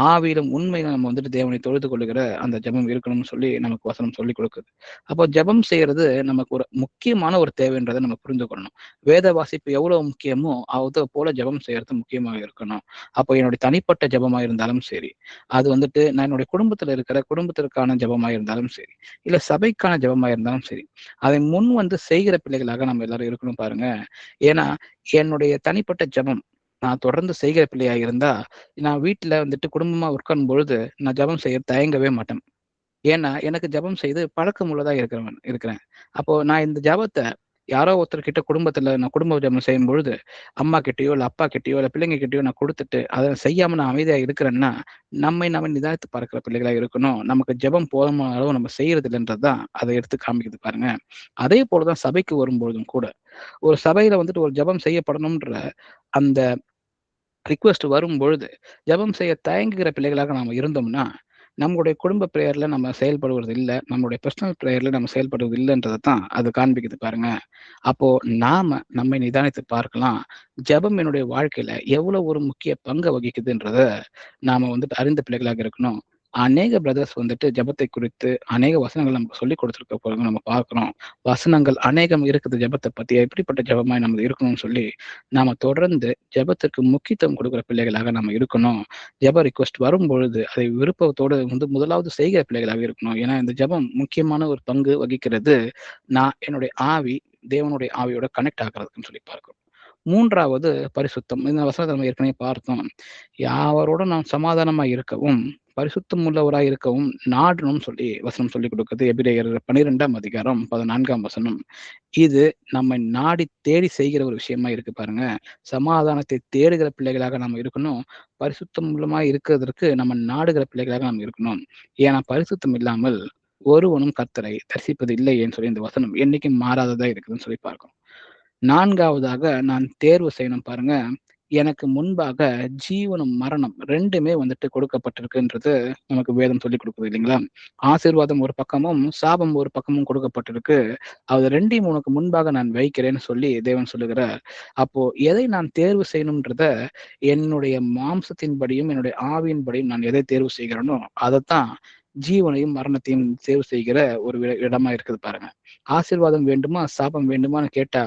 ஆவியிலும் உண்மையிலும் நம்ம வந்துட்டு தேவனை தொழுது கொள்ளுகிற அந்த ஜெபம் இருக்கணும்னு சொல்லி நமக்கு வசனம் சொல்லிக் கொடுக்குது. அப்போ ஜெபம் செய்யறது நமக்கு ஒரு முக்கியமான ஒரு தேவைன்றதை நம்ம புரிந்து கொள்ளணும். வேத வாசிப்பு எவ்வளவு முக்கியமோ அது போல ஜெபம் செய்யறது முக்கியமாக இருக்கணும். அப்போ என்னுடைய தனிப்பட்ட ஜெபமா இருந்தாலும் சரி, அது வந்துட்டு நான் என்னுடைய குடும்பத்துல இருக்கிற குடும்பத்திற்கான ஜெபமா இருந்தாலும் சரி, இல்ல சபைக்கான ஜெபமா இருந்தாலும் சரி, அதை முன் வந்து செய்கிற பிள்ளைகளாக நம்ம எல்லாரும் இருக்கணும் பாருங்க. ஏன்னா என்னுடைய தனிப்பட்ட ஜெபம் நான் தொடர்ந்து செய்கிற பிள்ளையா இருந்தா, நான் வீட்டுல வந்துட்டு குடும்பமா உட்காரும் பொழுது நான் ஜெபம் செய்ய தயங்கவே மாட்டேன். ஏன்னா எனக்கு ஜெபம் செய்து பழக்கம் உள்ளதா இருக்கிறேன். அப்போ நான் இந்த ஜெபத்தை யாரோ ஒருத்தர்கிட்ட குடும்பத்துல நான் குடும்ப ஜெபம் செய்யும் பொழுது அம்மா கிட்டயோ இல்ல அப்பா கிட்டயோ இல்ல பிள்ளைங்க கிட்டயோ நான் கொடுத்துட்டு அதை செய்யாம நான் அமைதியா இருக்கிறேன்னா, நம்ம நிதானித்து பார்க்கிற பிள்ளைகளா இருக்கணும். நமக்கு ஜெபம் போதுமான அளவு நம்ம செய்யறது இல்லைன்றதுதான் அதை எடுத்து காமிக்குது பாருங்க. அதே போலதான் சபைக்கு வரும்பொழுதும் கூட ஒரு சபையில வந்துட்டு ஒரு ஜெபம் செய்யப்படணும்ன்ற அந்த ரிக்வெஸ்ட் வரும்பொழுது ஜெபம் செய்ய தயங்குகிற பிள்ளைகளாக நாம இருந்தோம்னா, நம்மளுடைய குடும்ப பிரேயர்ல நம்ம செயல்படுவது இல்ல. நம்மளுடைய பெர்சனல் பிரேயர்ல நம்ம செயல்படுவது இல்லன்றத தான் அது காண்பிக்குது பாருங்க. அப்போ நம்மை நிதானித்து பார்க்கலாம். ஜெபம் என்னுடைய வாழ்க்கையில எவ்வளவு ஒரு முக்கிய பங்கு வகிக்குதுன்றத நாம வந்துட்டு அறிந்த பிள்ளைகளாக இருக்கணும். அநேக பிரதர்ஸ் வந்துட்டு ஜெபத்தை குறித்து அநேக வசனங்கள் நமக்கு சொல்லிக் கொடுத்திருக்க போறாங்க நம்ம பார்க்கிறோம். வசனங்கள் அநேகம் இருக்குது ஜெபத்தை பத்தி. எப்படிப்பட்ட ஜெபமாய் நம்ம இருக்கணும்னு சொல்லி நாம தொடர்ந்து ஜெபத்திற்கு முக்கியத்துவம் கொடுக்கிற பிள்ளைகளாக நம்ம இருக்கணும். ஜெப ரிக்வெஸ்ட் வரும்பொழுது அதை விருப்பத்தோடு வந்து முதலாவது செய்கிற பிள்ளைகளாக இருக்கணும். ஏன்னா இந்த ஜெபம் முக்கியமான ஒரு பங்கு வகிக்கிறது. நான் என்னுடைய ஆவி தேவனுடைய ஆவியோட கனெக்ட் ஆகிறதுன்னு சொல்லி பார்க்கிறோம். மூன்றாவது பரிசுத்தம். இந்த வசனத்தை நம்ம ஏற்கனவே பார்த்தோம். யாவரோட நாம் சமாதானமா இருக்கவும் பரிசுத்தம் உள்ளவராய் இருக்கவும் நாடணும் சொல்லி வசனம் சொல்லிக் கொடுக்குது. எபிரேயர் 12ஆம் அதிகாரம் 14ஆம் வசனம். இது நம்ம நாடி தேடி செய்கிற ஒரு விஷயமா இருக்கு பாருங்க. சமாதானத்தை தேடுகிற பிள்ளைகளாக நம்ம இருக்கணும். பரிசுத்தம் உள்ளமா இருக்கிறதற்கு நம்ம நாடுகிற பிள்ளைகளாக நம்ம இருக்கணும். ஏன்னா பரிசுத்தம் இல்லாமல் ஒருவனும் கர்த்தரை தரிசிப்பது இல்லையேன்னு சொல்லி இந்த வசனம் என்னைக்கும் மாறாததா இருக்குதுன்னு சொல்லி பார்க்கணும். நான்காவதாக நான் தேர்வு செய்யணும் பாருங்க. எனக்கு முன்பாக ஜீவனும் மரணம் 2மே வந்துட்டு கொடுக்கப்பட்டிருக்குன்றது நமக்கு வேதம் சொல்லிக் கொடுக்குது இல்லைங்களா? ஆசீர்வாதம் ஒரு பக்கமும் சாபம் ஒரு பக்கமும் கொடுக்கப்பட்டிருக்கு. அது 2ஐயும் உனக்கு முன்பாக நான் வைக்கிறேன்னு சொல்லி தேவன் சொல்லுகிறார். அப்போ எதை நான் தேர்வு செய்யணும்ன்றத என்னுடைய மாம்சத்தின்படியும் என்னுடைய ஆவியின்படியும் நான் எதை தேர்வு செய்கிறேனோ அதைத்தான் ஜீவனையும் மரணத்தையும் தேர்வு செய்கிற ஒரு இடமா இருக்குது பாருங்க. ஆசீர்வாதம் வேண்டுமா சாபம் வேண்டுமான்னு கேட்டா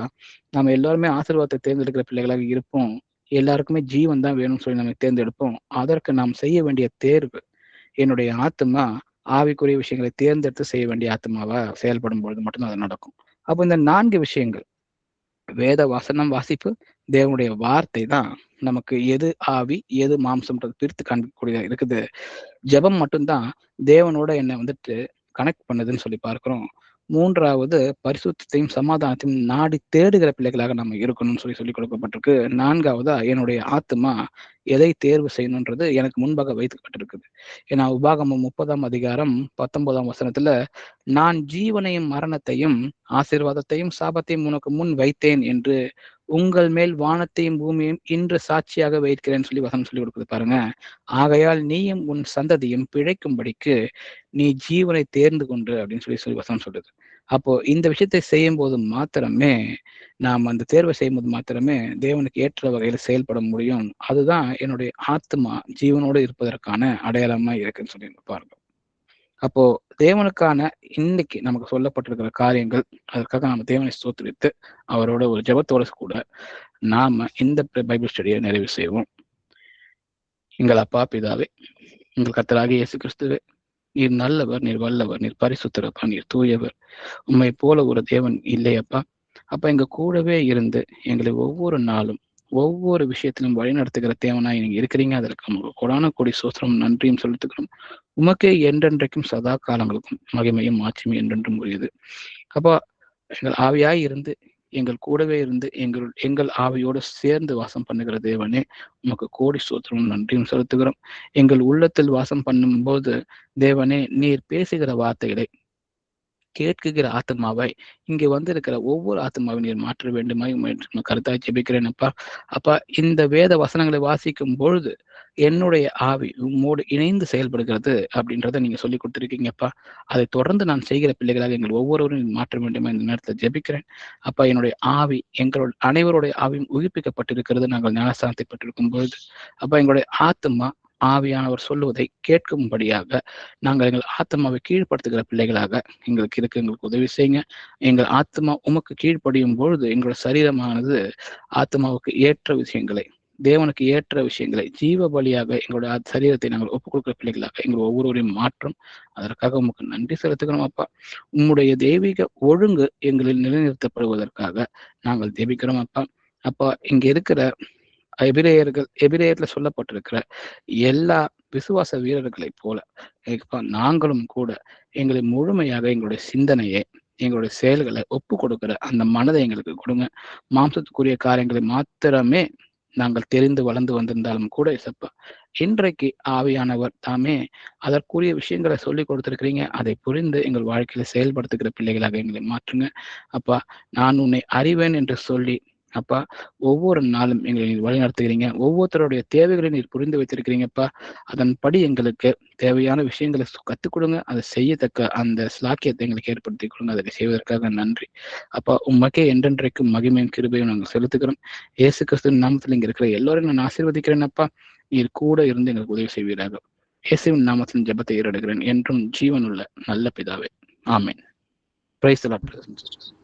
நம்ம எல்லாருமே ஆசீர்வாதத்தை தேர்ந்தெடுக்கிற பிள்ளைகளாக இருப்போம். எல்லாருக்குமே ஜீவன் தான் வேணும்னு சொல்லி நம்ம தேர்ந்தெடுப்போம். அதற்கு நாம் செய்ய வேண்டிய தேர்வு என்னுடைய ஆத்மா ஆவிக்குரிய விஷயங்களை தேர்ந்தெடுத்து செய்ய வேண்டிய ஆத்மாவா செயல்படும் பொழுது மட்டும்தான் அது நடக்கும். அப்போ இந்த 4 விஷயங்கள் வேத வசனம் வாசிப்பு தேவனுடைய வார்த்தை தான் நமக்கு எது ஆவி எது மாம்சம்ன்றது பிரித்து காண்பிக்கக்கூடிய இருக்குது. ஜெபம் மட்டும்தான் தேவனோட என்னை வந்துட்டு கனெக்ட் பண்ணுதுன்னு சொல்லி பார்க்கிறோம். மூன்றாவது பரிசுத்தையும் சமாதானத்தையும் நாடி தேடுகிற பிள்ளைகளாக நம்ம இருக்கணும்னு சொல்லிக் கொடுக்கப்பட்டிருக்கு. நான்காவதா என்னுடைய ஆத்மா எதை தேர்வு செய்யணுன்றது எனக்கு முன்பாக வைக்கப்பட்டிருக்குது. ஏன்னா உபாகமம் 30ஆம் அதிகாரம் 19ஆம் வசனத்துல நான் ஜீவனையும் மரணத்தையும் ஆசீர்வாதத்தையும் சாபத்தையும் உனக்கு முன் வைத்தேன் என்று உங்கள் மேல் வானத்தையும் பூமியையும் இன்று சாட்சியாக வைக்கிறேன்னு சொல்லி வசனம் சொல்லி கொடுக்குது பாருங்க. ஆகையால் நீயும் உன் சந்ததியும் பிழைக்கும்படிக்கு நீ ஜீவனை தேர்ந்து கொண்டு அப்படின்னு சொல்லி வசனம் சொல்லுது. அப்போ இந்த விஷயத்தை செய்யும் போது மாத்திரமே நாம் அந்த தேர்வை செய்யும் போது மாத்திரமே தேவனுக்கு ஏற்ற வகையில செயல்பட முடியும். அதுதான் என்னுடைய ஆத்மா ஜீவனோடு இருப்பதற்கான அடையாளமா இருக்குன்னு சொல்லி பாருங்க. அப்போ தேவனுக்கான இன்னைக்கு நமக்கு சொல்லப்பட்டிருக்கிற காரியங்கள், அதற்காக நாம தேவனை ஸ்தோத்திரித்து அவரோட ஒரு ஜெபத்தோட கூட நாம இந்த பைபிள் ஸ்டடியை நிறைவு செய்வோம். எங்கள் அப்பா பிதாவே, எங்கள் கர்த்தராகிய இயேசு கிறிஸ்துவே, நீர் நல்லவர், நீர் வல்லவர், நீர் பரிசுத்தரப்பா, நீர் தூயவர். உம்மை போல ஒரு தேவன் இல்லையப்பா. அப்ப எங்க கூடவே இருந்து எங்களை ஒவ்வொரு நாளும் ஒவ்வொரு விஷயத்திலும் வழிநடத்துகிற தேவனாய் நீங்க இருக்கிறீங்க. அதற்கு நமக்கு கொடான கொடி சோத்திரம் நன்றியும் செலுத்துக்கிறோம். உமக்கே என்றென்றைக்கும் சதா காலங்களுக்கும் மகிமையும் மாட்சியும் என்றென்றும் உரியது. அப்போ எங்கள் ஆவியாய் இருந்து எங்கள் கூடவே இருந்து எங்கள் ஆவியோடு சேர்ந்து வாசம் பண்ணுகிற தேவனே, உமக்கு கோடி சோத்திரமும் நன்றியும் செலுத்துகிறோம். எங்கள் உள்ளத்தில் வாசம் பண்ணும்போது தேவனே, நீர் பேசுகிற வார்த்தைகளை கேட்குகிற ஆத்மாவை இங்கே வந்து இருக்கிற ஒவ்வொரு ஆத்மாவை நீர் மாற்ற வேண்டுமாய் கருத்தாய் ஜெபிக்கிறேன் அப்பா. அப்பா, இந்த வேத வசனங்களை வாசிக்கும் பொழுது என்னுடைய ஆவி உம்மோடு இணைந்து செயல்படுகிறது அப்படின்றத நீங்க சொல்லி கொடுத்துருக்கீங்கப்பா. அதை தொடர்ந்து நான் செய்கிற பிள்ளைகளாக எங்கள் ஒவ்வொருவரும் மாற்ற வேண்டுமா இந்த நேரத்தில் ஜெபிக்கிறேன் அப்பா. என்னுடைய ஆவி எங்களோட அனைவருடைய ஆவியும் உயிர்ப்பிக்கப்பட்டிருக்கிறது நாங்கள் ஞானஸ்தானத்தை பெற்றிருக்கும் பொழுது. அப்பா, எங்களுடைய ஆத்மா ஆவியானவர் சொல்லுவதை கேட்கும்படியாக நாங்கள் எங்கள் ஆத்மாவை கீழ்ப்படுத்துகிற பிள்ளைகளாக எங்களுக்கு உதவி செய்யுங்க. எங்கள் ஆத்மா உமக்கு கீழ்ப்படியும் பொழுது எங்களோட சரீரமானது ஆத்மாவுக்கு ஏற்ற விஷயங்களை, தேவனுக்கு ஏற்ற விஷயங்களை ஜீவ பலியாக எங்களுடைய சரீரத்தை நாங்கள் ஒப்புக் கொடுக்கிற பிள்ளைகளாக எங்கள் ஒவ்வொருவரையும் மாற்றும். அதற்காக உமக்கு நன்றி செலுத்துகிறோம் அப்பா. உம்முடைய தெய்வீக ஒழுங்கு எங்களில் நிலைநிறுத்தப்படுவதற்காக நாங்கள் ஜெபிக்கிறோம் அப்பா. அப்பா, இங்க இருக்கிற எபிரேயர்ல சொல்லப்பட்டிருக்கிற எல்லா விசுவாச வீரர்களை போல நாங்களும் கூட எங்களை முழுமையாக எங்களுடைய சிந்தனையை, எங்களுடைய செயல்களை ஒப்பு கொடுக்கிற அந்த மனதை எங்களுக்கு கொடுங்க. மாம்சத்துக்குரிய காரியங்களை மாத்திரமே நாங்கள் தெரிந்து வளர்ந்து வந்திருந்தாலும் கூட இசப்பா, இன்றைக்கு ஆவியானவர் தாமே அதற்குரிய விஷயங்களை சொல்லி கொடுத்திருக்கிறீங்க. அதை புரிந்து எங்கள் வாழ்க்கையில செயல்படுத்துகிற பிள்ளைகளாக எங்களை மாற்றுங்க அப்பா. நான் உன்னை அறிவேன் என்று சொல்லி அப்பா ஒவ்வொரு நாளும் எங்களை நீர் வழிநடத்துகிறீங்க. ஒவ்வொருத்தருடைய தேவைகளை நீர் புரிந்து வைத்திருக்கிறீங்கப்பா. அதன்படி எங்களுக்கு தேவையான விஷயங்களை கற்றுக் கொடுங்க. அதை செய்யத்தக்க அந்த ஸ்லாக்கியத்தை எங்களுக்கு ஏற்படுத்தி கொடுங்க. அதை செய்வதற்காக நன்றி அப்பா. உமக்கே என்றென்றைக்கும் மகிமையும் கிருபையும் நாங்கள் செலுத்துகிறோம். இயேசு கிறிஸ்துவின் நாமத்தில் இங்க இருக்கிற எல்லோரும் நான் ஆசீர்வதிக்கிறேன் அப்பா. நீர் கூட இருந்து எங்களுக்கு உதவி செய்வீராக. இயேசுவின் நாமத்தின் ஜெபத்தை ஏறெடுக்கிறேன் என்றும் ஜீவனுள்ள நல்ல பிதாவே, ஆமென். Praise the Lord.